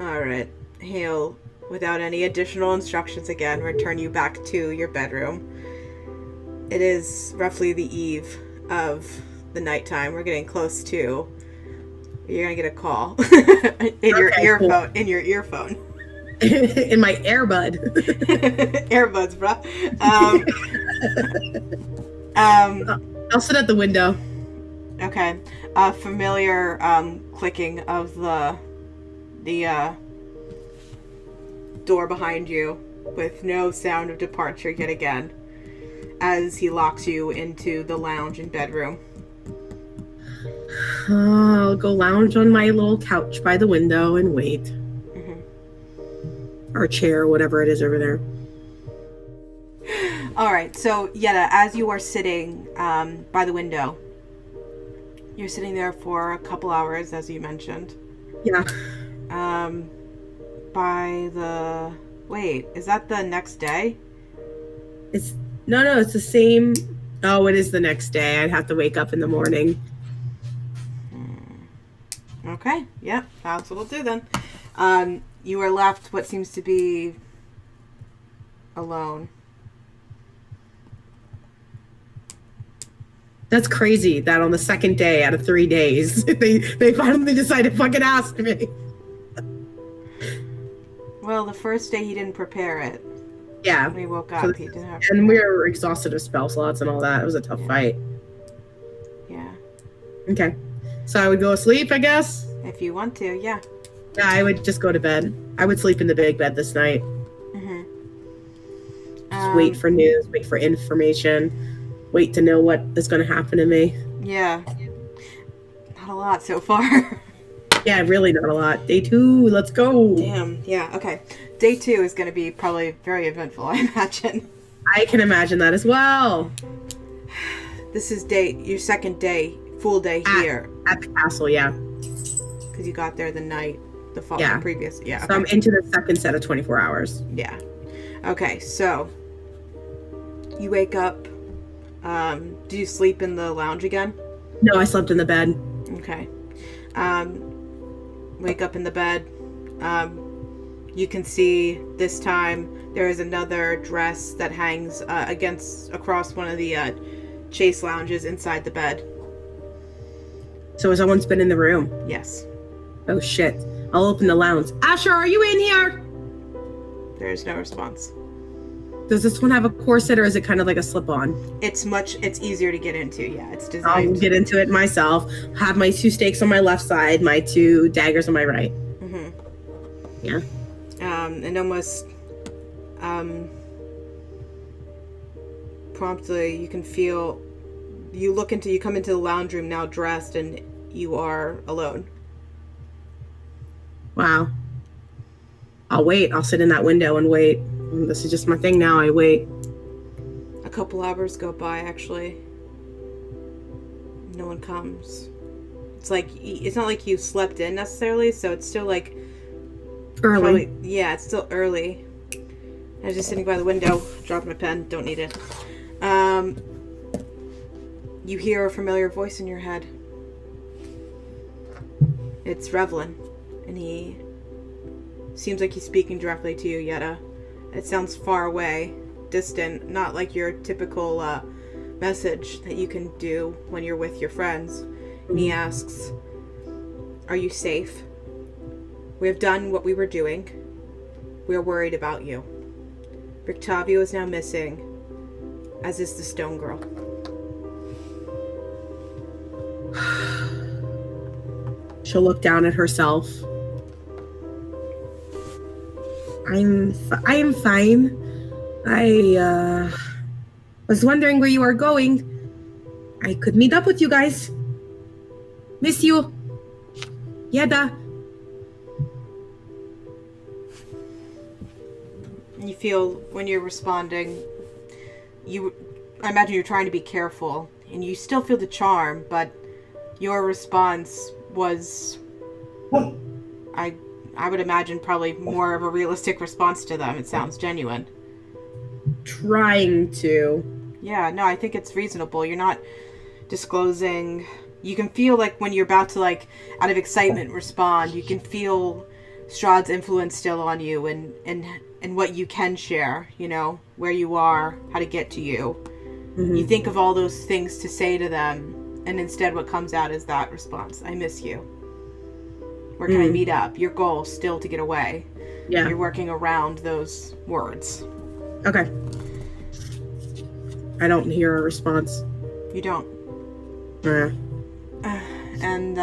S1: Alright. He'll, without any additional instructions again, return you back to your bedroom. It is roughly the eve of the nighttime. We're getting close to... You're gonna get a call in your earphone. Cool. In your earphone.
S2: In my earbud.
S1: Earbuds, bro.
S2: I'll sit at the window.
S1: Okay. Familiar clicking of the door behind you, with no sound of departure yet again, as he locks you into the lounge and bedroom.
S2: I'll go lounge on my little couch by the window and wait.
S1: Mm-hmm.
S2: Or chair, whatever it is over there.
S1: Alright, so Yedda, as you are sitting by the window, you're sitting there for a couple hours, as you mentioned.
S2: Yeah.
S1: Wait, is that the next day?
S2: No, it's the same. Oh, it is the next day. I'd have to wake up in the morning.
S1: Okay, yep, that's what we'll do then. You are left what seems to be alone.
S2: That's crazy that on the second day out of 3 days, they finally decided to fucking ask me.
S1: Well, the first day he didn't prepare it.
S2: Yeah.
S1: When he woke up, he didn't have to.
S2: And we were exhausted of spell slots and all that. It was a tough fight.
S1: Yeah.
S2: Okay. So I would go to sleep, I guess?
S1: If you want to, yeah.
S2: Yeah, I would just go to bed. I would sleep in the big bed this night.
S1: Mm-hmm.
S2: Just wait for news, wait for information, wait to know what is going to happen to me.
S1: Yeah. Not a lot so far.
S2: Yeah, really not a lot. Day 2, let's go.
S1: Damn, yeah, okay. Day 2 is going to be probably very eventful, I imagine.
S2: I can imagine that as well.
S1: This is your second day, full day here.
S2: At the castle, yeah.
S1: Because you got there the previous, yeah.
S2: So
S1: okay.
S2: I'm into the second set of 24 hours.
S1: Yeah. Okay, so you wake up. Do you sleep in the lounge again?
S2: No, I slept in the bed.
S1: Okay. Wake up in the bed. You can see this time there is another dress that hangs across one of the chase lounges inside the bed.
S2: So someone's been in the room?
S1: Yes.
S2: Oh shit. I'll open the lounge. Asher, are you in here?
S1: There's no response.
S2: Does this one have a corset, or is it kind of like a slip-on?
S1: It's easier to get into, yeah. It's designed.
S2: I'll get into it myself. Have my 2 stakes on my left side, my 2 daggers on my right.
S1: Mm-hmm.
S2: Yeah.
S1: And almost promptly you can feel, you come into the lounge room now dressed, and you are alone.
S2: Wow. I'll wait. I'll sit in that window and wait. This is just my thing now. I wait.
S1: A couple hours go by, actually. No one comes. It's not like you slept in necessarily, so it's still like
S2: early.
S1: It's still early. I was just sitting by the window, dropping my pen, don't need it. You hear a familiar voice in your head. It's Revlin, and he seems like he's speaking directly to you, Yedda. It sounds far away, distant, not like your typical message that you can do when you're with your friends. And he asks, "Are you safe? We have done what we were doing. We are worried about you. Rictavio is now missing, as is the stone girl."
S2: She'll look down at herself. I am fine. I was wondering where you are going. I could meet up with you guys. Miss you. Yedda.
S1: You feel when you're responding, I imagine you're trying to be careful, and you still feel the charm, but your response was, I would imagine, probably more of a realistic response to them. It sounds genuine.
S2: Trying to.
S1: Yeah, no, I think it's reasonable. You're not disclosing. You can feel like when you're about to, like, out of excitement respond, you can feel Strahd's influence still on you and what you can share, you know, where you are, how to get to you. Mm-hmm. You think of all those things to say to them, and instead what comes out is that response. I miss you. Where can I meet up? Your goal still to get away. Yeah. You're working around those words.
S2: Okay. I don't hear a response.
S1: You don't. And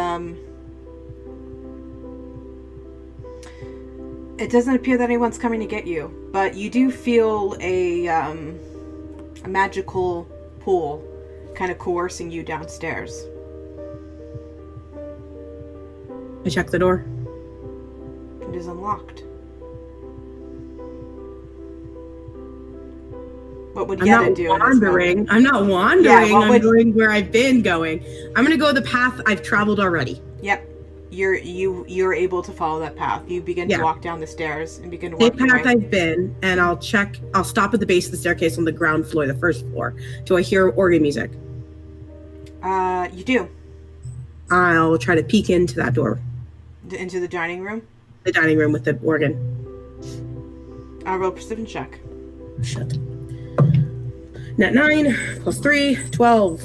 S1: it doesn't appear that anyone's coming to get you, but you do feel a magical pull kind of coercing you downstairs.
S2: I check the door.
S1: It is unlocked. What would Yedda do?
S2: I'm not wandering. Yeah, I'm going where I've been going. I'm going to go the path I've traveled already.
S1: Yep. You're able to follow that path. You begin to walk down the stairs and begin to walk
S2: the path I've been, and I'll stop at the base of the staircase on the ground floor, the first floor. Do I hear organ music?
S1: You do.
S2: I'll try to peek into that door.
S1: Into the dining room?
S2: The dining room with the organ.
S1: Roll perception check.
S2: Shit. Net 9 plus 3, 12.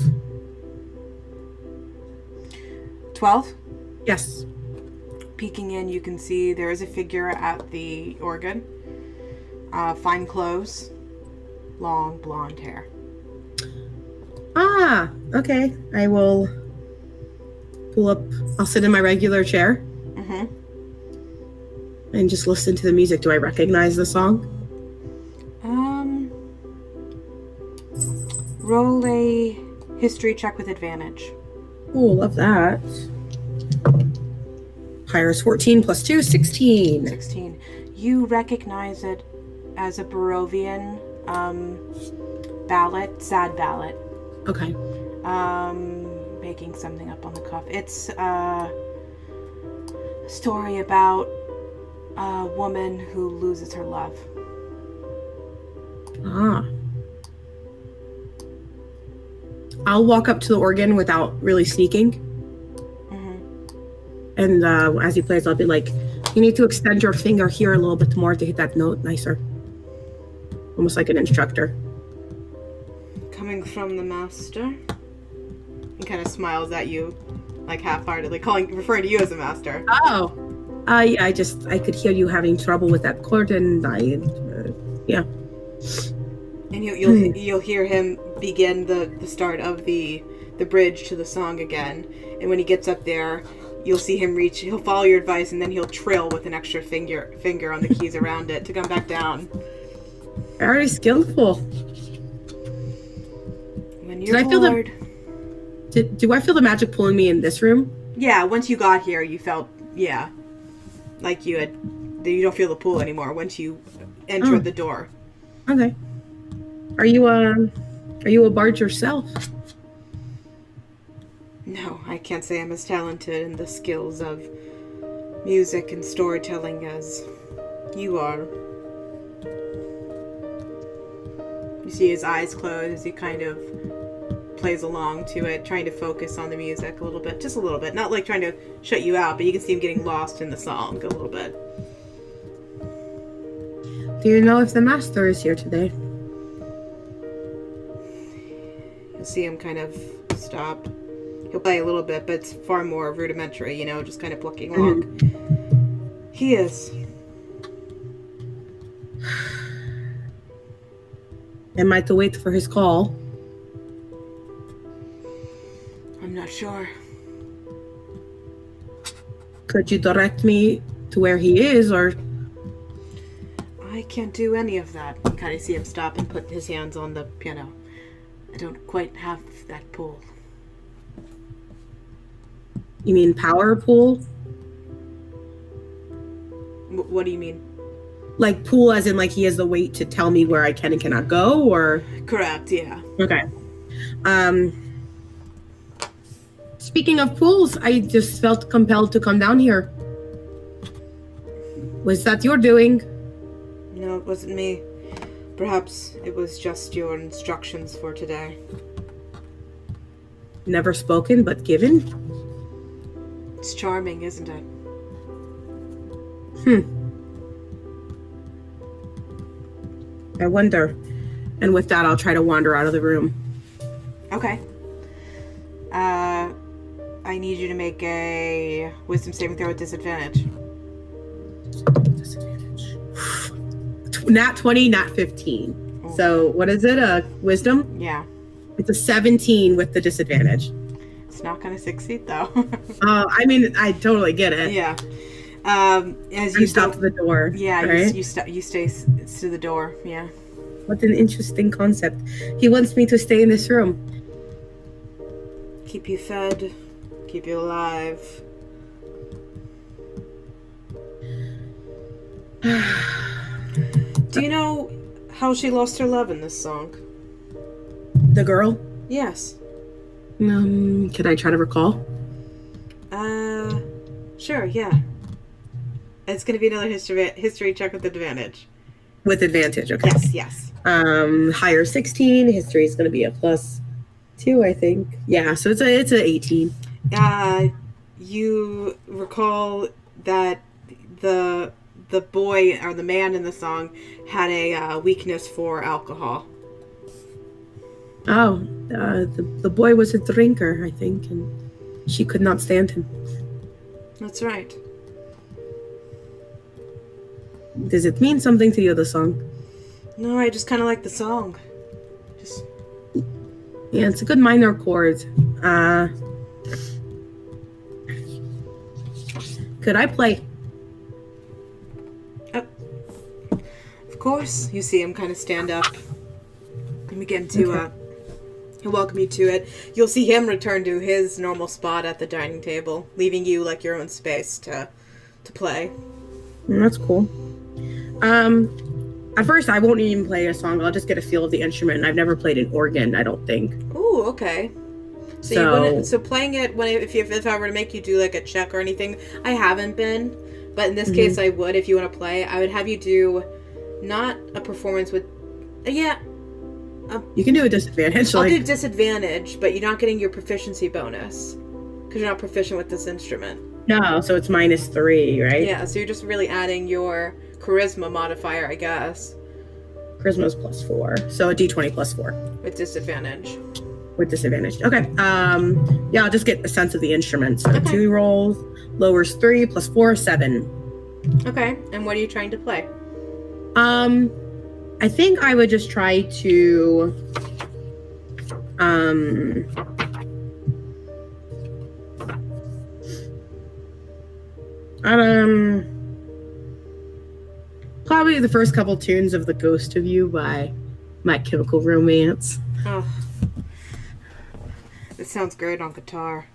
S1: 12?
S2: Yes.
S1: Peeking in, you can see there is a figure at the organ. Fine clothes. Long blonde hair.
S2: Ah, okay. I will pull up. I'll sit in my regular chair.
S1: Mm-hmm.
S2: And just listen to the music. Do I recognize the song?
S1: Roll a history check with advantage.
S2: Oh, love that. Higher is 14 plus 2, 16.
S1: 16. You recognize it as a Barovian ballad, sad ballad.
S2: Okay.
S1: Making something up on the cuff. It's a story about a woman who loses her love.
S2: Ah. I'll walk up to the organ without really sneaking. Mm-hmm. And as he plays, I'll be like, you need to extend your finger here a little bit more to hit that note nicer. Almost like an instructor.
S1: Coming from the master. He kind of smiles at you, like half-heartedly, referring to you as a master.
S2: Oh. Yeah, I could hear you having trouble with that chord, and yeah.
S1: And you'll hear him begin the start of the bridge to the song again. And when he gets up there, you'll see him he'll follow your advice, and then he'll trill with an extra finger on the keys around it to come back down.
S2: Very skillful.
S1: When you're bored.
S2: Do I feel the magic pulling me in this room?
S1: Yeah, once you got here, you felt, like you don't feel the pull anymore once you entered the door.
S2: Okay. Are you a bard yourself?
S1: No, I can't say I'm as talented in the skills of music and storytelling as you are. You see his eyes close as he kind of plays along to it, trying to focus on the music a little bit. Just a little bit. Not like trying to shut you out, but you can see him getting lost in the song a little bit.
S2: Do you know if the master is here today?
S1: You'll see him kind of stop. He'll play a little bit, but it's far more rudimentary, just kind of plucking along. He is.
S2: Am I to wait for his call?
S1: I'm not sure.
S2: Could you direct me to where he is, or...
S1: I can't do any of that. You kind of see him stop and put his hands on the piano. I don't quite have that pull.
S2: You mean power pool?
S1: What do you mean?
S2: Like pool as in like he has the weight to tell me where I can and cannot go, or?
S1: Correct, yeah.
S2: Okay. Speaking of pools, I just felt compelled to come down here. Was that your doing?
S1: No, it wasn't me. Perhaps it was just your instructions for today.
S2: Never spoken, but given?
S1: It's charming, isn't it?
S2: I wonder. And with that, I'll try to wander out of the room.
S1: Okay. I need you to make a wisdom saving throw with disadvantage.
S2: Disadvantage. Nat 20, nat 15. Oh. So what is it? Wisdom?
S1: Yeah.
S2: It's a 17 with the disadvantage.
S1: It's not going to succeed, though.
S2: I mean, I totally get it.
S1: Yeah. As you
S2: stop to the door.
S1: Yeah,
S2: right?
S1: you stay to the door. Yeah.
S2: What an interesting concept. He wants me to stay in this room.
S1: Keep you fed. Keep you alive. Do you know how she lost her love in this song?
S2: The girl?
S1: Yes.
S2: Can I try to recall?
S1: Sure, yeah. It's going to be another history check with advantage.
S2: With advantage, okay.
S1: Yes.
S2: Higher 16. History is going to be a +2, I think. Yeah, so it's a 18.
S1: You recall that the boy or the man in the song had a weakness for alcohol.
S2: Oh, the boy was a drinker, I think, and she could not stand him.
S1: That's right.
S2: Does it mean something to you, the song?
S1: No, I just kind of like the song.
S2: Yeah, it's a good minor chord. Could I play?
S1: Of course. You see him kind of stand up and begin to he'll welcome you to it. You'll see him return to his normal spot at the dining table, leaving you like your own space to play.
S2: That's cool. At first I won't even play a song. I'll just get a feel of the instrument. I've never played an organ, I don't think.
S1: Ooh, okay. So playing it if I were to make you do like a check or anything, I haven't been, but in this case I would. If you want to play, I would have you do not a performance with
S2: you can do a disadvantage.
S1: I'll do disadvantage, but you're not getting your proficiency bonus because you're not proficient with this instrument.
S2: No, so it's -3, right?
S1: Yeah, so you're just really adding your charisma modifier, I guess.
S2: Charisma's +4, so a d20 +4.
S1: With disadvantage.
S2: With disadvantage. Okay. Yeah, I'll just get a sense of the instrument. So 2 rolls, lowers 3, +4, 7.
S1: Okay, and what are you trying to play?
S2: I think I would just try to probably the first couple tunes of The Ghost of You by My Chemical Romance.
S1: Oh, it sounds great on guitar.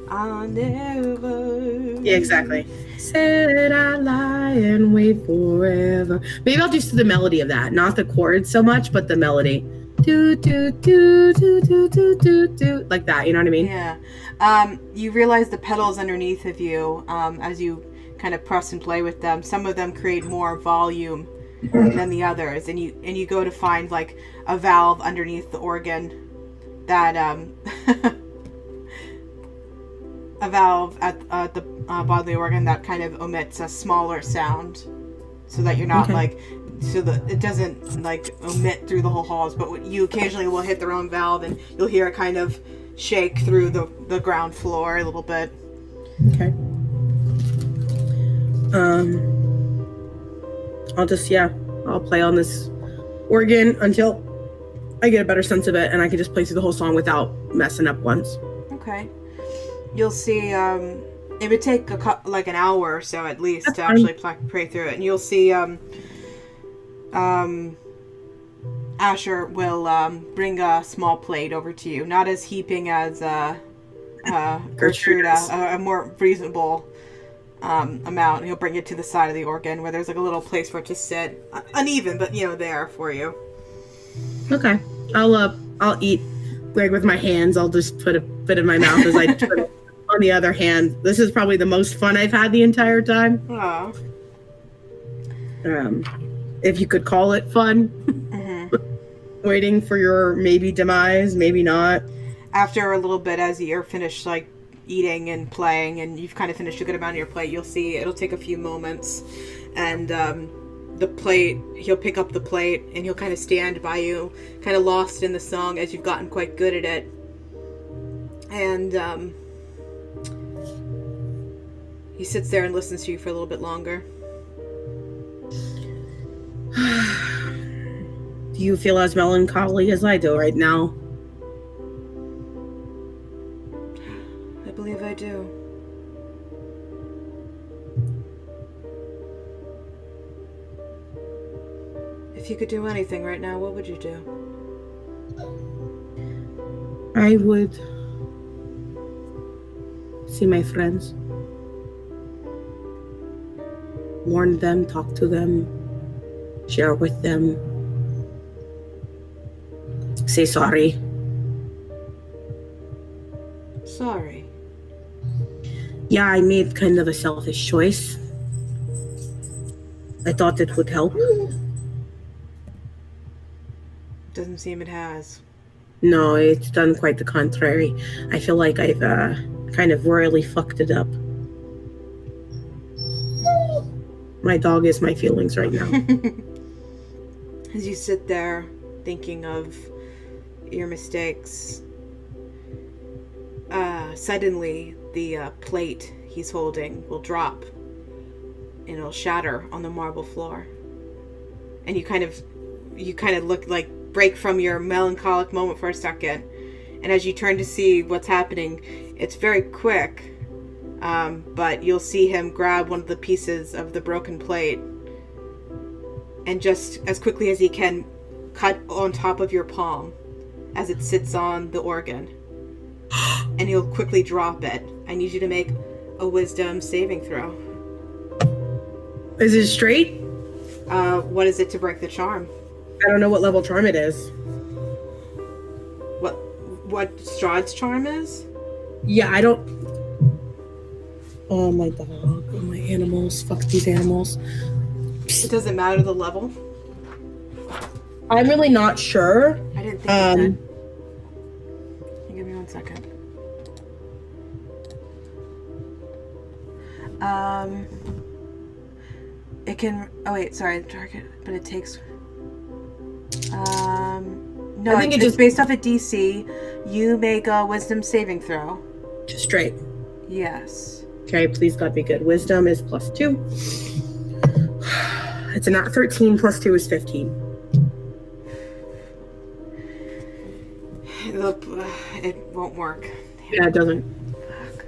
S1: I'll never.
S2: Yeah, exactly. Said I lie and wait forever. Maybe I'll just do the melody of that, not the chords so much, but the melody. Do do do do do do do do, like that. You know what I mean?
S1: Yeah. You realize the pedals underneath of you, as you kind of press and play with them. Some of them create more volume than the others, and you go to find like a valve underneath the organ that a valve at the bottom of the organ that kind of omits a smaller sound, so that you're not like so that it doesn't like emit through the whole halls, but you occasionally will hit the wrong valve and you'll hear it kind of shake through the ground floor a little bit.
S2: Okay. I'll play on this organ until I get a better sense of it, and I can just play through the whole song without messing up once.
S1: Okay. You'll see, it would take like an hour or so at least to actually play through it, and you'll see, Asher will, bring a small plate over to you. Not as heaping as, Gertrude, a more reasonable, amount. He'll bring it to the side of the organ where there's like a little place for it to sit. Uneven, but, there for you.
S2: Okay. I'll eat, like, with my hands. I'll just put a bit in my mouth as I turn it. On the other hand, this is probably the most fun I've had the entire time.
S1: Aww.
S2: If you could call it fun.
S1: Mm-hmm.
S2: Waiting for your maybe demise, maybe not.
S1: After a little bit, as you're finished, like, eating and playing, and you've kind of finished a good amount of your plate, you'll see it'll take a few moments, and, the plate, he'll pick up the plate, and he'll kind of stand by you, kind of lost in the song as you've gotten quite good at it. And, he sits there and listens to you for a little bit longer.
S2: Do you feel as melancholy as I do right now?
S1: I believe I do. If you could do anything right now, what would you do?
S2: I would see my friends. Warn them, talk to them, share with them, say sorry.
S1: Sorry.
S2: Yeah, I made kind of a selfish choice. I thought it would help.
S1: Doesn't seem it has.
S2: No, it's done quite the contrary. I feel like I've kind of royally fucked it up. My dog is my feelings right now.
S1: As you sit there thinking of your mistakes, suddenly the plate he's holding will drop and it'll shatter on the marble floor. And you kind of look like break from your melancholic moment for a second. And as you turn to see what's happening, it's very quick. But you'll see him grab one of the pieces of the broken plate and just as quickly as he can cut on top of your palm as it sits on the organ. And he'll quickly drop it. I need you to make a wisdom saving throw.
S2: Is it straight?
S1: What is it to break the charm?
S2: I don't know what level charm it is.
S1: What Strahd's charm is?
S2: Yeah, I don't... Oh, my dog. Oh, my animals. Fuck these animals.
S1: It doesn't matter the level?
S2: I'm really not sure.
S1: I didn't think it did. Give me 1 second. It can... Oh, wait. Sorry. Target... But it takes... No,
S2: I think
S1: it's based off a DC. You make a wisdom saving throw.
S2: Just straight.
S1: Yes.
S2: Okay, please God be good. Wisdom is +2. It's a nat 13 +2 is 15.
S1: It won't work.
S2: Yeah, it doesn't.
S1: Fuck.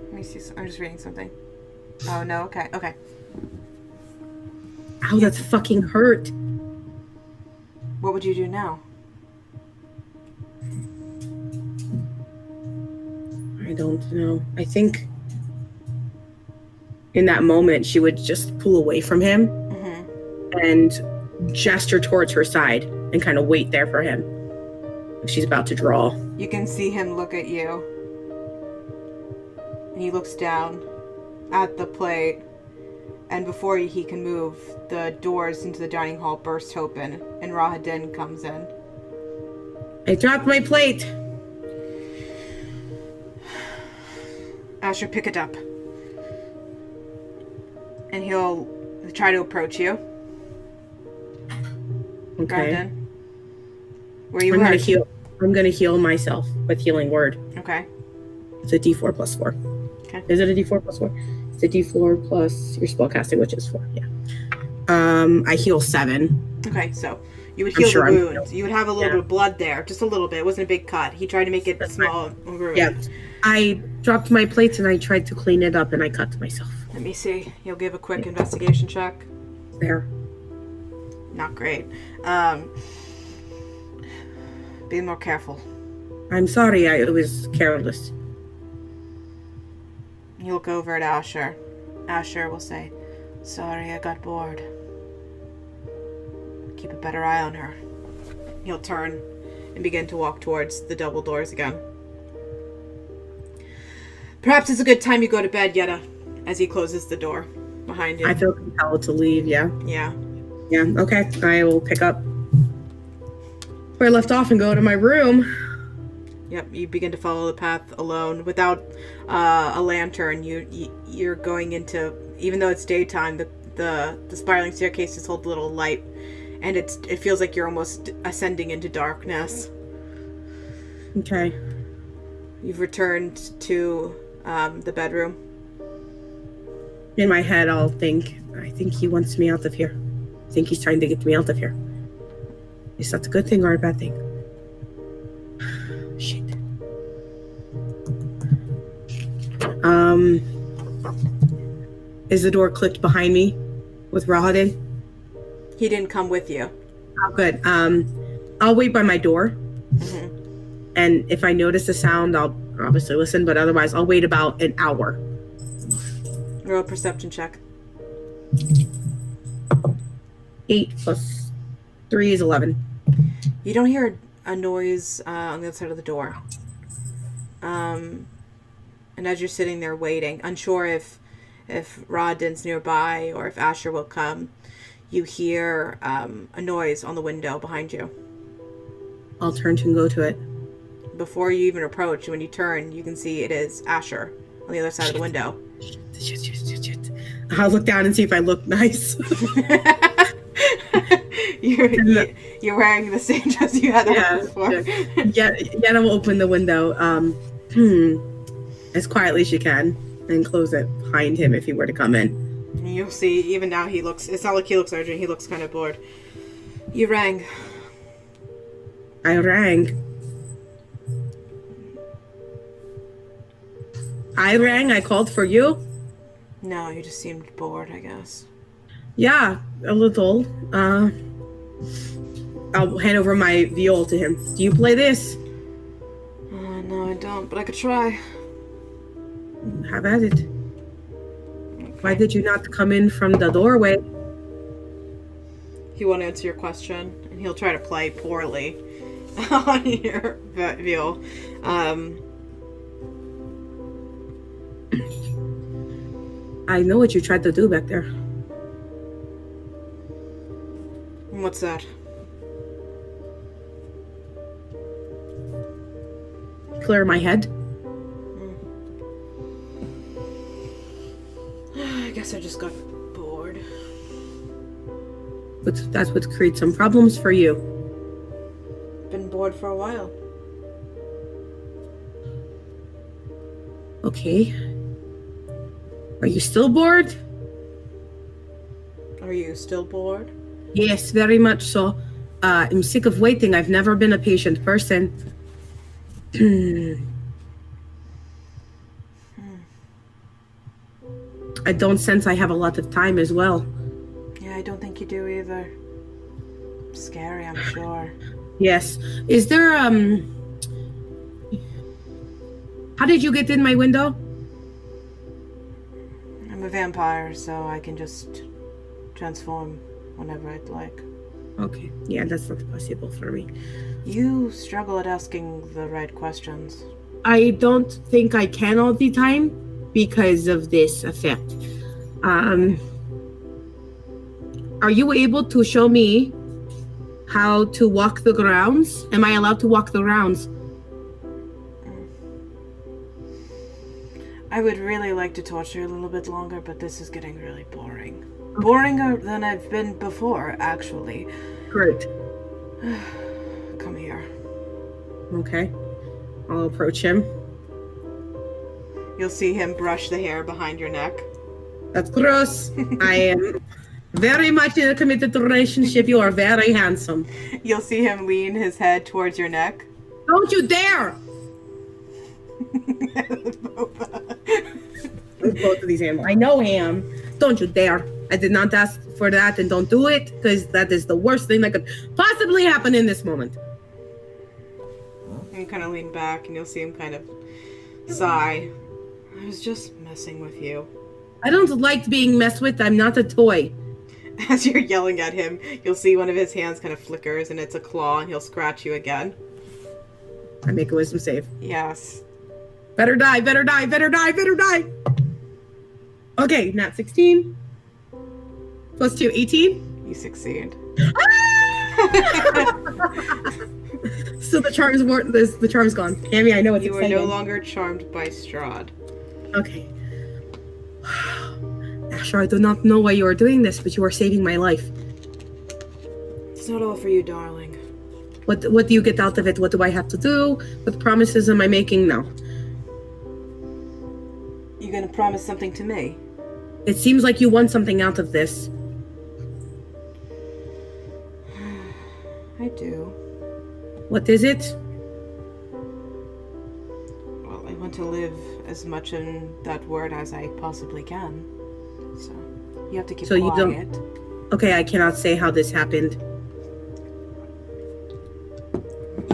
S1: Let me see. I'm just reading something. Oh, no. Okay. Okay.
S2: Ow, that's fucking hurt.
S1: What would you do now?
S2: I don't know. I think in that moment she would just pull away from him and gesture towards her side and kind of wait there for him. She's about to draw.
S1: You can see him look at you. And he looks down at the plate. And before he can move, the doors into the dining hall burst open and Rahadin comes in.
S2: I dropped my plate.
S1: Asher, pick it up. And he'll try to approach you.
S2: Okay.
S1: Brandon. Where you
S2: I'm
S1: hurt?
S2: I'm gonna heal myself with healing word.
S1: Okay.
S2: It's a D4 plus 4.
S1: Okay.
S2: Is it a D4 plus 4? It's a D4 plus your spellcasting, which is 4. Yeah. I heal 7.
S1: Okay, so you would heal the wound. You would have a little bit of blood there, just a little bit. It wasn't a big cut. He tried to make it small.
S2: Yeah. I dropped my plates and I tried to clean it up and I cut myself.
S1: Let me see. You'll give a quick investigation check.
S2: There.
S1: Not great. Be more careful.
S2: I'm sorry, I was careless.
S1: You look over at Asher. Asher will say, "Sorry, I got bored. Keep a better eye on her." He'll turn and begin to walk towards the double doors again. Perhaps it's a good time you go to bed, Yedda, as he closes the door behind you.
S2: I feel compelled to leave, yeah.
S1: Yeah.
S2: Yeah, okay. I will pick up where I left off and go to my room.
S1: Yep, you begin to follow the path alone without a lantern. You're going into, even though it's daytime, the spiraling staircases hold a little light, and it feels like you're almost ascending into darkness.
S2: Okay.
S1: You've returned to the bedroom.
S2: In my head, I think he wants me out of here. I think he's trying to get me out of here. Is that a good thing or a bad thing? Shit. Is the door clicked behind me with Rahadin?
S1: He didn't come with you.
S2: Oh, good. I'll wait by my door.
S1: Mm-hmm.
S2: And if I notice a sound, I'll obviously listen, but otherwise I'll wait about an hour.
S1: Roll a perception check.
S2: 8 plus 3 is 11.
S1: You don't hear a noise on the other side of the door. And as you're sitting there waiting, unsure if Rodden's nearby or if Asher will come, you hear a noise on the window behind you.
S2: I'll turn to and go to it.
S1: Before you even approach, when you turn, you can see it is Asher on the other side of the window.
S2: Shit. I'll look down and see if I look nice.
S1: You're wearing the same dress you had before.
S2: Yeah, Yedda will open the window as quietly as she can and close it behind him if he were to come in.
S1: And you'll see, even now it's not like he looks urgent, he looks kind of bored. You rang.
S2: I rang. I called for you?
S1: No, you just seemed bored, I guess.
S2: Yeah, a little. I'll hand over my viol to him. Do you play this?
S1: No, I don't, but I could try.
S2: Have at it.
S1: Okay.
S2: Why did you not come in from the doorway?
S1: He won't answer your question, and he'll try to play poorly on your viol.
S2: I know what you tried to do back there.
S1: What's that?
S2: Clear my head.
S1: I guess I just got bored.
S2: But that's what creates some problems for you.
S1: Been bored for a while.
S2: Okay. Are you still bored?
S1: Are you still bored?
S2: Yes, very much so. I'm sick of waiting. I've never been a patient person. I don't sense I have a lot of time as well.
S1: Yeah, I don't think you do either. Scary, I'm sure.
S2: Yes. Is there, how did you get in my window?
S1: I'm a vampire, so I can just transform whenever I'd like.
S2: Okay. Yeah, that's not possible for me.
S1: You struggle at asking the right questions.
S2: I don't think I can all the time because of this effect. Are you able to show me how to walk the grounds? Am I allowed to walk the grounds?
S1: I would really like to torture you a little bit longer, but this is getting really boring. Boringer than I've been before, actually.
S2: Great.
S1: Come here.
S2: Okay. I'll approach him.
S1: You'll see him brush the hair behind your neck.
S2: That's gross. I am very much in a committed relationship. You are very handsome.
S1: You'll see him lean his head towards your neck.
S2: Don't you dare! With both of these animals. I know him. Don't you dare. I did not ask for that, and don't do it, because that is the worst thing that could possibly happen in this moment.
S1: And kind of lean back, and you'll see him kind of sigh. I was just messing with you.
S2: I don't like being messed with. I'm not a toy.
S1: As you're yelling at him, you'll see one of his hands kind of flickers, and it's a claw, and he'll scratch you again.
S2: I make a wisdom save.
S1: Yes.
S2: Better die, better die, better die, better die. Okay, nat 16. Plus 2, 18.
S1: You succeed.
S2: So the charm's the charm's gone. Cammy, I know it's exciting.
S1: You are no longer charmed by Strahd.
S2: Okay. Asher, I do not know why you are doing this, but you are saving my life.
S1: It's not all for you, darling.
S2: What do you get out of it? What do I have to do? What promises am I making now?
S1: You gonna promise something to me?
S2: It seems like you want something out of this.
S1: I do.
S2: What is it?
S1: Well, I want to live as much in that word as I possibly can. So, you have to keep quiet.
S2: You don't... Okay, I cannot say how this happened.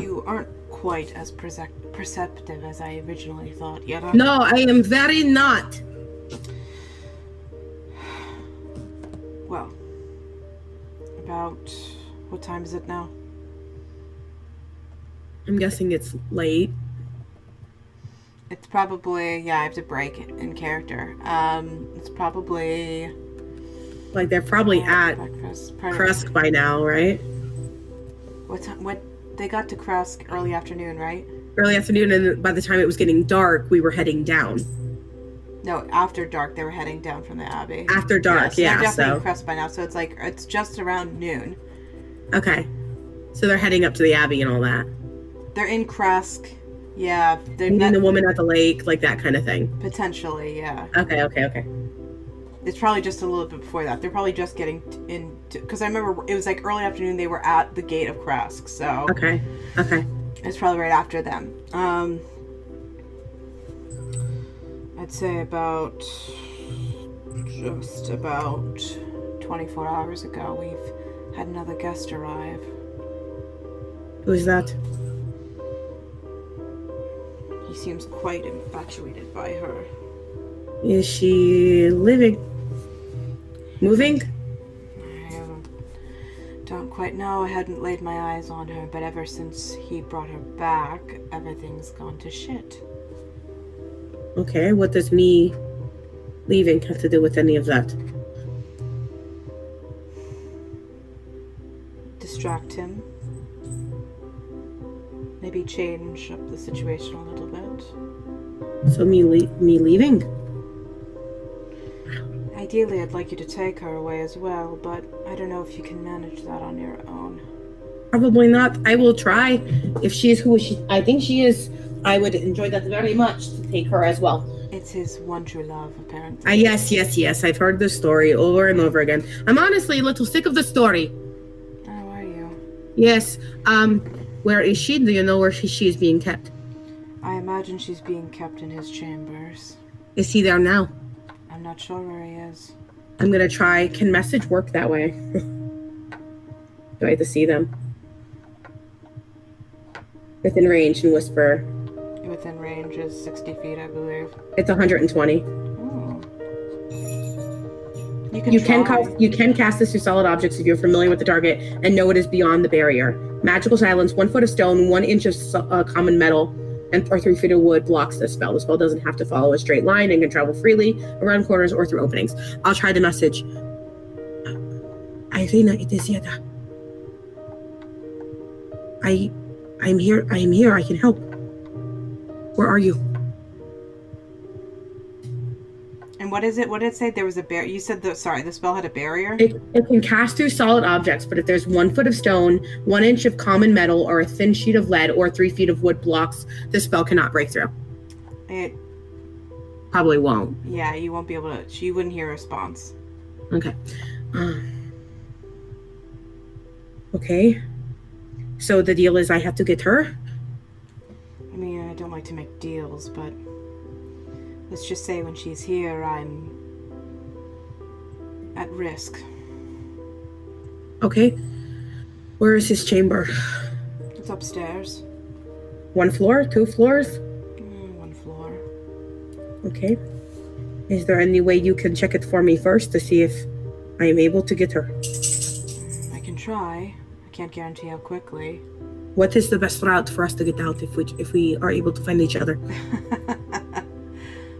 S1: You aren't quite as perceptive as I originally thought, Yedda.
S2: No, I am very not.
S1: Well, about... what time is it now?
S2: I'm guessing it's late.
S1: It's probably, yeah, I have to break it in character. It's probably...
S2: Like, they're probably at Krusk by now, right?
S1: What time? What? They got to Krusk early afternoon, right?
S2: Early afternoon, and by the time it was getting dark, we were heading down.
S1: No, after dark, they were heading down from the Abbey.
S2: After dark,
S1: yeah. They're definitely in Krusk by now, so it's just around noon.
S2: Okay. So they're heading up to the Abbey and all that.
S1: They're in Krusk. Yeah. They're
S2: meeting the woman at the lake, like that kind of thing.
S1: Potentially, yeah.
S2: Okay.
S1: It's probably just a little bit before that. They're probably just getting into... Because I remember it was like early afternoon, they were at the gate of Krusk, so...
S2: Okay.
S1: It's probably right after them. I'd say just about 24 hours ago, we've had another guest arrive.
S2: Who's that?
S1: He seems quite infatuated by her.
S2: Is she living? Moving?
S1: I don't quite know. I hadn't laid my eyes on her, but ever since he brought her back, everything's gone to shit.
S2: Okay, what does me leaving have to do with any of that?
S1: Distract him. Maybe change up the situation a little bit.
S2: So me leaving?
S1: Ideally, I'd like you to take her away as well, but I don't know if you can manage that on your own.
S2: Probably not. I will try. If she is who I think she is, I would enjoy that very much to take her as well.
S1: It's his one true love, apparently.
S2: Yes. I've heard the story over and over again. I'm honestly a little sick of the story.
S1: Oh, are you?
S2: Yes. Where is she? Do you know where she is being kept?
S1: I imagine she's being kept in his chambers.
S2: Is he there now?
S1: I'm not sure where he is.
S2: I'm gonna try. Can message work that way? Do I have to see them? Within range and whisper.
S1: Within range is 60 feet, I believe.
S2: It's 120.
S1: Oh. You can cast this to solid objects if you're familiar with the target and know it is beyond the barrier. Magical silence, 1 foot of stone, 1 inch of common metal, or 3 feet of wood blocks the spell. The spell doesn't have to follow a straight line and can travel freely around corners or through openings. I'll try the message. Irina, it is Yedda. I'm here. I can help. Where are you? what is it? What did it say? There was a barrier. You said the spell had a barrier?
S2: It can cast through solid objects, but if there's 1 foot of stone, 1 inch of common metal, or a thin sheet of lead, or 3 feet of wood blocks, the spell cannot break through.
S1: It
S2: probably won't.
S1: Yeah, you won't be able to. She wouldn't hear a response.
S2: Okay. Okay. So the deal is I have to get her?
S1: I mean, I don't like to make deals, but let's just say when she's here, I'm at risk.
S2: Okay. Where is his chamber?
S1: It's upstairs.
S2: 1 floor? 2 floors?
S1: 1 floor.
S2: Okay. Is there any way you can check it for me first to see if I am able to get her?
S1: I can try. I can't guarantee how quickly.
S2: What is the best route for us to get out if we are able to find each other?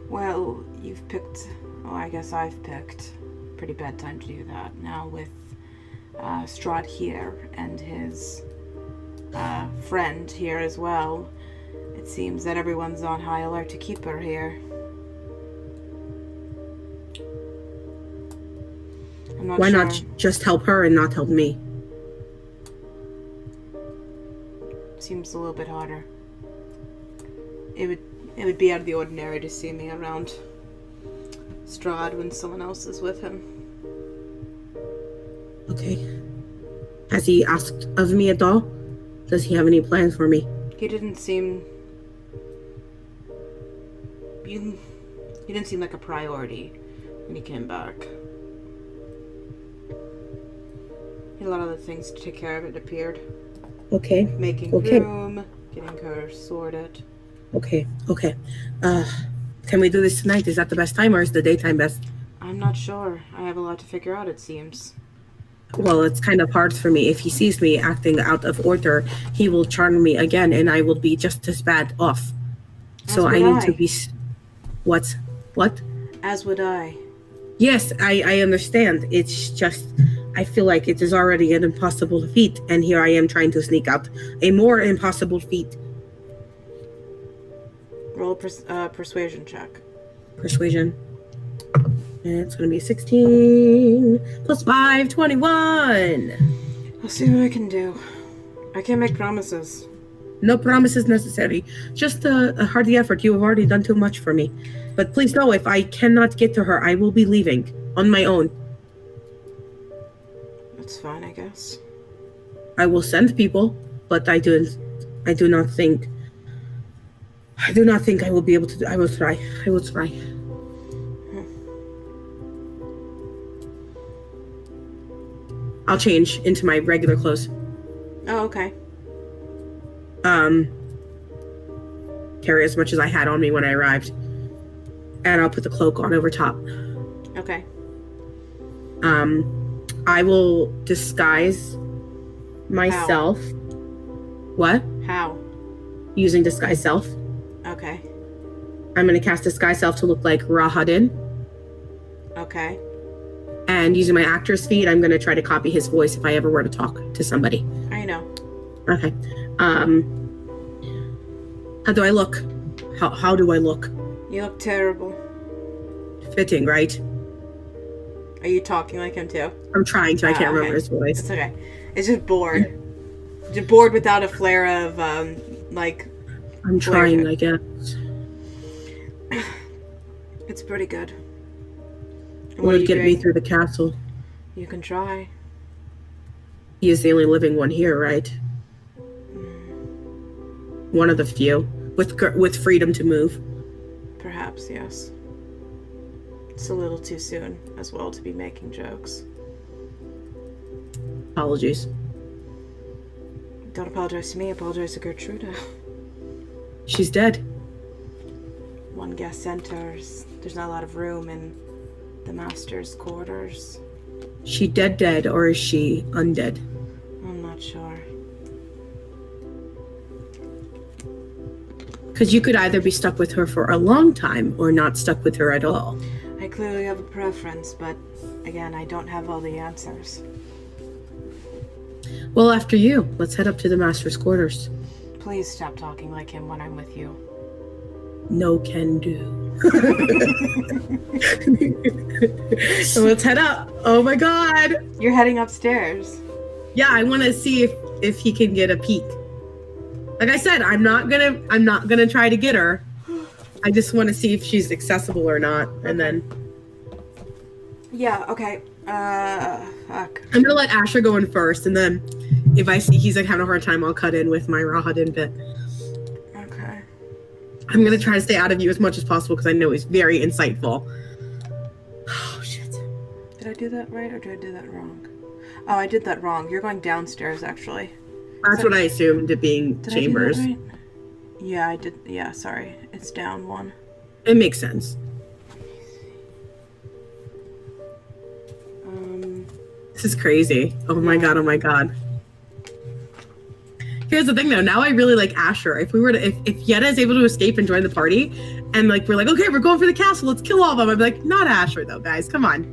S1: Well, you've picked... Oh, I guess I've picked. Pretty bad time to do that. Now with Strahd here and his friend here as well, it seems that everyone's on high alert to keep her here. I'm not
S2: Why
S1: sure.
S2: not just help her and not help me?
S1: Seems a little bit harder. It would be out of the ordinary to see me around Strahd when someone else is with him.
S2: Okay. Has he asked of me at all? Does he have any plans for me?
S1: He didn't seem... He didn't seem like a priority when he came back. He had a lot of other things to take care of, it appeared.
S2: Okay.
S1: Making room, getting her sorted.
S2: Okay. Can we do this tonight? Is that the best time or is the daytime best?
S1: I'm not sure. I have a lot to figure out, it seems.
S2: Well, it's kind of hard for me. If he sees me acting out of order, he will charm me again and I will be just as bad off. So I need to be... What?
S1: As would I.
S2: Yes, I understand. It's just... I feel like it is already an impossible feat, and here I am trying to sneak out a more impossible feat.
S1: Roll a persuasion check.
S2: Persuasion. And it's going to be 16 plus 5, 21.
S1: I'll see what I can do. I can't make promises.
S2: No promises necessary. Just a hearty effort. You have already done too much for me. But please know, if I cannot get to her, I will be leaving on my own.
S1: That's fine, I guess.
S2: I will send people, but I do not think I will be able to. I will try. I'll change into my regular clothes.
S1: Oh, okay.
S2: Carry as much as I had on me when I arrived. And I'll put the cloak on over top.
S1: Okay.
S2: I will disguise myself.
S1: How?
S2: What?
S1: How?
S2: Using disguise self.
S1: Okay.
S2: I'm going to cast disguise self to look like Rahadin.
S1: Okay.
S2: And using my actor's feet, I'm going to try to copy his voice if I ever were to talk to somebody.
S1: I know.
S2: Okay. How do I look? How do I look?
S1: You look terrible.
S2: Fitting, right?
S1: Are you talking like him too?
S2: I'm trying to. I can't remember his voice.
S1: It's okay. It's just bored. Just bored without a flare of, like...
S2: I'm trying, I guess.
S1: It's pretty good.
S2: Will it get me through the castle?
S1: You can try.
S2: He is the only living one here, right? One of the few. With freedom to move.
S1: Perhaps, yes. It's a little too soon, as well, to be making jokes.
S2: Apologies.
S1: Don't apologize to me, apologize to Gertruda.
S2: She's dead.
S1: One guest enters. There's not a lot of room in the master's quarters.
S2: She dead, or is she undead?
S1: I'm not sure.
S2: Because you could either be stuck with her for a long time or not stuck with her at all.
S1: I clearly have a preference, but again, I don't have all the answers.
S2: Well, after you. Let's head up to the master's quarters.
S1: Please stop talking like him when I'm with you.
S2: No can do. So let's head up. Oh my god.
S1: You're heading upstairs.
S2: Yeah, I want to see if he can get a peek. Like I said, I'm not gonna try to get her. I just want to see if she's accessible or not, and then.
S1: Yeah. Okay. Fuck.
S2: I'm gonna let Asher go in first, and then if I see he's like having a hard time, I'll cut in with my Rahadin bit.
S1: Okay.
S2: I'm gonna try to stay out of you as much as possible because I know he's very insightful. Oh shit.
S1: Did I do that right or did I do that wrong? Oh, I did that wrong. You're going downstairs, actually.
S2: That's what I assumed it being
S1: Did
S2: chambers.
S1: I do that right? Yeah, I did. Yeah, sorry. It's down one.
S2: It makes sense. This is crazy. Oh my god, oh my god. Here's the thing though, now I really like Asher. If Yedda is able to escape and join the party, and like we're like, okay, we're going for the castle, let's kill all of them. I'd be like, not Asher though, guys, come on.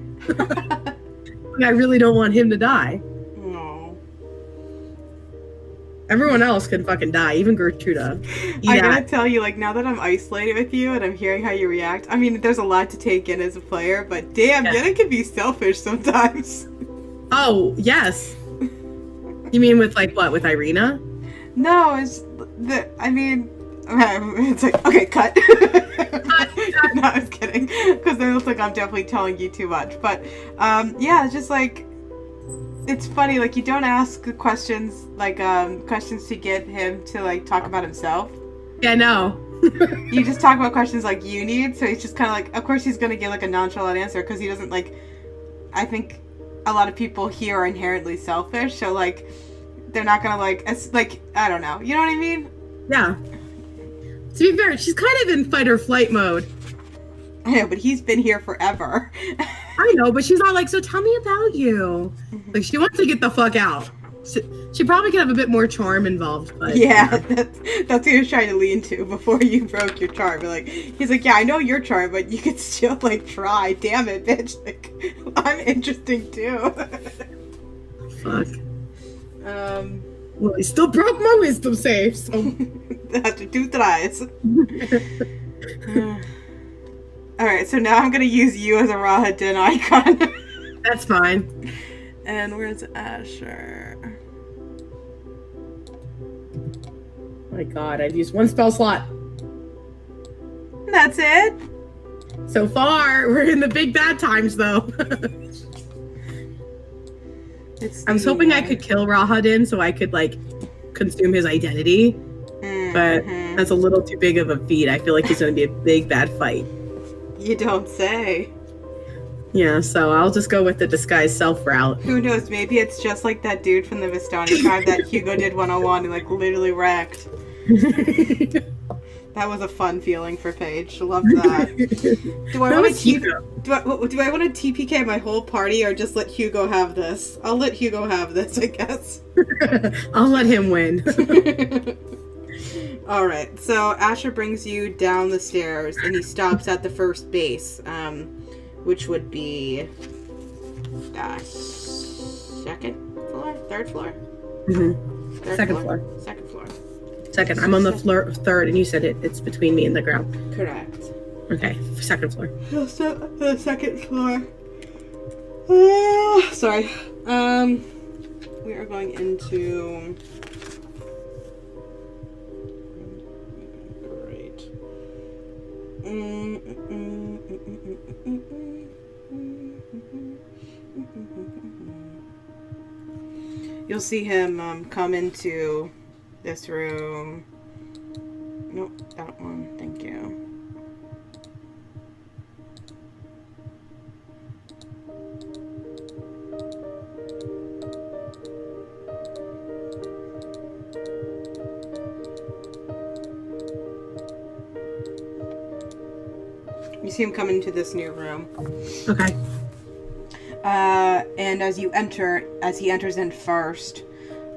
S2: I really don't want him to die.
S1: No.
S2: Everyone else can fucking die, even Gertruda.
S1: I gotta tell you, like, now that I'm isolated with you and I'm hearing how you react, I mean, there's a lot to take in as a player, but damn, Yedda can be selfish sometimes.
S2: Oh, yes. You mean with like what, with Irina?
S1: No, it's it's like, okay, cut. No, I was kidding. Because then it looks like I'm definitely telling you too much. But, yeah, it's just like, it's funny, like, you don't ask the questions, like, questions to get him to, like, talk about himself.
S2: Yeah, no.
S1: You just talk about questions like you need, so he's just kind of like, of course he's going to give, like, a nonchalant answer, because he doesn't, like, I think a lot of people here are inherently selfish, so, like, they're not gonna I don't know. You know what I mean?
S2: Yeah. To be fair, she's kind of in fight or flight mode.
S1: I know, but he's been here forever.
S2: I know, but she's not like, so tell me about you. Like, she wants to get the fuck out. She probably could have a bit more charm involved, but
S1: yeah, that's what he was trying to lean to before you broke your charm. Like, he's like, yeah, I know your charm, but you could still like try. Damn it, bitch! Like, I'm interesting too.
S2: Fuck. Well, he still broke my wisdom save, so
S1: after 2 tries. Alright, so now I'm gonna use you as a Rahadin icon.
S2: That's fine.
S1: And where's Asher?
S2: My god, I've used 1 spell slot.
S1: That's it?
S2: So far, we're in the big bad times, though. I was hoping I could kill Rahadin so I could, like, consume his identity. But that's a little too big of a feat. I feel like he's going to be a big bad fight.
S1: You don't say.
S2: Yeah, so I'll just go with the disguised self route.
S1: Who knows? Maybe it's just like that dude from the Vistani tribe that Hugo did 101 and, like, literally wrecked. That was a fun feeling for Paige. Loved that. Do I want to TPK my whole party or just let Hugo have this? I'll let Hugo have this, I guess.
S2: I'll let him win.
S1: Alright, so Asher brings you down the stairs and he stops at the first base, which would be second floor? Third floor?
S2: Mm-hmm. Second floor.
S1: Second floor.
S2: Second. I'm on the floor third, and you said it's between me and the ground.
S1: Correct.
S2: Okay, second floor.
S1: So, the second floor. Sorry. We are going into... Great. You'll see him come into this room. Nope, that one. Thank you. You see him come into this new room.
S2: Okay.
S1: And as he enters in first,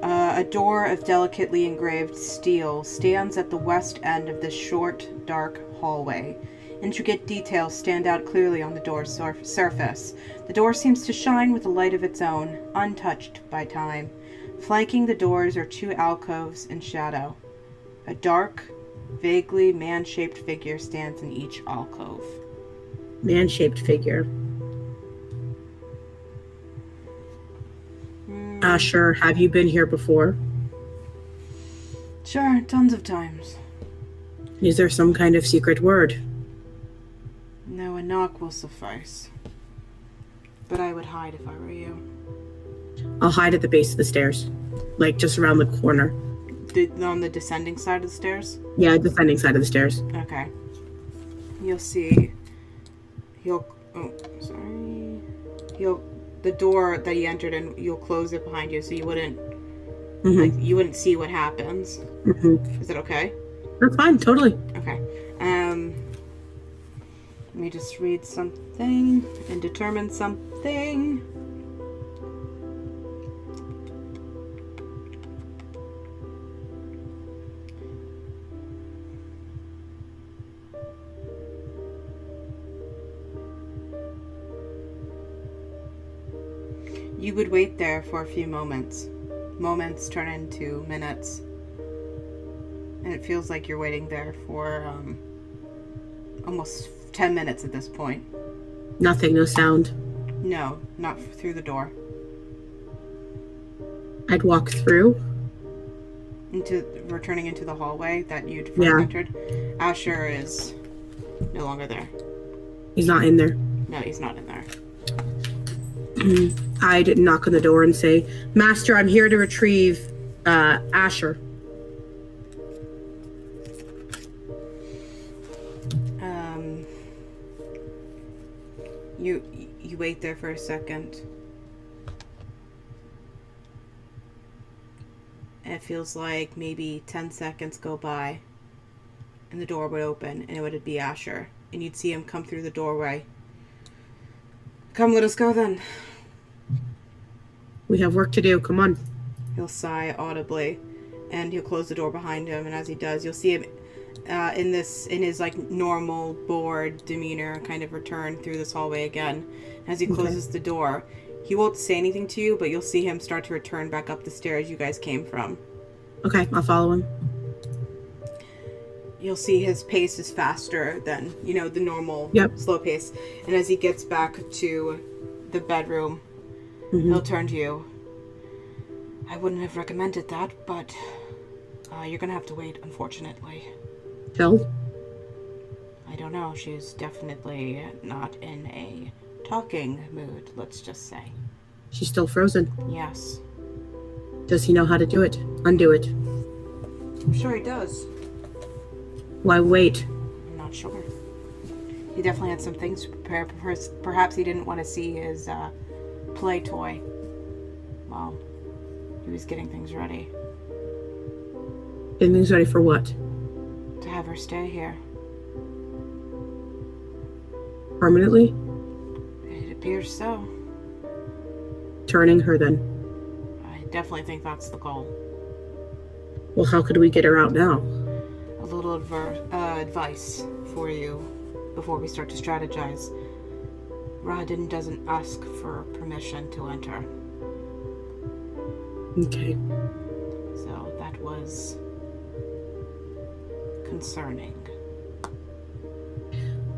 S1: a door of delicately engraved steel stands at the west end of this short, dark hallway. Intricate details stand out clearly on the door's surface. The door seems to shine with a light of its own, untouched by time. Flanking the doors are 2 alcoves in shadow. A dark, Vaguely man-shaped figure stands in each alcove.
S2: Man-shaped figure. Sure. Have you been here before?
S1: Sure, tons of times.
S2: Is there some kind of secret word?
S1: No, a knock will suffice. But I would hide if I were you.
S2: I'll hide at the base of the stairs. Like, just around the corner.
S1: On the descending side of the stairs?
S2: Yeah, descending side of the stairs.
S1: Okay. You'll see... The door that you entered in, you'll close it behind you so you wouldn't... Like, you wouldn't see what happens. Is that okay?
S2: That's fine, totally.
S1: Okay. Let me just read something and determine something. You would wait there for a few moments. Moments turn into minutes. And it feels like you're waiting there for almost 10 minutes at this point.
S2: Nothing, no sound.
S1: No, not through the door.
S2: I'd walk through.
S1: Returning into the hallway that you'd first entered. Asher is no longer there.
S2: He's not in there.
S1: No, he's not in there.
S2: I'd knock on the door and say, Master, I'm here to retrieve Asher.
S1: You wait there for a second. And it feels like maybe 10 seconds go by. And the door would open and it would be Asher. And you'd see him come through the doorway. Come, let us go then.
S2: We have work to do. Come on.
S1: He'll sigh audibly. And he'll close the door behind him. And as he does, you'll see him in his like normal bored demeanor kind of return through this hallway again. As he closes the door, he won't say anything to you, but you'll see him start to return back up the stairs you guys came from.
S2: Okay, I'll follow him.
S1: You'll see his pace is faster than, the normal slow pace. And as he gets back to the bedroom, he'll turn to you. I wouldn't have recommended that, but you're going to have to wait, unfortunately.
S2: Phil?
S1: I don't know. She's definitely not in a talking mood, let's just say.
S2: She's still frozen.
S1: Yes.
S2: Does he know how to do it? Undo it?
S1: I'm sure he does.
S2: Why wait?
S1: I'm not sure. He definitely had some things to prepare. Perhaps he didn't want to see his play toy while he was getting things ready.
S2: Getting things ready for what?
S1: To have her stay here.
S2: Permanently?
S1: It appears so.
S2: Turning her then?
S1: I definitely think that's the goal.
S2: Well, how could we get her out now?
S1: A little advice for you before we start to strategize. Rahadin doesn't ask for permission to enter.
S2: Okay.
S1: So that was concerning.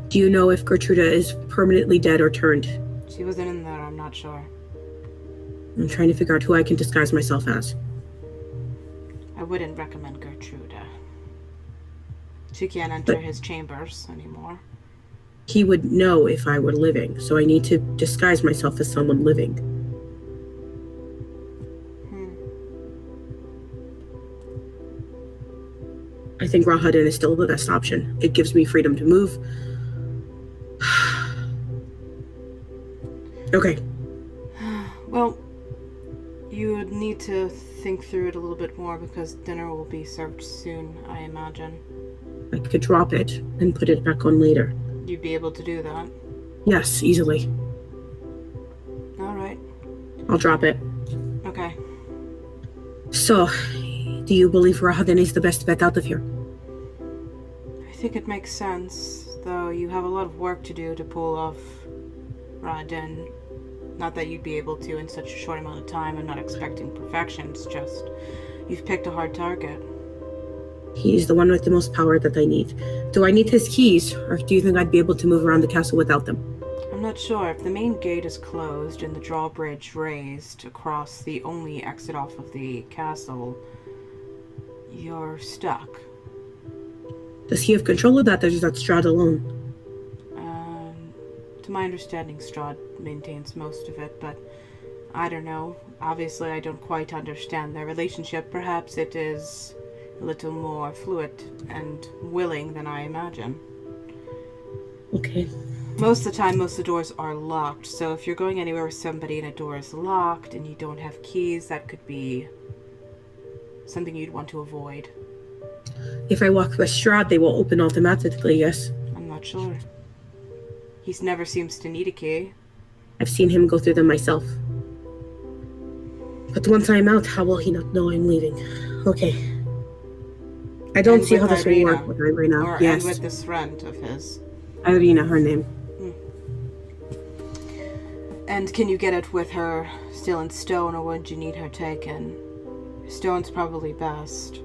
S2: Do you know if Gertruda is permanently dead or turned?
S1: She wasn't in there, I'm not sure.
S2: I'm trying to figure out who I can disguise myself as.
S1: I wouldn't recommend Gertruda. She can't enter his chambers anymore.
S2: He would know if I were living, so I need to disguise myself as someone living. I think Rahadin is still the best option. It gives me freedom to move. Okay.
S1: Well, you would need to think through it a little bit more because dinner will be served soon, I imagine.
S2: I could drop it and put it back on later.
S1: You'd be able to do that?
S2: Yes, easily.
S1: All right.
S2: I'll drop it.
S1: Okay.
S2: So, do you believe Rahadin is the best bet out of here?
S1: I think it makes sense, though you have a lot of work to do to pull off Rahadin. Not that you'd be able to in such a short amount of time. I'm not expecting perfection. It's just you've picked a hard target.
S2: He's the one with the most power that I need. Do I need his keys, or do you think I'd be able to move around the castle without them?
S1: I'm not sure. If the main gate is closed and the drawbridge raised across the only exit off of the castle, you're stuck.
S2: Does he have control of that, or is that Strahd alone?
S1: To my understanding, Strahd maintains most of it, but I don't know. Obviously, I don't quite understand their relationship. Perhaps it is a little more fluid and willing than I imagine.
S2: Okay.
S1: Most of the time, most of the doors are locked, so if you're going anywhere with somebody and a door is locked and you don't have keys, that could be something you'd want to avoid.
S2: If I walk with Strahd, they will open automatically, yes?
S1: I'm not sure. He never seems to need a key.
S2: I've seen him go through them myself. But once I'm out, how will he not know I'm leaving? Okay. I don't see how this will work with her right now.
S1: Or
S2: yes.
S1: and with this friend of his.
S2: Irina, her name.
S1: And can you get it with her still in stone, or would you need her taken? Stone's probably best.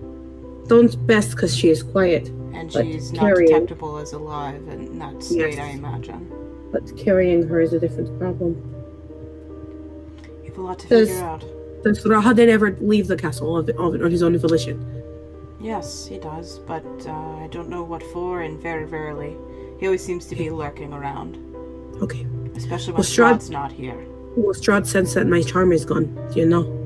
S2: Stone's best because she is quiet.
S1: And she's not detectable as alive in that state, yes. I imagine.
S2: But carrying her is a different problem.
S1: You have a lot to figure out.
S2: Does Rahadin ever leave the castle on his own volition?
S1: Yes, he does, but I don't know what for, and very rarely. He always seems to be lurking around.
S2: Okay.
S1: Especially when Strahd's not here.
S2: Will Strahd sense that my charm is gone? Do you know?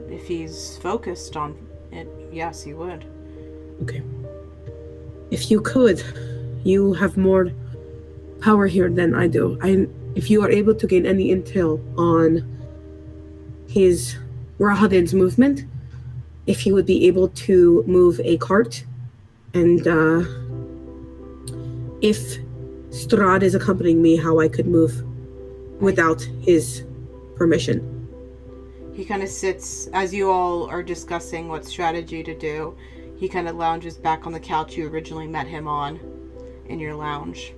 S1: If he's focused on it, yes, he would.
S2: Okay. If you could, you have more power here than I do. If you are able to gain any intel on his Rahadin's movement, if he would be able to move a cart, and if Strahd is accompanying me, how I could move without his permission.
S1: He kind of sits, as you all are discussing what strategy to do, he kind of lounges back on the couch you originally met him on in your lounge.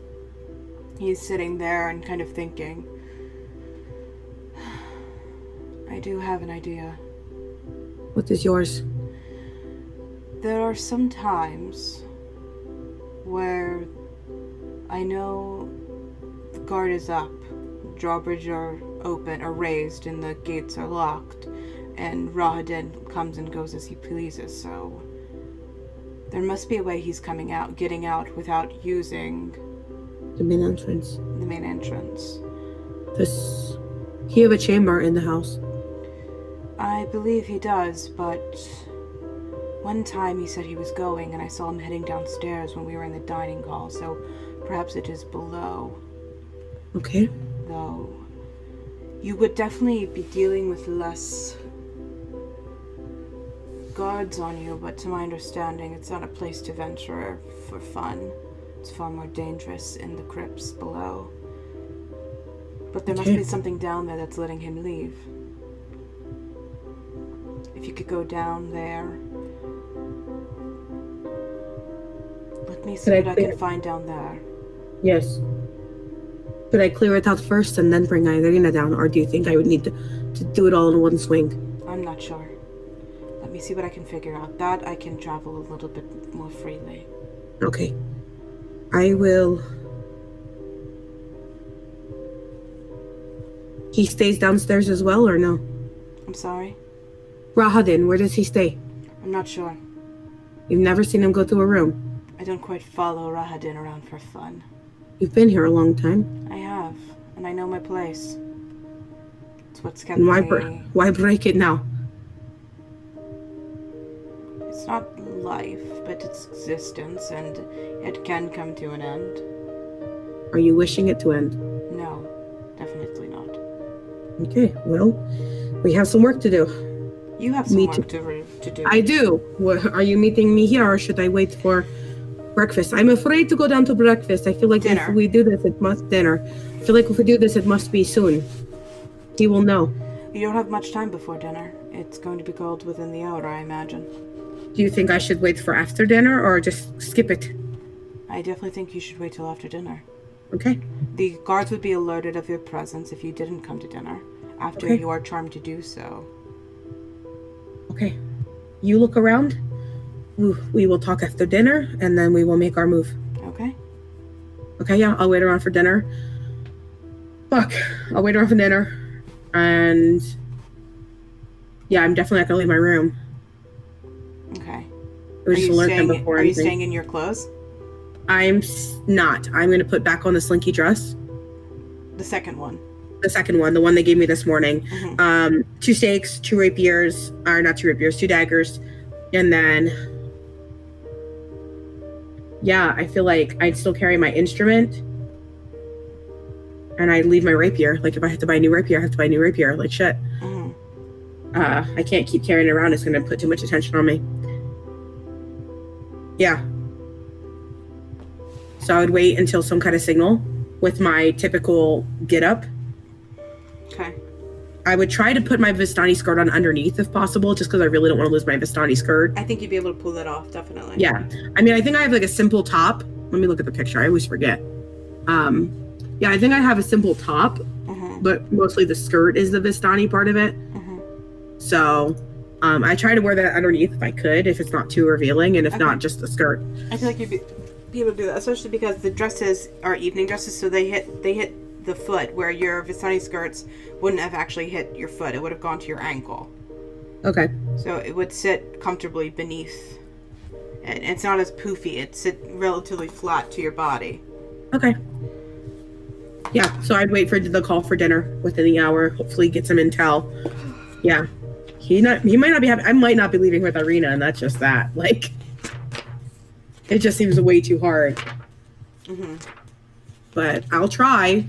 S1: He's sitting there and kind of thinking, I do have an idea.
S2: What is yours?
S1: There are some times where I know the guard is up, drawbridges are open or raised, and the gates are locked, and Rahadin comes and goes as he pleases, so there must be a way he's getting out without using
S2: the main entrance.
S1: The main entrance.
S2: Does he have a chamber in the house?
S1: I believe he does, but one time he said he was going, and I saw him heading downstairs when we were in the dining hall, so perhaps it is below.
S2: Okay.
S1: Though, you would definitely be dealing with less guards on you, but to my understanding, it's not a place to venture for fun. It's far more dangerous in the crypts below. But there must be something down there that's letting him leave. If you could go down there. Let me see what I can find down there.
S2: Yes. Could I clear it out first and then bring Irina down, or do you think I would need to do it all in one swing?
S1: I'm not sure. Let me see what I can figure out. That I can travel a little bit more freely.
S2: Okay. I will... He stays downstairs as well, or no?
S1: I'm sorry?
S2: Rahadin, where does he stay?
S1: I'm not sure.
S2: You've never seen him go to a room?
S1: I don't quite follow Rahadin around for fun.
S2: You've been here a long time.
S1: I have, and I know my place. It's what's kept me...
S2: Why break it now?
S1: It's not life, but it's existence, and it can come to an end.
S2: Are you wishing it to end?
S1: No, definitely not.
S2: Okay, well, we have some work to do.
S1: You have some work to do.
S2: I do. Are you meeting me here, or should I wait for breakfast? I'm afraid to go down to breakfast. I feel like if we do this, it must dinner. I feel like if we do this, it must be soon. He will know.
S1: You don't have much time before dinner. It's going to be cold within the hour, I imagine.
S2: Do you think I should wait for after dinner, or just skip it?
S1: I definitely think you should wait till after dinner.
S2: Okay.
S1: The guards would be alerted of your presence if you didn't come to dinner, after you are charmed to do so.
S2: Okay, you look around. We will talk after dinner, and then we will make our move.
S1: Okay.
S2: Okay, yeah, I'll wait around for dinner. Fuck, I'll wait around for dinner. And yeah, I'm definitely not gonna leave my room.
S1: Okay.
S2: It was just alert them before.
S1: Are you staying in your clothes?
S2: I'm not. I'm gonna put back on the slinky dress.
S1: The second one.
S2: The second one, the one they gave me this morning.
S1: Mm-hmm.
S2: 2 stakes, 2 rapiers, or not 2 rapiers, 2 daggers, and then yeah, I feel like I'd still carry my instrument, and I'd leave my rapier. Like if I have to buy a new rapier, I have to buy a new rapier. Like shit.
S1: Mm-hmm.
S2: I can't keep carrying it around. It's gonna put too much attention on me. Yeah. So I would wait until some kind of signal with my typical get up.
S1: Okay.
S2: I would try to put my Vistani skirt on underneath if possible, just because I really don't want to lose my Vistani skirt.
S1: I think you'd be able to pull that off, definitely.
S2: Yeah. I mean, I think I have like a simple top. Let me look at the picture. I always forget. Yeah, I think I have a simple top, but mostly the skirt is the Vistani part of it. So I try to wear that underneath if I could, if it's not too revealing, and if not, just the skirt.
S1: I feel like you'd be able to do that, especially because the dresses are evening dresses, so they hit the foot, where your Vistani skirts wouldn't have actually hit your foot. It would have gone to your ankle.
S2: Okay.
S1: So it would sit comfortably beneath. And it's not as poofy. It'd sit relatively flat to your body.
S2: Okay. Yeah, so I'd wait for the call for dinner within the hour. Hopefully get some intel. Yeah. He might not be happy. I might not be leaving with Irina, and that's just that. Like, it just seems way too hard. But I'll try.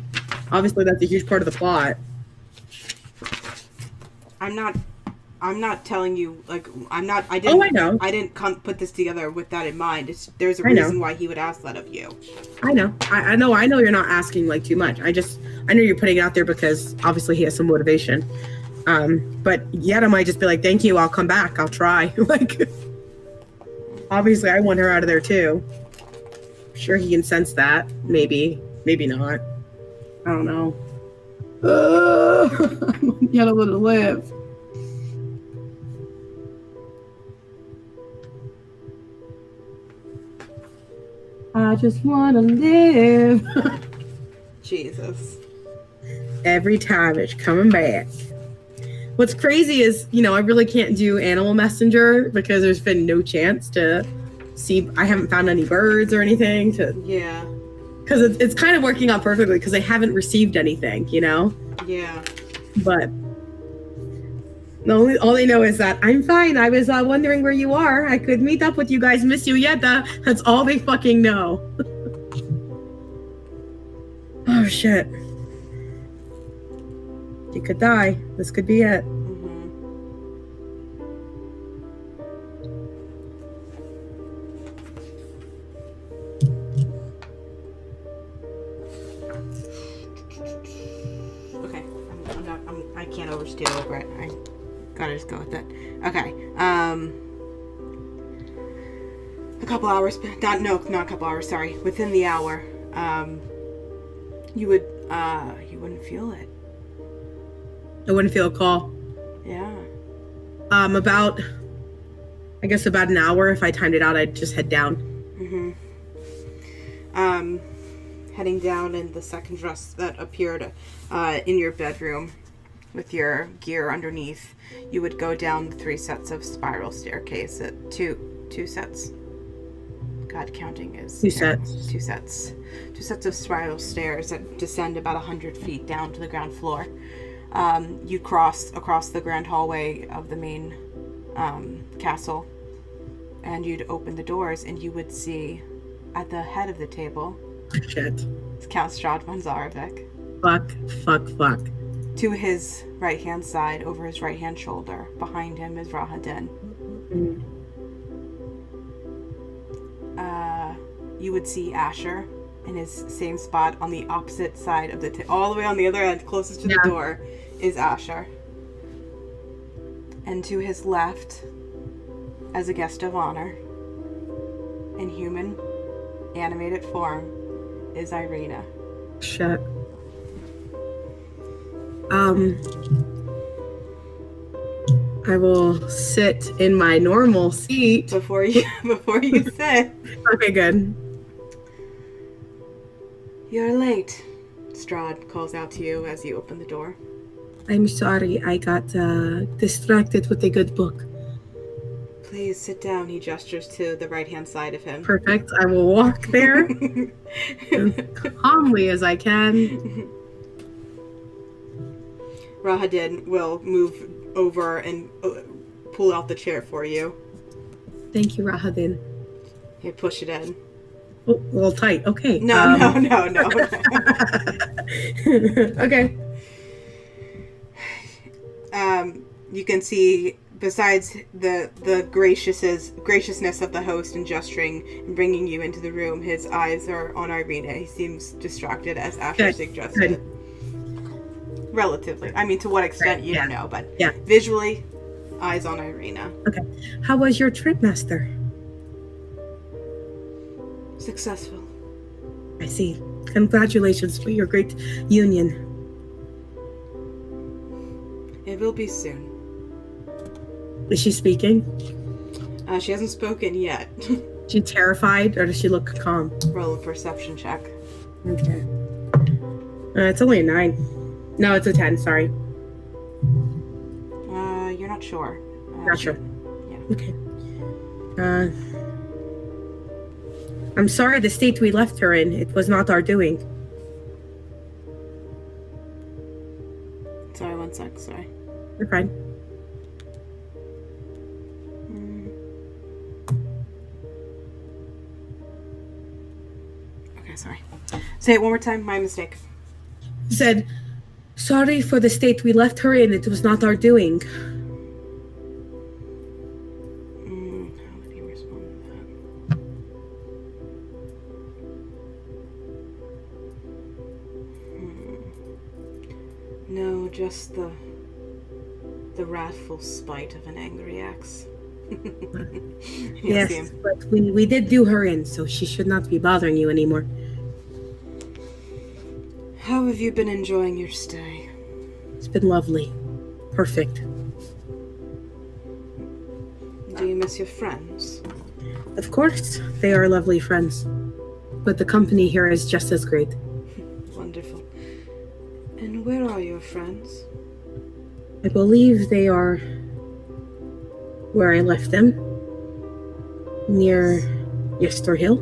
S2: Obviously, that's a huge part of the plot. I'm not telling you, like, I didn't. Oh, I know. I didn't put this together with that in mind. There's a reason why he would ask that of you. I know. I know you're not asking, like, too much. I know you're putting it out there because obviously he has some motivation. But Yedda might just be like, thank you, I'll come back. I'll try. Like, obviously I want her out of there too. I'm sure he can sense that. Maybe not. I don't know. I want Yedda to live. I just want to live.
S1: Jesus.
S2: Every time it's coming back. What's crazy is, I really can't do animal messenger because there's been no chance to see. I haven't found any birds or anything
S1: Yeah.
S2: Because it's kind of working out perfectly because I haven't received anything, Yeah. But all they know is that I'm fine. I was wondering where you are. I could meet up with you guys. Miss you, Yedda. That's all they fucking know. Oh, shit. You could die. This could be it.
S1: Okay. I can't oversteer over it. I gotta just go with it. Okay. A couple hours. Not a couple hours. Sorry. Within the hour, you wouldn't feel it.
S2: I wouldn't feel a call.
S1: Yeah.
S2: About an hour. If I timed it out, I'd just head down.
S1: Heading down in the second dress that appeared in your bedroom with your gear underneath, you would go down the 3 sets of spiral staircase at two sets. God, counting is
S2: 2 sets.
S1: 2 sets. 2 sets of spiral stairs that descend about 100 feet down to the ground floor. You'd cross across the grand hallway of the main castle, and you'd open the doors, and you would see at the head of the table,
S2: shit,
S1: Count Strahd von Zarovich.
S2: Fuck.
S1: To his right-hand side, over his right-hand shoulder, behind him is Rahadin. You would see Asher in his same spot on the opposite side of the all the way on the other end, closest to the door, is Asher. And to his left, as a guest of honor, in human, animated form, is Irina.
S2: Shit. I will sit in my normal seat.
S1: Before you sit.
S2: Okay, good.
S1: You're late, Strahd calls out to you as you open the door.
S2: I'm sorry, I got distracted with a good book.
S1: Please sit down, he gestures to the right-hand side of him.
S2: Perfect. I will walk there as calmly as I can.
S1: Rahadin will move over and pull out the chair for you.
S2: Thank you, Rahadin.
S1: Here, push it in.
S2: Oh, a little tight. Okay.
S1: No.
S2: Okay.
S1: You can see, besides the graciousness of the host and gesturing and bringing you into the room, his eyes are on Irina. He seems distracted, as Asher suggested. Relatively. I mean, to what extent, you don't know, but visually, eyes on Irina.
S2: Okay. How was your trip, Master?
S1: Successful.
S2: I see. Congratulations for your great union.
S1: It will be soon.
S2: Is she speaking?
S1: She hasn't spoken yet.
S2: Is she terrified, or does she look calm?
S1: Roll a perception check.
S2: Okay. It's only a 9. No, it's a 10, sorry.
S1: You're not sure.
S2: Not sure.
S1: Yeah.
S2: Okay. I'm sorry the state we left her in. It was not our doing.
S1: Sorry, 1 sec, sorry.
S2: You're fine.
S1: Okay, sorry. Say it one more time, my mistake.
S2: Said, sorry for the state we left her in. It was not our doing.
S1: How would you respond to that? No, just the wrathful spite of an angry ex.
S2: Yes, but we did do her in, so she should not be bothering you anymore.
S1: How have you been enjoying your stay?
S2: It's been lovely. Perfect.
S1: Do you miss your friends?
S2: Of course, they are lovely friends. But the company here is just as great.
S1: Wonderful. And where are your friends?
S2: I believe they are where I left them. Near Yester Hill.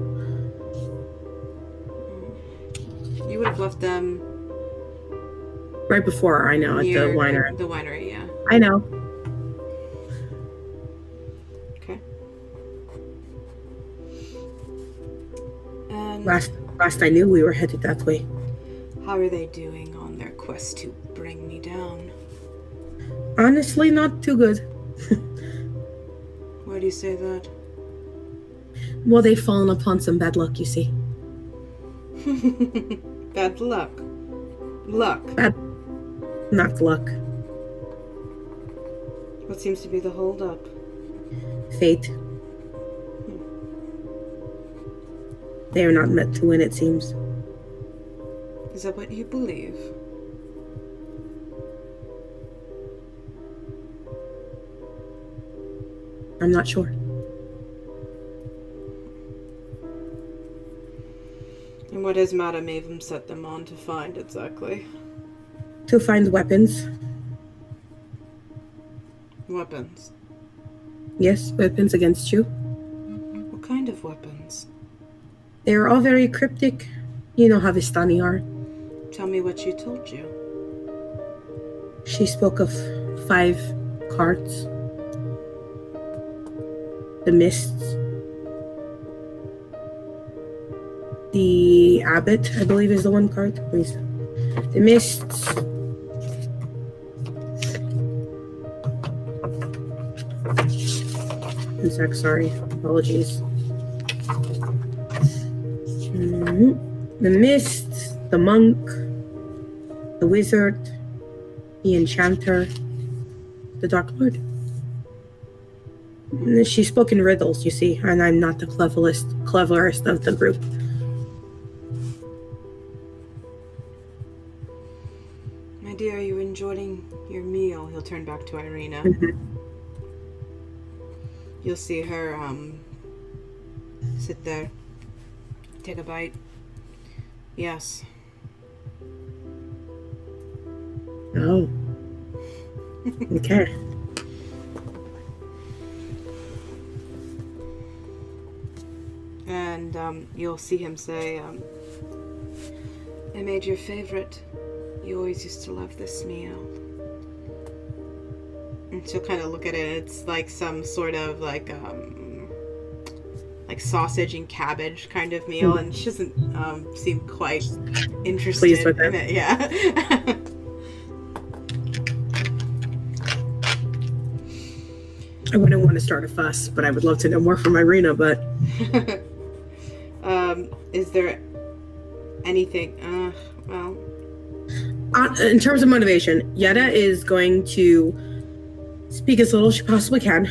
S1: You would have left them
S2: Right before, I know, at the winery.
S1: The winery, yeah.
S2: I know.
S1: Okay. And
S2: Last I knew, we were headed that way.
S1: how are they doing on their quest to bring me down?
S2: Honestly, not too good.
S1: Why do you say that?
S2: Well, they've fallen upon some bad luck, you see.
S1: Bad luck. Luck.
S2: Not luck.
S1: What seems to be the holdup?
S2: Fate. They are not meant to win, it seems.
S1: Is that what you believe?
S2: I'm not sure.
S1: And what has Madame Avum set them on to find exactly?
S2: To find weapons.
S1: Weapons.
S2: Yes, weapons against you.
S1: What kind of weapons?
S2: They are all very cryptic. You know how Vistani are.
S1: Tell me what she told you.
S2: She spoke of 5 cards. The mists. The abbot, I believe, is the one card. Please. The mists. One sec, sorry. Apologies. The mist, the monk, the wizard, the enchanter, the Dark Lord. She spoke in riddles, you see, and I'm not the cleverest of the group.
S1: My dear, are you enjoying your meal? He'll turn back to Irina. You'll see her sit there, take a bite. Yes.
S2: Oh. Okay.
S1: And you'll see him say, I made your favorite. You always used to love this meal. And she'll kind of look at it. It's like some sort of like sausage and cabbage kind of meal, and she doesn't seem quite interested
S2: Pleased with
S1: in it. Yeah.
S2: I wouldn't want to start a fuss, but I would love to know more from Irina, but...
S1: Is there anything... well...
S2: in terms of motivation, Yedda is going to speak as little as she possibly can,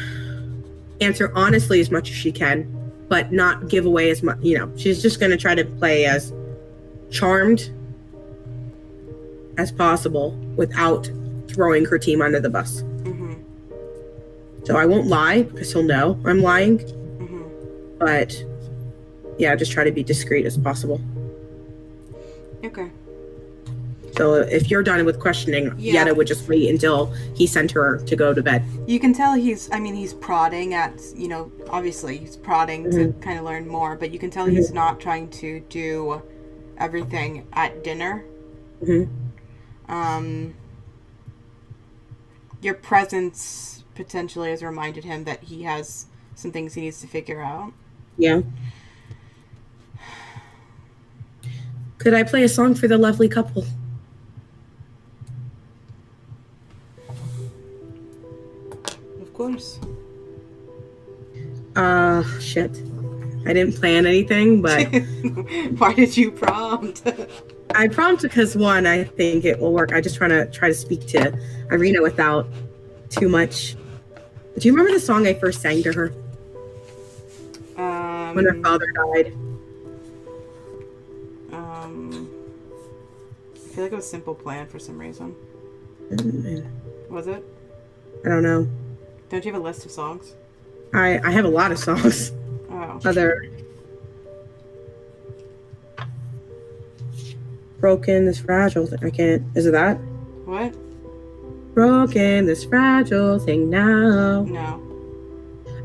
S2: answer honestly as much as she can, but not give away as much. She's just going to try to play as charmed as possible without throwing her team under the bus.
S1: Mm-hmm.
S2: So I won't lie because he'll know I'm lying.
S1: Mm-hmm.
S2: But yeah, just try to be discreet as possible.
S1: Okay.
S2: So if you're done with questioning, Yedda would just wait until he sent her to go to bed.
S1: You can tell he's prodding at, obviously he's prodding to kind of learn more, but you can tell he's not trying to do everything at dinner.
S2: Mm-hmm.
S1: Your presence potentially has reminded him that he has some things he needs to figure out.
S2: Yeah. Could I play a song for the lovely couple?
S1: Of course.
S2: Shit. I didn't plan anything, but...
S1: Why did you prompt?
S2: I prompt because, one, I think it will work. I just try to speak to Irina without too much... Do you remember the song I first sang to her? When her father died.
S1: I feel like it was Simple Plan for some reason. Was it?
S2: I don't know.
S1: Don't you have a list of songs?
S2: I have a lot of songs.
S1: Oh.
S2: Other... Broken, this fragile thing. I can't... Is it that?
S1: What?
S2: Broken, this fragile thing now.
S1: No.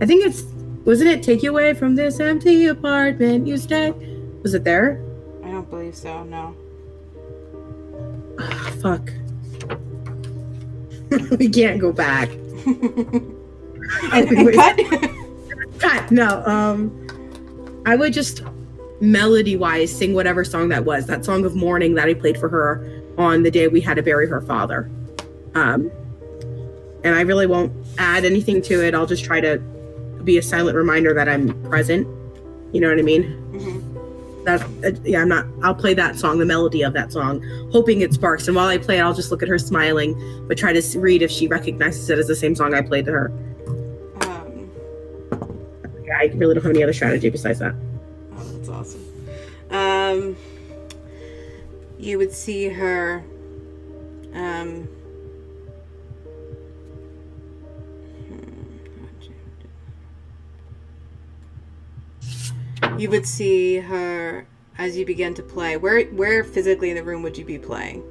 S2: I think it's... Wasn't it Take You Away from This Empty Apartment You Stay? Was it there?
S1: I don't believe so, no.
S2: Oh, fuck. We can't go back. Cut. No. I would just melody-wise sing whatever song that was. That song of mourning that I played for her on the day we had to bury her father. And I really won't add anything to it. I'll just try to be a silent reminder that I'm present. You know what I mean?
S1: Mm-hmm.
S2: I'll play that song, the melody of that song, hoping it sparks. And while I play it, I'll just look at her smiling, but try to read if she recognizes it as the same song I played to her. I really don't have any other strategy besides that.
S1: Oh, that's awesome. You would see her, you would see her as you begin to play. Where physically in the room would you be playing?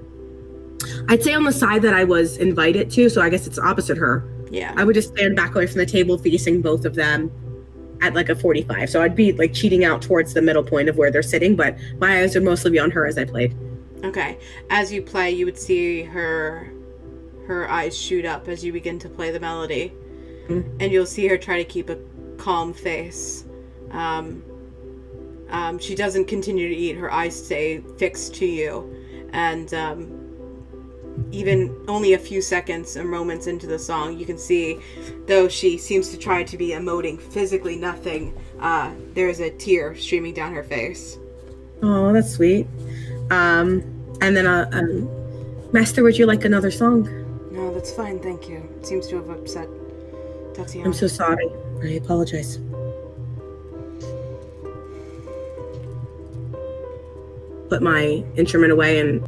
S2: I'd say on the side that I was invited to, so I guess it's opposite her.
S1: Yeah.
S2: I would just stand back away from the table facing both of them at like a 45. So I'd be like cheating out towards the middle point of where they're sitting, but my eyes would mostly be on her as I played.
S1: Okay. As you play, you would see her eyes shoot up as you begin to play the melody. Mm-hmm. And you'll see her try to keep a calm face. She doesn't continue to eat. Her eyes stay fixed to you. And even only a few seconds or moments into the song, you can see, though she seems to try to be emoting physically nothing, there's a tear streaming down her face.
S2: Oh, that's sweet. And then, Master, would you like another song?
S1: No, that's fine, thank you. It seems to have upset Tatiana.
S2: I'm so sorry. I apologize. Put my instrument away and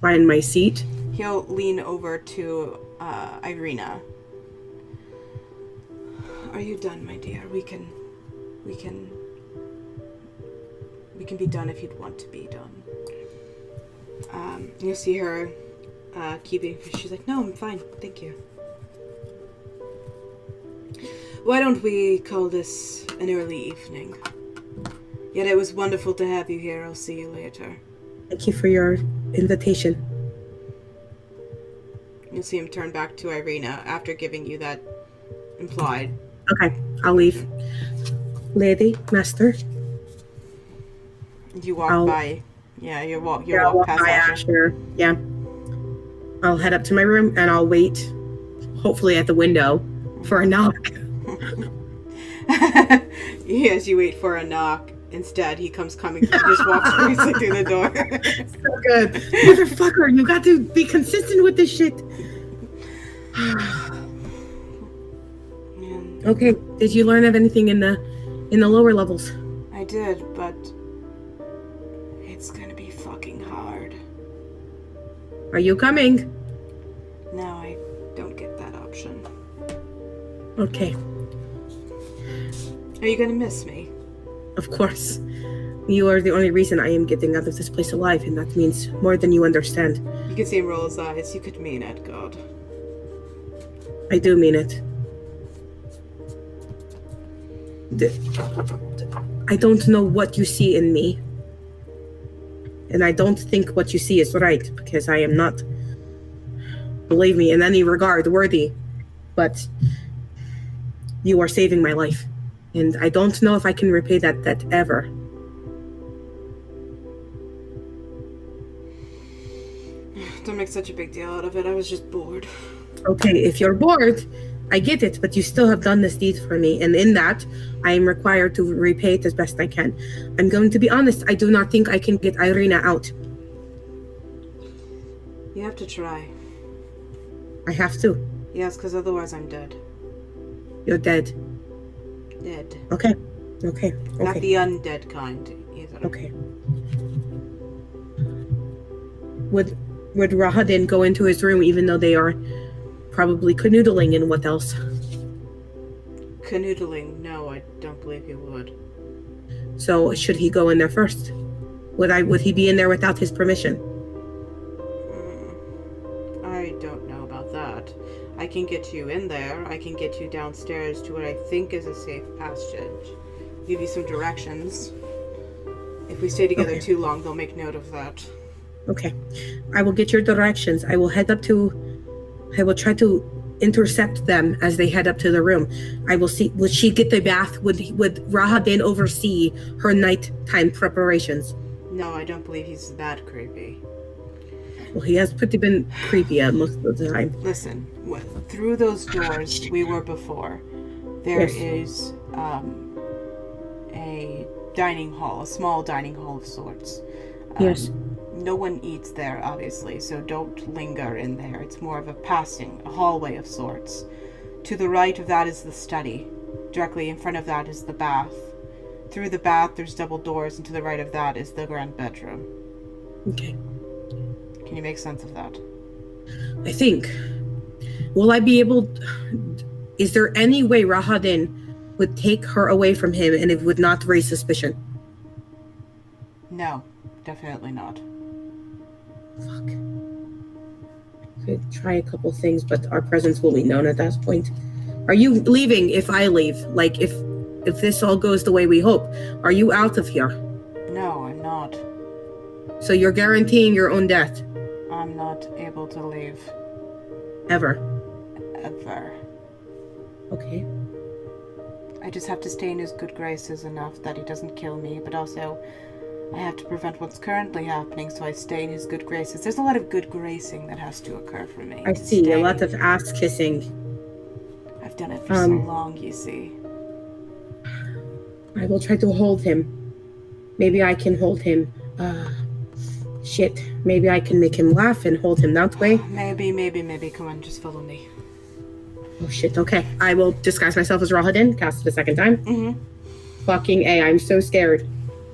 S2: find my seat.
S1: He'll lean over to Irina. Are you done, my dear? We can be done if you'd want to be done. You see her keeping. She's like, no, I'm fine, thank you. Why don't we call this an early evening? Yet it was wonderful to have you here. I'll see you later.
S2: Thank you for your invitation.
S1: You'll see him turn back to Irina after giving you that implied.
S2: Okay, I'll leave. Lady, master.
S1: You walk by. Yeah, you walk past
S2: by
S1: Asher.
S2: Asher. Yeah. I'll head up to my room and I'll wait, hopefully at the window, for a knock.
S1: Yes, you wait for a knock. Instead, he comes coming. He just walks crazy through the door.
S2: So good. Motherfucker, you got to be consistent with this shit. Okay, did you learn of anything in the lower levels?
S1: I did, but it's gonna be fucking hard.
S2: Are you coming?
S1: No, I don't get that option.
S2: Okay.
S1: Are you gonna miss me?
S2: Of course. You are the only reason I am getting out of this place alive, and that means more than you understand.
S1: You can see him roll his eyes. You could mean it, God.
S2: I do mean it. I don't know what you see in me. And I don't think what you see is right, because I am not, believe me, in any regard worthy. But you are saving my life. And I don't know if I can repay that debt ever.
S1: Don't make such a big deal out of it. I was just bored.
S2: Okay, if you're bored, I get it, but you still have done this deed for me, and in that, I am required to repay it as best I can. I'm going to be honest, I do not think I can get Irina out.
S1: You have to try.
S2: I have to.
S1: Yes, because otherwise I'm dead.
S2: You're dead.
S1: Dead.
S2: Okay.
S1: Not the undead kind, either.
S2: Okay. Would Rahadin go into his room even though they are probably canoodling, and what else?
S1: Canoodling? No, I don't believe he would.
S2: So should he go in there first? Would he be in there without his permission?
S1: I don't know about that. I can get you in there. I can get you downstairs to what I think is a safe passage. Give you some directions. If we stay together too long, they'll make note of that.
S2: Okay. I will get your directions. I will try to intercept them as they head up to the room. I will see, would she get the bath? Would Rahadin oversee her nighttime preparations?
S1: No, I don't believe he's that creepy.
S2: Well, he has been creepy most of the time.
S1: Listen, through those doors we were before, there is a dining hall, a small dining hall of sorts.
S2: Yes.
S1: No one eats there, obviously, so don't linger in there. It's more of a hallway of sorts. To the right of that is the study. Directly in front of that is the bath. Through the bath, there's double doors, and to the right of that is the grand bedroom.
S2: Okay.
S1: Can you make sense of that?
S2: I think. Will I be able... Is there any way Rahadin would take her away from him and it would not raise suspicion?
S1: No, definitely not.
S2: Fuck. Could try a couple things, but our presence will be known at that point. Are you leaving if I leave? Like, if this all goes the way we hope, are you out of here?
S1: No, I'm not.
S2: So you're guaranteeing your own death?
S1: I'm not able to leave.
S2: Ever?
S1: Ever.
S2: Okay.
S1: I just have to stay in his good graces enough that he doesn't kill me, but also I have to prevent what's currently happening, so I stay in his good graces. There's a lot of good gracing that has to occur for me.
S2: I see, a lot of ass kissing.
S1: I've done it for so long, you see.
S2: I will try to hold him. Maybe I can hold him. Shit. Maybe I can make him laugh and hold him that way.
S1: Maybe. Come on, just follow me.
S2: Oh shit, okay. I will disguise myself as Rahadin, cast it a second time.
S1: Mm-hmm.
S2: Fucking A, I'm so scared.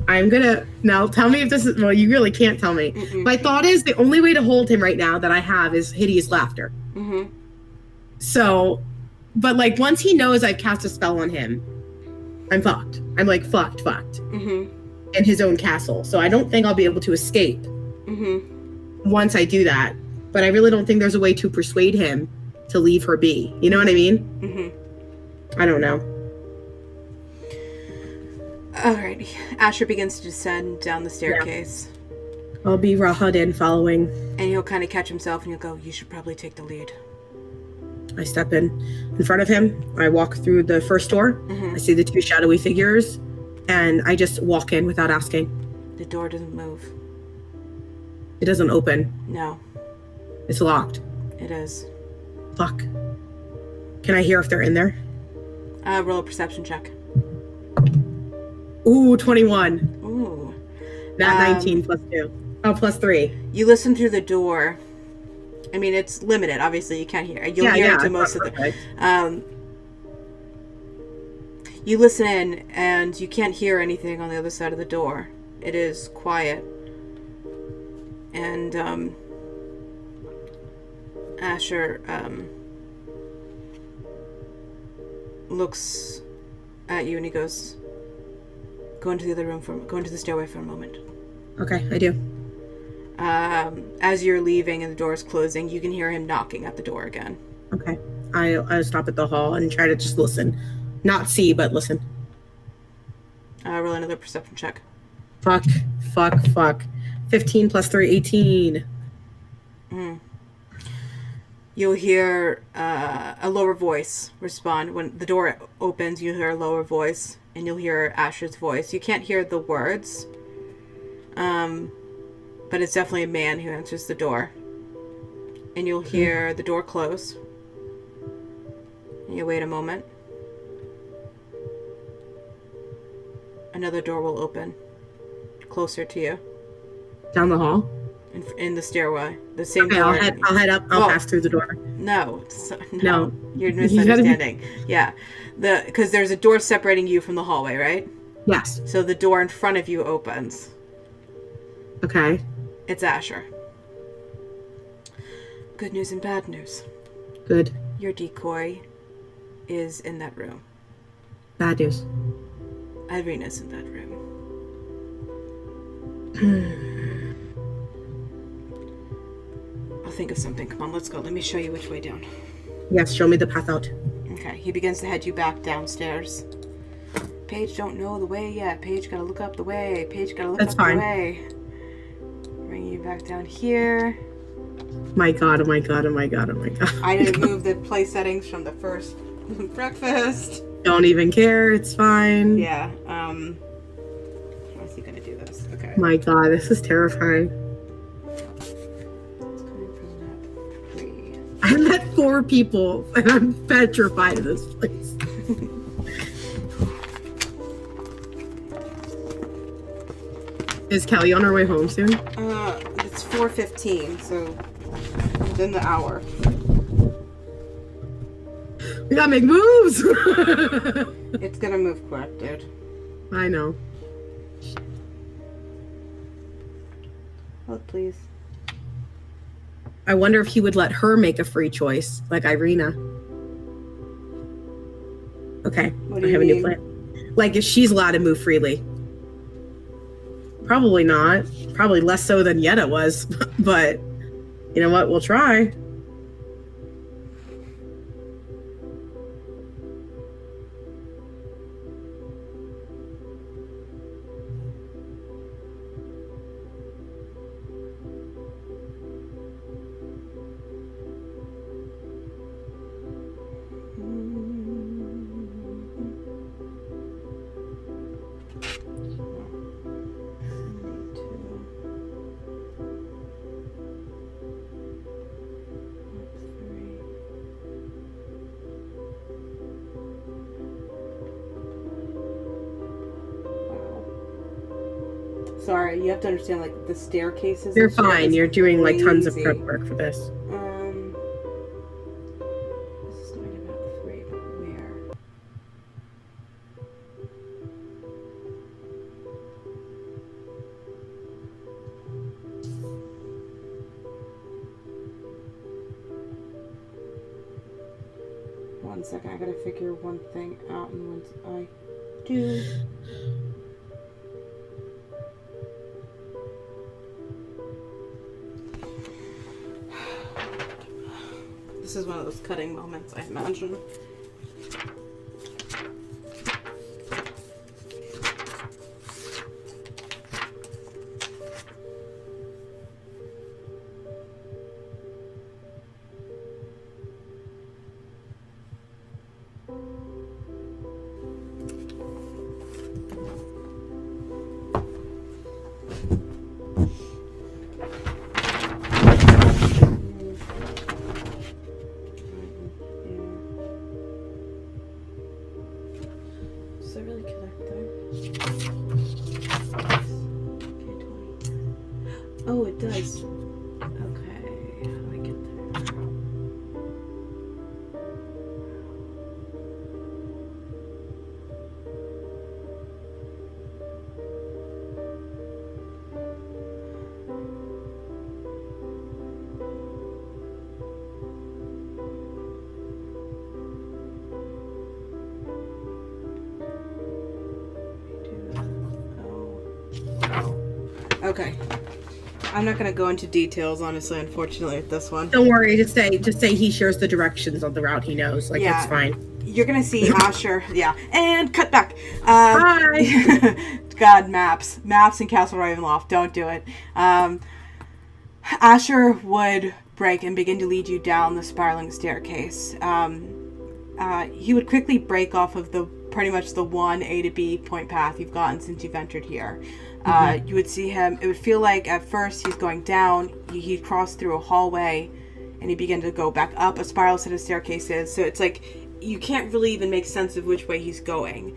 S2: I'm gonna, now tell me if this is, well, you really can't tell me.
S1: Mm-mm.
S2: My thought is the only way to hold him right now that I have is hideous laughter.
S1: Mm-hmm.
S2: So, But like once he knows I've cast a spell on him, I'm fucked. I'm like fucked.
S1: Mm-hmm.
S2: In his own castle. So I don't think I'll be able to escape.
S1: Mm-hmm.
S2: Once I do that. But I really don't think there's a way to persuade him to leave her be. You know what I mean?
S1: Mm-hmm.
S2: I don't know.
S1: Alrighty. Asher begins to descend down the staircase.
S2: Yeah. I'll be Rahadin following.
S1: And he'll kind of catch himself and he'll go, you should probably take the lead.
S2: I step in front of him. I walk through the first door.
S1: Mm-hmm.
S2: I see the two shadowy figures. And I just walk in without asking.
S1: The door doesn't move.
S2: It doesn't open.
S1: No.
S2: It's locked.
S1: It is.
S2: Fuck. Can I hear if they're in there?
S1: Roll a perception check.
S2: Ooh, 21.
S1: Ooh.
S2: Not 19 plus 2. Oh, plus 3.
S1: You listen through the door. I mean, it's limited. Obviously, you can't hear. You'll hear into most of the... You listen in, and you can't hear anything on the other side of the door. It is quiet. And, Asher, looks at you and he goes, go into the stairway for a moment.
S2: Okay, I do.
S1: As you're leaving and the door is closing, you can hear him knocking at the door again.
S2: Okay. I'll stop at the hall and try to just listen. Not see, but listen.
S1: Roll another perception check.
S2: Fuck. 15 plus 3, 18.
S1: You'll hear a lower voice respond. When the door opens, you'll hear a lower voice, and you'll hear Asher's voice. You can't hear the words, but it's definitely a man who answers the door. And you'll hear the door close. And you wait a moment. Another door will open, closer to you.
S2: Down the hall?
S1: In the stairway. The same
S2: okay,
S1: door.
S2: I'll head up. I'll pass through the door.
S1: No.
S2: No.
S1: You're misunderstanding. Yeah. Because there's a door separating you from the hallway, right?
S2: Yes.
S1: So the door in front of you opens.
S2: Okay.
S1: It's Asher. Good news and bad news.
S2: Good.
S1: Your decoy is in that room.
S2: Bad news.
S1: Irina's in that room. I'll think of something. Come on, let's go. Let me show you which way down.
S2: Yes, show me the path out.
S1: Okay, he begins to head you back downstairs. Paige don't know the way yet. Paige gotta look up the way. Paige gotta look
S2: That's
S1: up
S2: fine.
S1: the way. Bring you back down here.
S2: My god, oh my god, oh my god, oh my god.
S1: I didn't move the play settings from the first breakfast.
S2: Don't even care, it's fine.
S1: Yeah, how is he gonna do this? Okay.
S2: My god, this is terrifying.
S1: It's coming from that 3.
S2: I met 4 people and I'm petrified of this place. Is Kelly on her way home soon?
S1: It's 4:15, so within the hour.
S2: We gotta make moves!
S1: It's gonna move quick, dude.
S2: I know.
S1: Hold, please.
S2: I wonder if he would let her make a free choice, like Irina. Okay,
S1: What
S2: I
S1: do
S2: have
S1: you
S2: a new
S1: mean?
S2: plan. Like, if she's allowed to move freely. Probably not. Probably less so than Yedda was. But, you know what? We'll try.
S1: Sorry, you have to understand, like, the staircases.
S2: You're
S1: and shit
S2: fine.
S1: is
S2: You're doing, like, tons of
S1: crazy.
S2: prep work for this.
S1: This is going about 3, but where? 1 second, I gotta figure one thing out, and once I do... This is one of those cutting moments, I imagine. Oh, it does. Okay, how do I get there? Okay. I'm not going to go into details, honestly, unfortunately, with this one.
S2: Don't worry. Just say he shares the directions on the route he knows. Like, it's fine.
S1: You're going to see Asher. Yeah. And cut back.
S2: Bye.
S1: God, maps in Castle Ravenloft. Don't do it. Asher would break and begin to lead you down the spiraling staircase. He would quickly break off of pretty much the one A to B point path you've gotten since you've entered here. You would see him, it would feel like at first he's going down, he'd cross through a hallway, and he began to go back up a spiral set of staircases, so it's like, you can't really even make sense of which way he's going.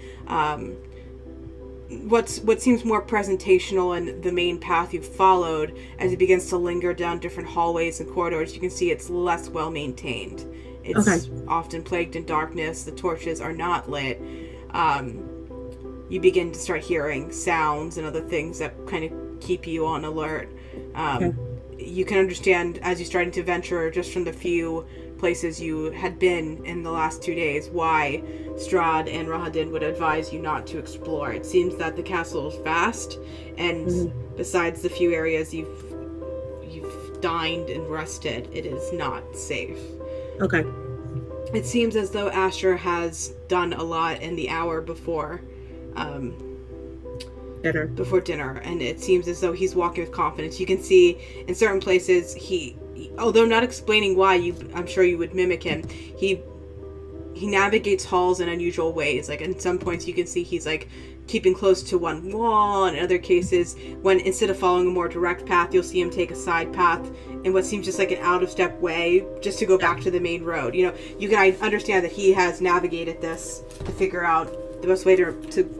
S1: What seems more presentational in the main path you've followed, as he begins to linger down different hallways and corridors, you can see it's less well maintained. It's often plagued in darkness, the torches are not lit. You begin to start hearing sounds and other things that kind of keep you on alert. You can understand, as you're starting to venture, just from the few places you had been in the last 2 days, why Strahd and Rahadin would advise you not to explore. It seems that the castle is vast, and besides the few areas you've dined and rested, it is not safe.
S2: Okay.
S1: It seems as though Asher has done a lot in the hour before dinner, and it seems as though he's walking with confidence. You can see in certain places he although not explaining why, I'm sure you would mimic him, he navigates halls in unusual ways. Like in some points you can see he's like keeping close to one wall, and in other cases, when instead of following a more direct path, you'll see him take a side path in what seems just like an out-of-step way just to go back to the main road. You know, you can understand that he has navigated this to figure out the best way to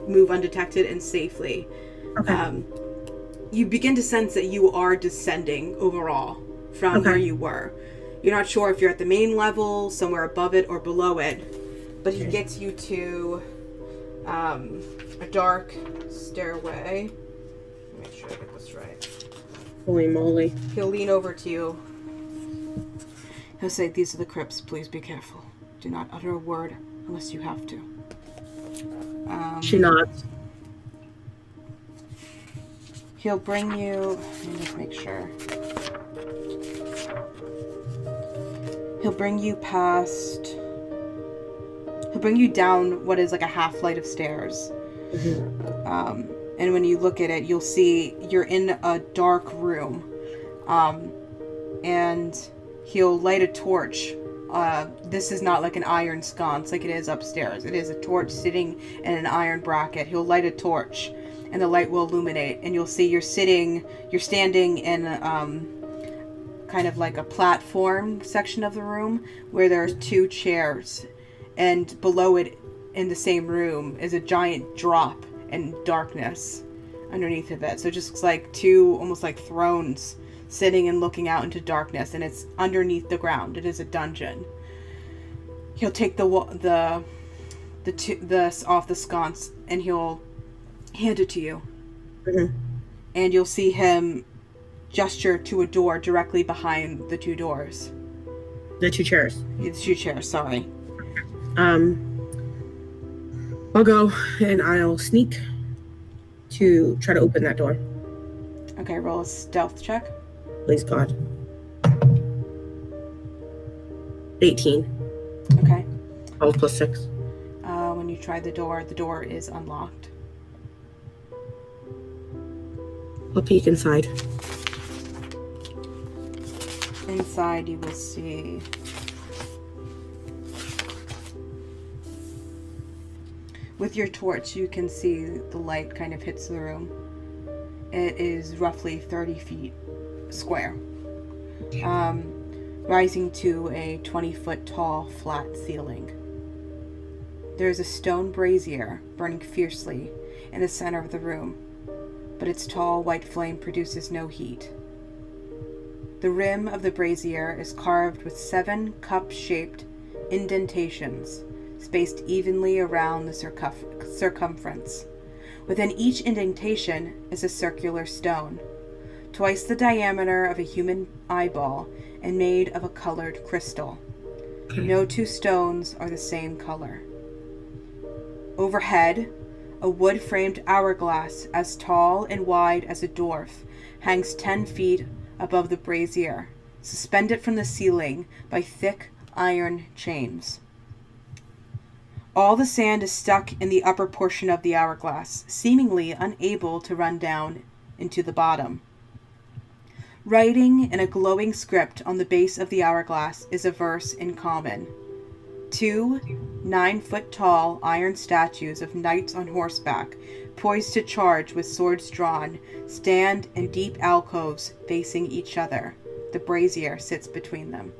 S1: move undetected and safely.
S2: Okay.
S1: You begin to sense that you are descending overall from where you were. You're not sure if you're at the main level, somewhere above it, or below it, but he gets you to a dark stairway. Let me make sure I get this right.
S2: Holy moly.
S1: He'll lean over to you. He'll say, "These are the crypts. Please be careful. Do not utter a word unless you have to."
S2: She nods.
S1: He'll bring you... Let me just make sure. He'll bring you past... He'll bring you down what is like a half flight of stairs. And when you look at it, you'll see you're in a dark room. And he'll light a torch. This is not like an iron sconce like it is upstairs. It is a torch sitting in an iron bracket. He'll light a torch, and the light will illuminate, and you'll see you're standing in kind of like a platform section of the room where there's 2 chairs, and below it in the same room is a giant drop and darkness underneath of it. So it just looks like 2 almost like thrones sitting and looking out into darkness, and it's underneath the ground. It is a dungeon. He'll take the off the sconce, and he'll hand it to you. And you'll see him gesture to a door directly behind the 2 doors.
S2: The 2 chairs.
S1: The 2 chairs, sorry.
S2: I'll go and I'll sneak to try to open that door.
S1: Okay, roll a stealth check.
S2: Please God. 18.
S1: Okay.
S2: 12 plus 6.
S1: When you try the door is unlocked.
S2: I'll peek inside.
S1: Inside you will see with your torch you can see the light kind of hits the room. It is roughly 30 feet square, rising to a 20-foot tall flat ceiling. There is a stone brazier burning fiercely in the center of the room, but its tall white flame produces no heat. The rim of the brazier is carved with 7 cup-shaped indentations spaced evenly around the circumference. Within each indentation is a circular stone, twice the diameter of a human eyeball and made of a colored crystal. No 2 stones are the same color. Overhead, a wood-framed hourglass as tall and wide as a dwarf hangs 10 feet above the brazier, suspended from the ceiling by thick iron chains. All the sand is stuck in the upper portion of the hourglass, seemingly unable to run down into the bottom. Writing in a glowing script on the base of the hourglass is a verse in common. 2 9-foot-tall iron statues of knights on horseback, poised to charge with swords drawn, stand in deep alcoves facing each other. The brazier sits between them.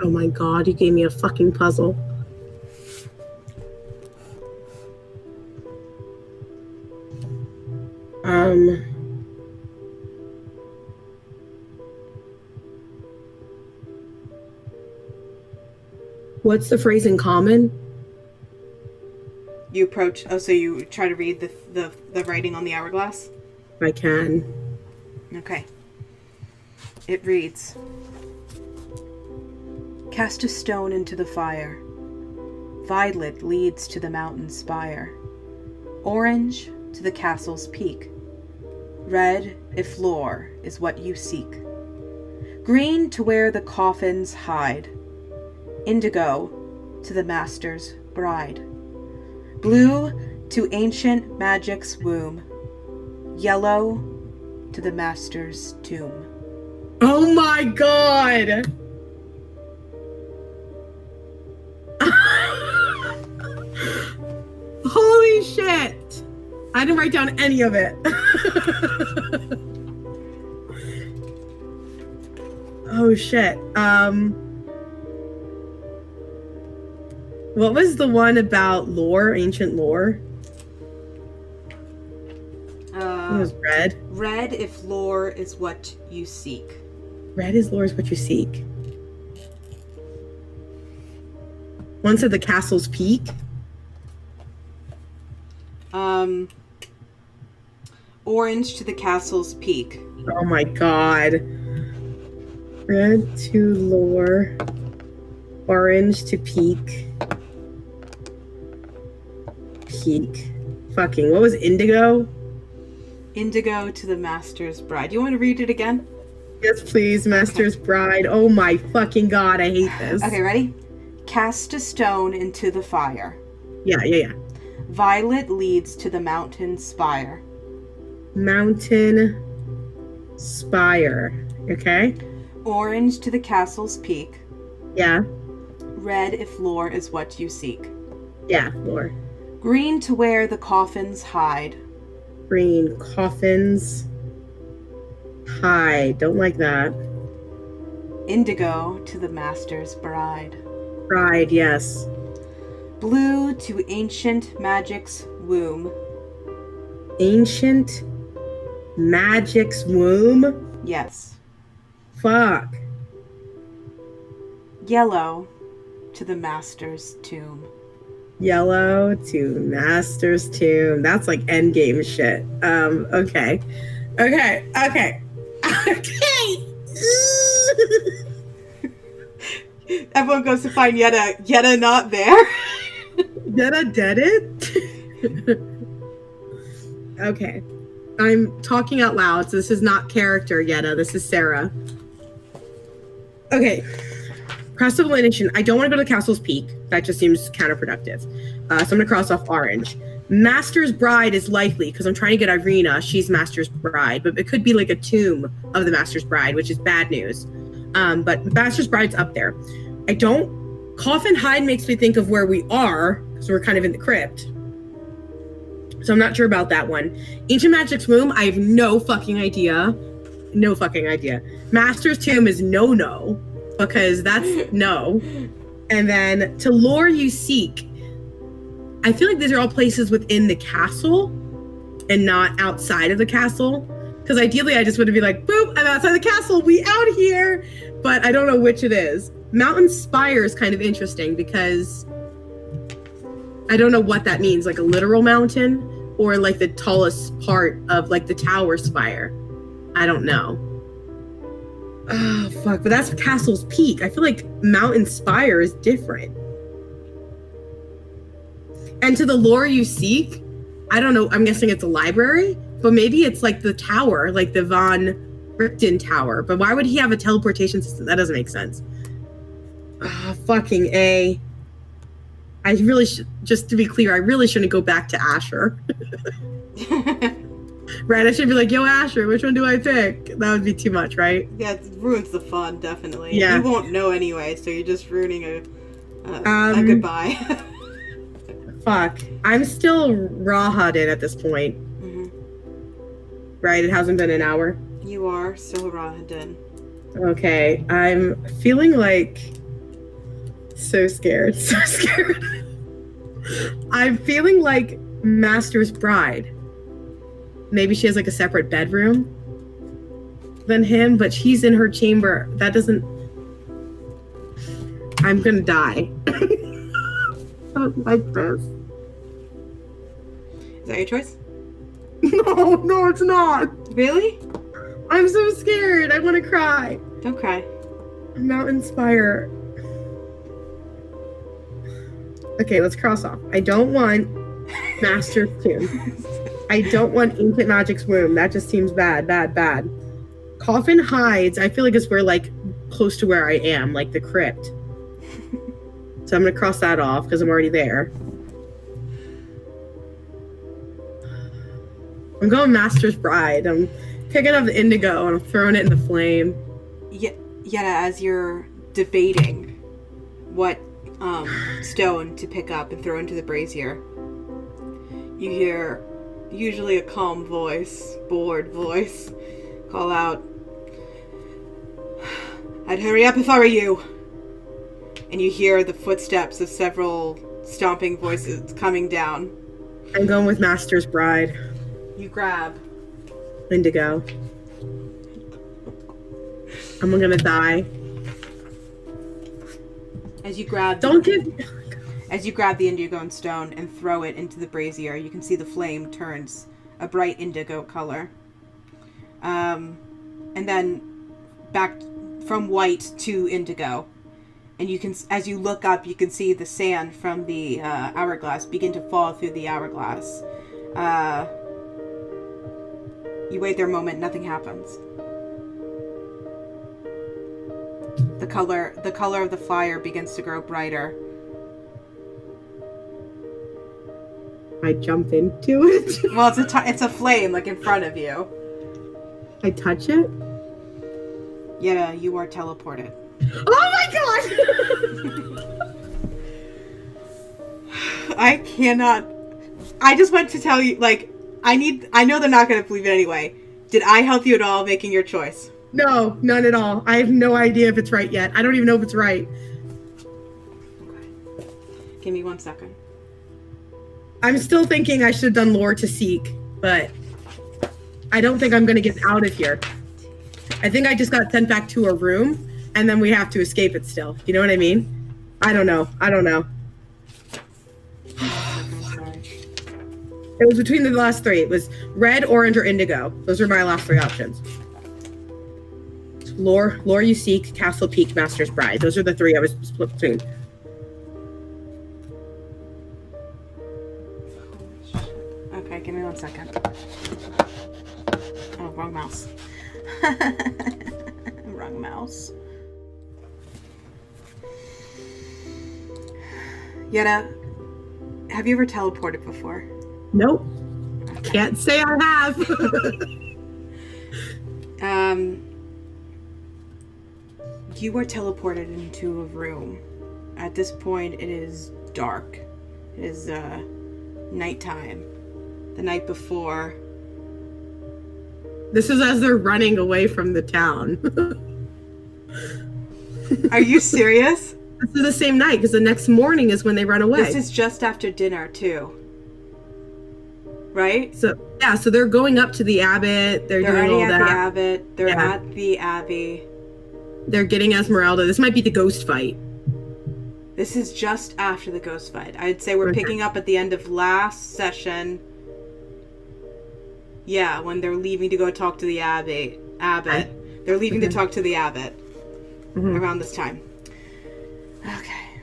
S2: Oh my God, you gave me a fucking puzzle. What's the phrase in common?
S1: You approach. Oh, so you try to read the writing on the hourglass?
S2: I can.
S1: Okay. It reads, "Cast a stone into the fire. Violet leads to the mountain spire. Orange to the castle's peak. Red, if lore is what you seek. Green to where the coffins hide. Indigo to the master's bride. Blue to ancient magic's womb. Yellow to the master's tomb."
S2: Oh my God! Holy shit! I didn't write down any of it. Oh shit. What was the one about lore, ancient lore? It was red.
S1: Red if lore is what you seek.
S2: Red is lore is what you seek. One said the castle's peak.
S1: Orange to the castle's peak.
S2: Oh my God. Red to lore. Orange to peak. Peak. Fucking, what was indigo?
S1: Indigo to the master's bride. You want to read it again?
S2: Yes, please, master's bride. Oh my fucking God, I hate this.
S1: Okay, ready? Cast a stone into the fire.
S2: Yeah.
S1: Violet leads to the mountain spire.
S2: Mountain spire. Okay.
S1: Orange to the castle's peak.
S2: Yeah.
S1: Red if lore is what you seek.
S2: Yeah, lore.
S1: Green to where the coffins hide.
S2: Green coffins hide. Don't like that.
S1: Indigo to the master's bride.
S2: Bride, yes.
S1: Blue to ancient magic's womb.
S2: Ancient magic's womb?
S1: Yes.
S2: Fuck.
S1: Yellow to the master's tomb.
S2: Yellow to master's tomb. That's like endgame shit. Okay.
S1: Everyone goes to find Yedda. Yedda not there.
S2: Yedda did it? Okay. I'm talking out loud, so this is not character, Yedda. This is Sarah. Okay. Cross of elimination. I don't want to go to Castle's Peak. That just seems counterproductive. So I'm going to cross off orange. Master's Bride is likely, because I'm trying to get Irina. She's Master's Bride. But it could be like a tomb of the Master's Bride, which is bad news. But Master's Bride's up there. I don't... Coffin Hide makes me think of where we are, because we're kind of in the crypt. So I'm not sure about that one. Ancient Magic's Womb, I have no fucking idea. No fucking idea. Master's Tomb is no, because that's no. And then To Lure You Seek, I feel like these are all places within the castle and not outside of the castle. Because ideally I just want to be like, boop, I'm outside the castle, we out here. But I don't know which it is. Mountain Spire is kind of interesting because I don't know what that means, like a literal mountain or like the tallest part of like the tower spire. I don't know. Oh, fuck. But that's Castle's Peak. I feel like Mountain Spire is different. And To the Lure You Seek, I don't know. I'm guessing it's a library, but maybe it's like the tower, like the Von Richten Tower. But why would he have a teleportation system? That doesn't make sense. Oh, fucking A. I really should, just to be clear, I really shouldn't go back to Asher. Right? I should be like, yo, Asher, which one do I pick? That would be too much, right?
S1: Yeah, it ruins the fun, definitely.
S2: Yeah.
S1: You won't know anyway, so you're just ruining a goodbye.
S2: Fuck. I'm still raw-hooded at this point.
S1: Mm-hmm.
S2: Right? It hasn't been an hour.
S1: You are still raw-hooded.
S2: Okay. I'm feeling like... So scared. So scared. I'm feeling like Master's Bride. Maybe she has like a separate bedroom than him, but she's in her chamber. That doesn't... I'm gonna die. I don't like this.
S1: Is that your choice?
S2: No, it's not.
S1: Really?
S2: I'm so scared. I want to cry.
S1: Don't cry.
S2: Mountain Spire. Okay, let's cross off. I don't want Master's Tomb. I don't want Ancient Magic's Womb. That just seems bad. Coffin Hides, I feel like it's where, like, close to where I am, like the crypt. So I'm going to cross that off because I'm already there. I'm going Master's Bride. I'm picking up the indigo and I'm throwing it in the flame.
S1: Yedda, as you're debating what stone to pick up and throw into the brazier, you hear usually a calm voice, bored voice, call out, "I'd hurry up if I were you." And you hear the footsteps of several stomping voices coming down.
S2: I'm going with Master's Bride.
S1: You grab
S2: indigo. I'm gonna die.
S1: As you grab As you grab the indigo and stone and throw it into the brazier, you can see the flame turns a bright indigo color. And then back from white to indigo. And you can, as you look up, you can see the sand from the hourglass begin to fall through the hourglass. You wait there a moment, nothing happens. The color of the fire begins to grow brighter.
S2: I jump into it.
S1: Well, it's a flame, like, in front of you.
S2: I touch it?
S1: Yeah, you are teleported.
S2: Oh my god!
S1: I cannot... I just want to tell you, like, I know they're not going to believe it anyway. Did I help you at all making your choice?
S2: No, none at all. I have no idea if it's right yet. I don't even know if it's right.
S1: Okay. Give me 1 second.
S2: I'm still thinking I should have done Lure to Seek, but I don't think I'm going to get out of here. I think I just got sent back to a room, and then we have to escape it still. You know what I mean? I don't know. It was between the last three. It was red, orange, or indigo. Those were my last three options. Lure You Seek, Castle Peak, Master's Bride. Those are the three I was split between.
S1: Okay, give me 1 second. Oh, wrong mouse. Wrong mouse. Yedda, have you ever teleported before?
S2: Nope. Can't say I have.
S1: You were teleported into a room. At this point, it is dark. It is nighttime. The night before.
S2: This is as they're running away from the town.
S1: Are you serious?
S2: This is the same night, because the next morning is when they run away.
S1: This is just after dinner, too. Right?
S2: So they're going up to the Abbot. They're doing
S1: already
S2: all
S1: at
S2: that.
S1: the Abbot. They're at the Abbey.
S2: They're getting Esmeralda. This might be the ghost fight.
S1: This is just after the ghost fight. I'd say we're picking up at the end of last session. Yeah, when they're leaving to go talk to the Abbot. They're leaving to talk to the Abbot around this time. Okay.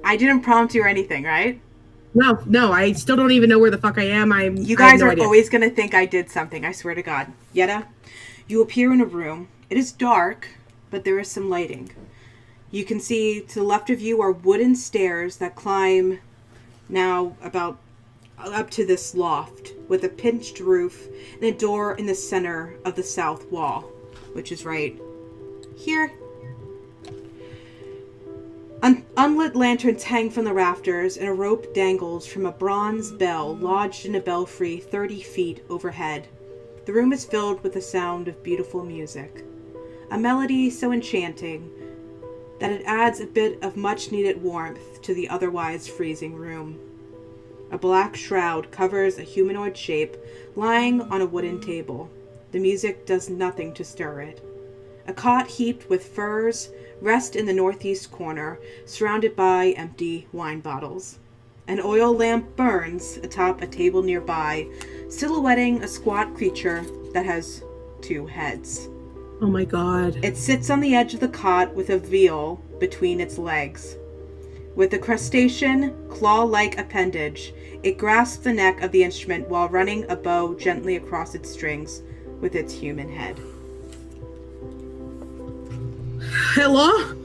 S1: I didn't prompt you or anything, right?
S2: No, I still don't even know where the fuck I am.
S1: You guys are always going to think I did something, I swear to God. Yedda, you appear in a room. It is dark, but there is some lighting. You can see to the left of you are wooden stairs that climb now about up to this loft with a pinched roof and a door in the center of the south wall, which is right here. Unlit lanterns hang from the rafters, and a rope dangles from a bronze bell lodged in a belfry 30 feet overhead. The room is filled with the sound of beautiful music, a melody so enchanting that it adds a bit of much-needed warmth to the otherwise freezing room. A black shroud covers a humanoid shape lying on a wooden table. The music does nothing to stir it. A cot heaped with furs rests in the northeast corner, surrounded by empty wine bottles. An oil lamp burns atop a table nearby, silhouetting a squat creature that has 2 heads.
S2: Oh my God.
S1: It sits on the edge of the cot with a veal between its legs. With a crustacean, claw-like appendage, it grasps the neck of the instrument while running a bow gently across its strings with its human head.
S2: Hello?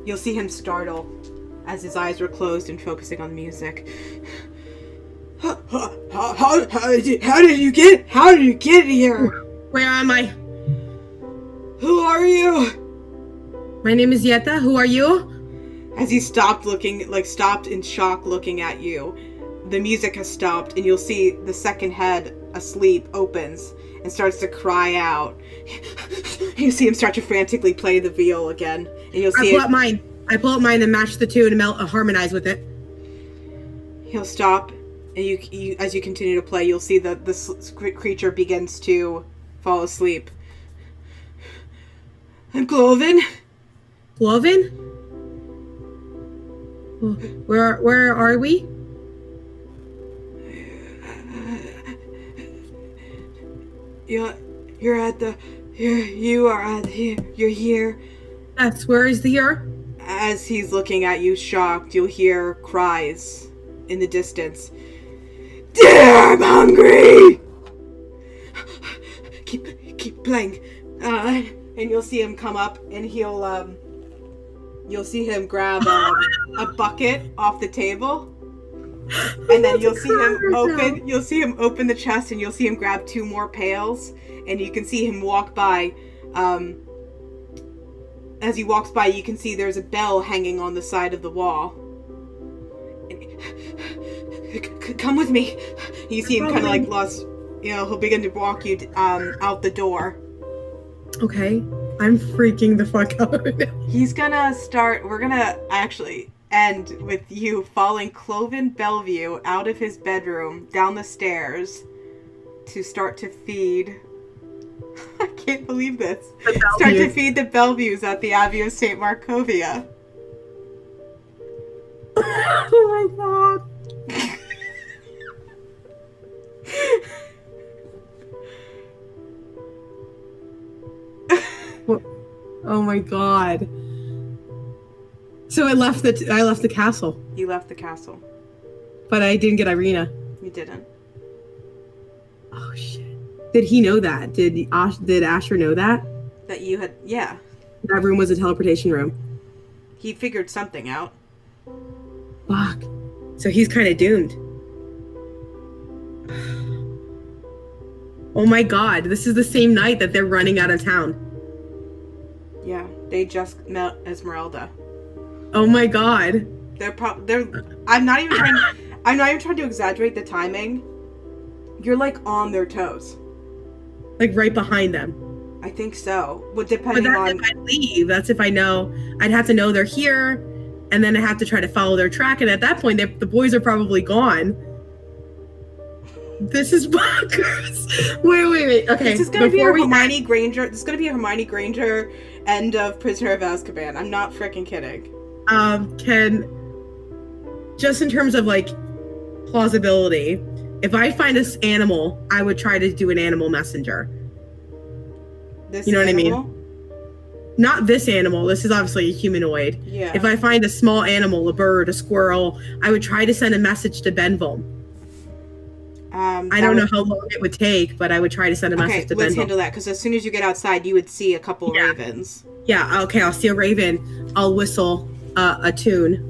S1: You'll see him startle as his eyes were closed and focusing on the music. How did you get here?
S2: Where am I?
S1: Who are you?
S2: My name is Yedda. Who are you?
S1: As he stopped in shock looking at you, the music has stopped and you'll see the second head asleep opens and starts to cry out. You see him start to frantically play the viol again, and you'll see
S2: I pull up mine and match the tune and harmonize with it.
S1: He'll stop, and you as you continue to play, you'll see that this creature begins to fall asleep. I'm Cloven.
S2: Cloven? Where are we?
S1: You're here.
S2: Yes, where is the here?
S1: As he's looking at you shocked, you'll hear cries in the distance. Dear, I'm hungry! Keep playing. And you'll see him come up and you'll see him grab a bucket off the table. And then you'll see him open the chest, and you'll see him grab 2 more pails, and you can see him walk by. As he walks by, you can see there's a bell hanging on the side of the wall. Come with me. You see him kind of like lost, he'll begin to walk you out the door.
S2: Okay. I'm freaking the fuck out.
S1: We're gonna actually end with you following Cloven Bellevue out of his bedroom, down the stairs, to start to feed... I can't believe this. Start to feed the Bellevues at the Abbey of St. Markovia.
S2: Oh my God. Oh my God. So I left the castle.
S1: You left the castle.
S2: but I didn't get Irina.
S1: You didn't.
S2: Oh shit! Did he know that? Did Asher know that?
S1: That you had, yeah.
S2: That room was a teleportation room.
S1: He figured something out.
S2: Fuck. So he's kind of doomed. Oh my god, this is the same night that they're running out of town.
S1: Yeah, they just met Esmeralda.
S2: Oh my god.
S1: I'm not even trying to exaggerate the timing. You're like on their toes.
S2: Like right behind them.
S1: I think so. Well,
S2: But that's if I leave. That's if I know. I'd have to know they're here, and then I have to try to follow their track. And at that point, the boys are probably gone. This is bonkers. Wait. Okay.
S1: This is gonna be a Hermione Granger. This is gonna be a Hermione Granger end of Prisoner of Azkaban. I'm not freaking kidding.
S2: Just in terms of like plausibility, if I find this animal, I would try to do an animal messenger. You know what I mean? Not this animal. This is obviously a humanoid.
S1: Yeah.
S2: If I find a small animal, a bird, a squirrel, I would try to send a message to Benville. I don't know how long it would take, but I would try to send a message to Benville.
S1: Let's handle that, because as soon as you get outside, you would see a couple ravens.
S2: Yeah, okay, I'll see a raven. I'll whistle a tune.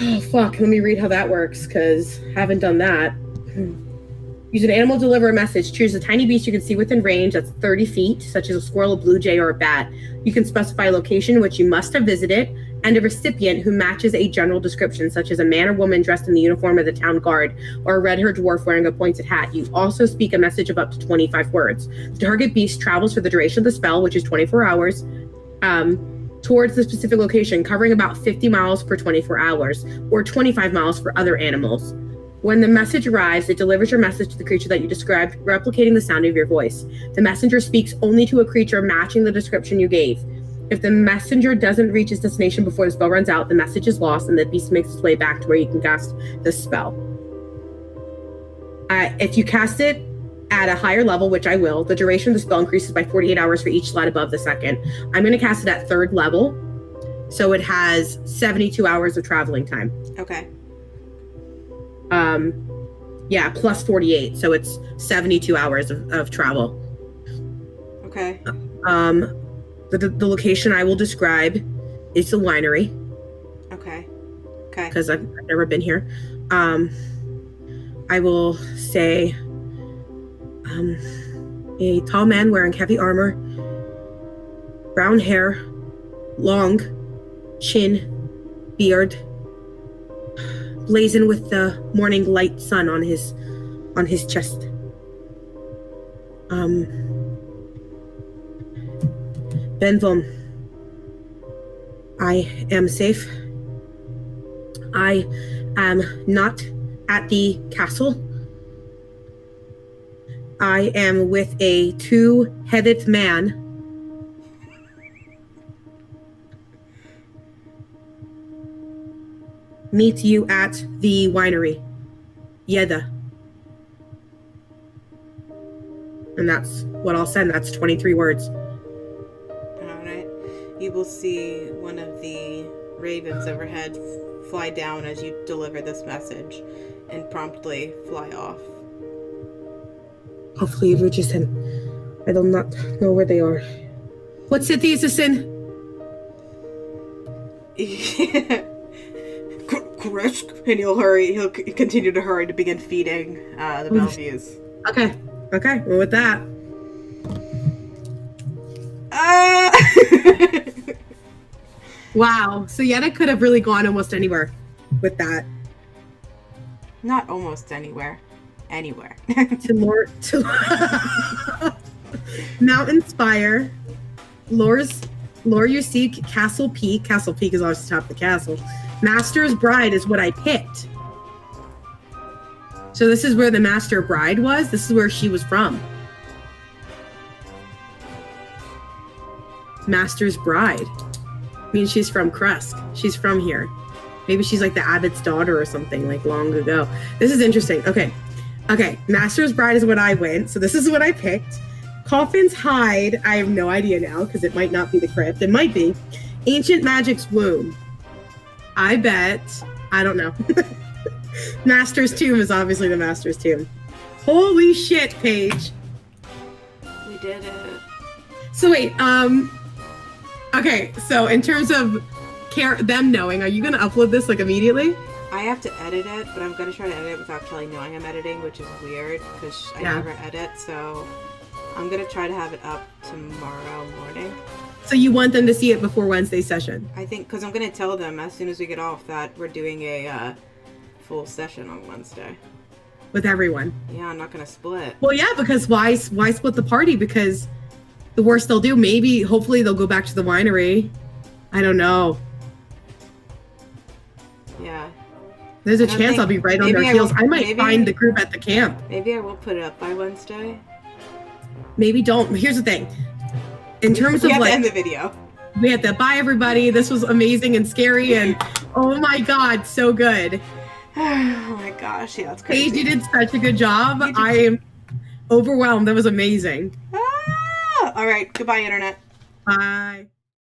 S2: Oh, fuck. Let me read how that works, because I haven't done that. Use an animal to deliver a message. Choose a tiny beast you can see within range that's 30 feet, such as a squirrel, a blue jay, or a bat. You can specify a location in which you must have visited, and a recipient who matches a general description, such as a man or woman dressed in the uniform of the town guard, or a red-haired dwarf wearing a pointed hat. You also speak a message of up to 25 words. The target beast travels for the duration of the spell, which is 24 hours, towards the specific location, covering about 50 miles per 24 hours, or 25 miles for other animals. When the message arrives, it delivers your message to the creature that you described, replicating the sound of your voice. The messenger speaks only to a creature matching the description you gave. If the messenger doesn't reach its destination before the spell runs out, the message is lost and the beast makes its way back to where you can cast the spell. If you cast it at a higher level, which I will, the duration of the spell increases by 48 hours for each slot above the second. I'm going to cast it at 3rd level, so it has 72 hours of traveling time.
S1: Okay.
S2: Yeah, plus 48, so it's 72 hours of travel.
S1: Okay.
S2: The location I will describe is the winery.
S1: Okay.
S2: Because I've never been here. I will say a tall man wearing heavy armor, brown hair, long chin, beard, blazing with the morning light sun on his chest. Benville, I am safe. I am not at the castle. I am with a 2-headed man. Meet you at the winery, Yedda. And that's what I'll send. That's 23 words.
S1: Alright. You will see one of the ravens overhead fly down as you deliver this message and promptly fly off.
S2: Hopefully it reaches him. I do not know where they are. What city is this in?
S1: Krisk, and he'll continue to hurry to begin feeding the Bellevues.
S2: Okay, well with that. Wow, so Yedda could have really gone almost anywhere with that.
S1: Not almost anywhere. Anywhere.
S2: to Mountain Spire. Lore you see Castle Peak. Castle Peak is always the top of the castle. Master's Bride is what I picked. So this is where the Master Bride was. This is where she was from. Master's Bride. I mean, she's from Kresk. She's from here. Maybe she's like the abbot's daughter or something, like long ago. This is interesting. Okay. Master's Bride is what I went. So this is what I picked. Coffin's Hide. I have no idea now because it might not be the crypt. It might be. Ancient Magic's Womb. I bet. I don't know. Master's Tomb is obviously the Master's Tomb. Holy shit, Paige.
S1: We did it.
S2: So wait, okay, so in terms of them knowing, are you gonna upload this like immediately?
S1: I have to edit it, but I'm gonna try to edit it without Kelly knowing I'm editing, which is weird because I never edit. So I'm gonna try to have it up tomorrow morning.
S2: So you want them to see it before Wednesday's session?
S1: I think because I'm gonna tell them as soon as we get off that we're doing a full session on Wednesday.
S2: With everyone?
S1: Yeah, I'm not gonna split.
S2: Well, yeah, because why split the party? Because the worst they'll do, maybe, hopefully they'll go back to the winery. I don't know.
S1: Yeah.
S2: There's a chance I'll be right on their heels. I might find the group at the camp.
S1: Maybe I will put it up by Wednesday.
S2: Maybe don't. Here's the thing. In terms of
S1: like, to end the video.
S2: We had to bye everybody. This was amazing and scary, and oh my god, so good.
S1: Oh my gosh, yeah, that's crazy.
S2: Paige, you did such a good job. I am overwhelmed. That was amazing.
S1: All right, goodbye, internet.
S2: Bye.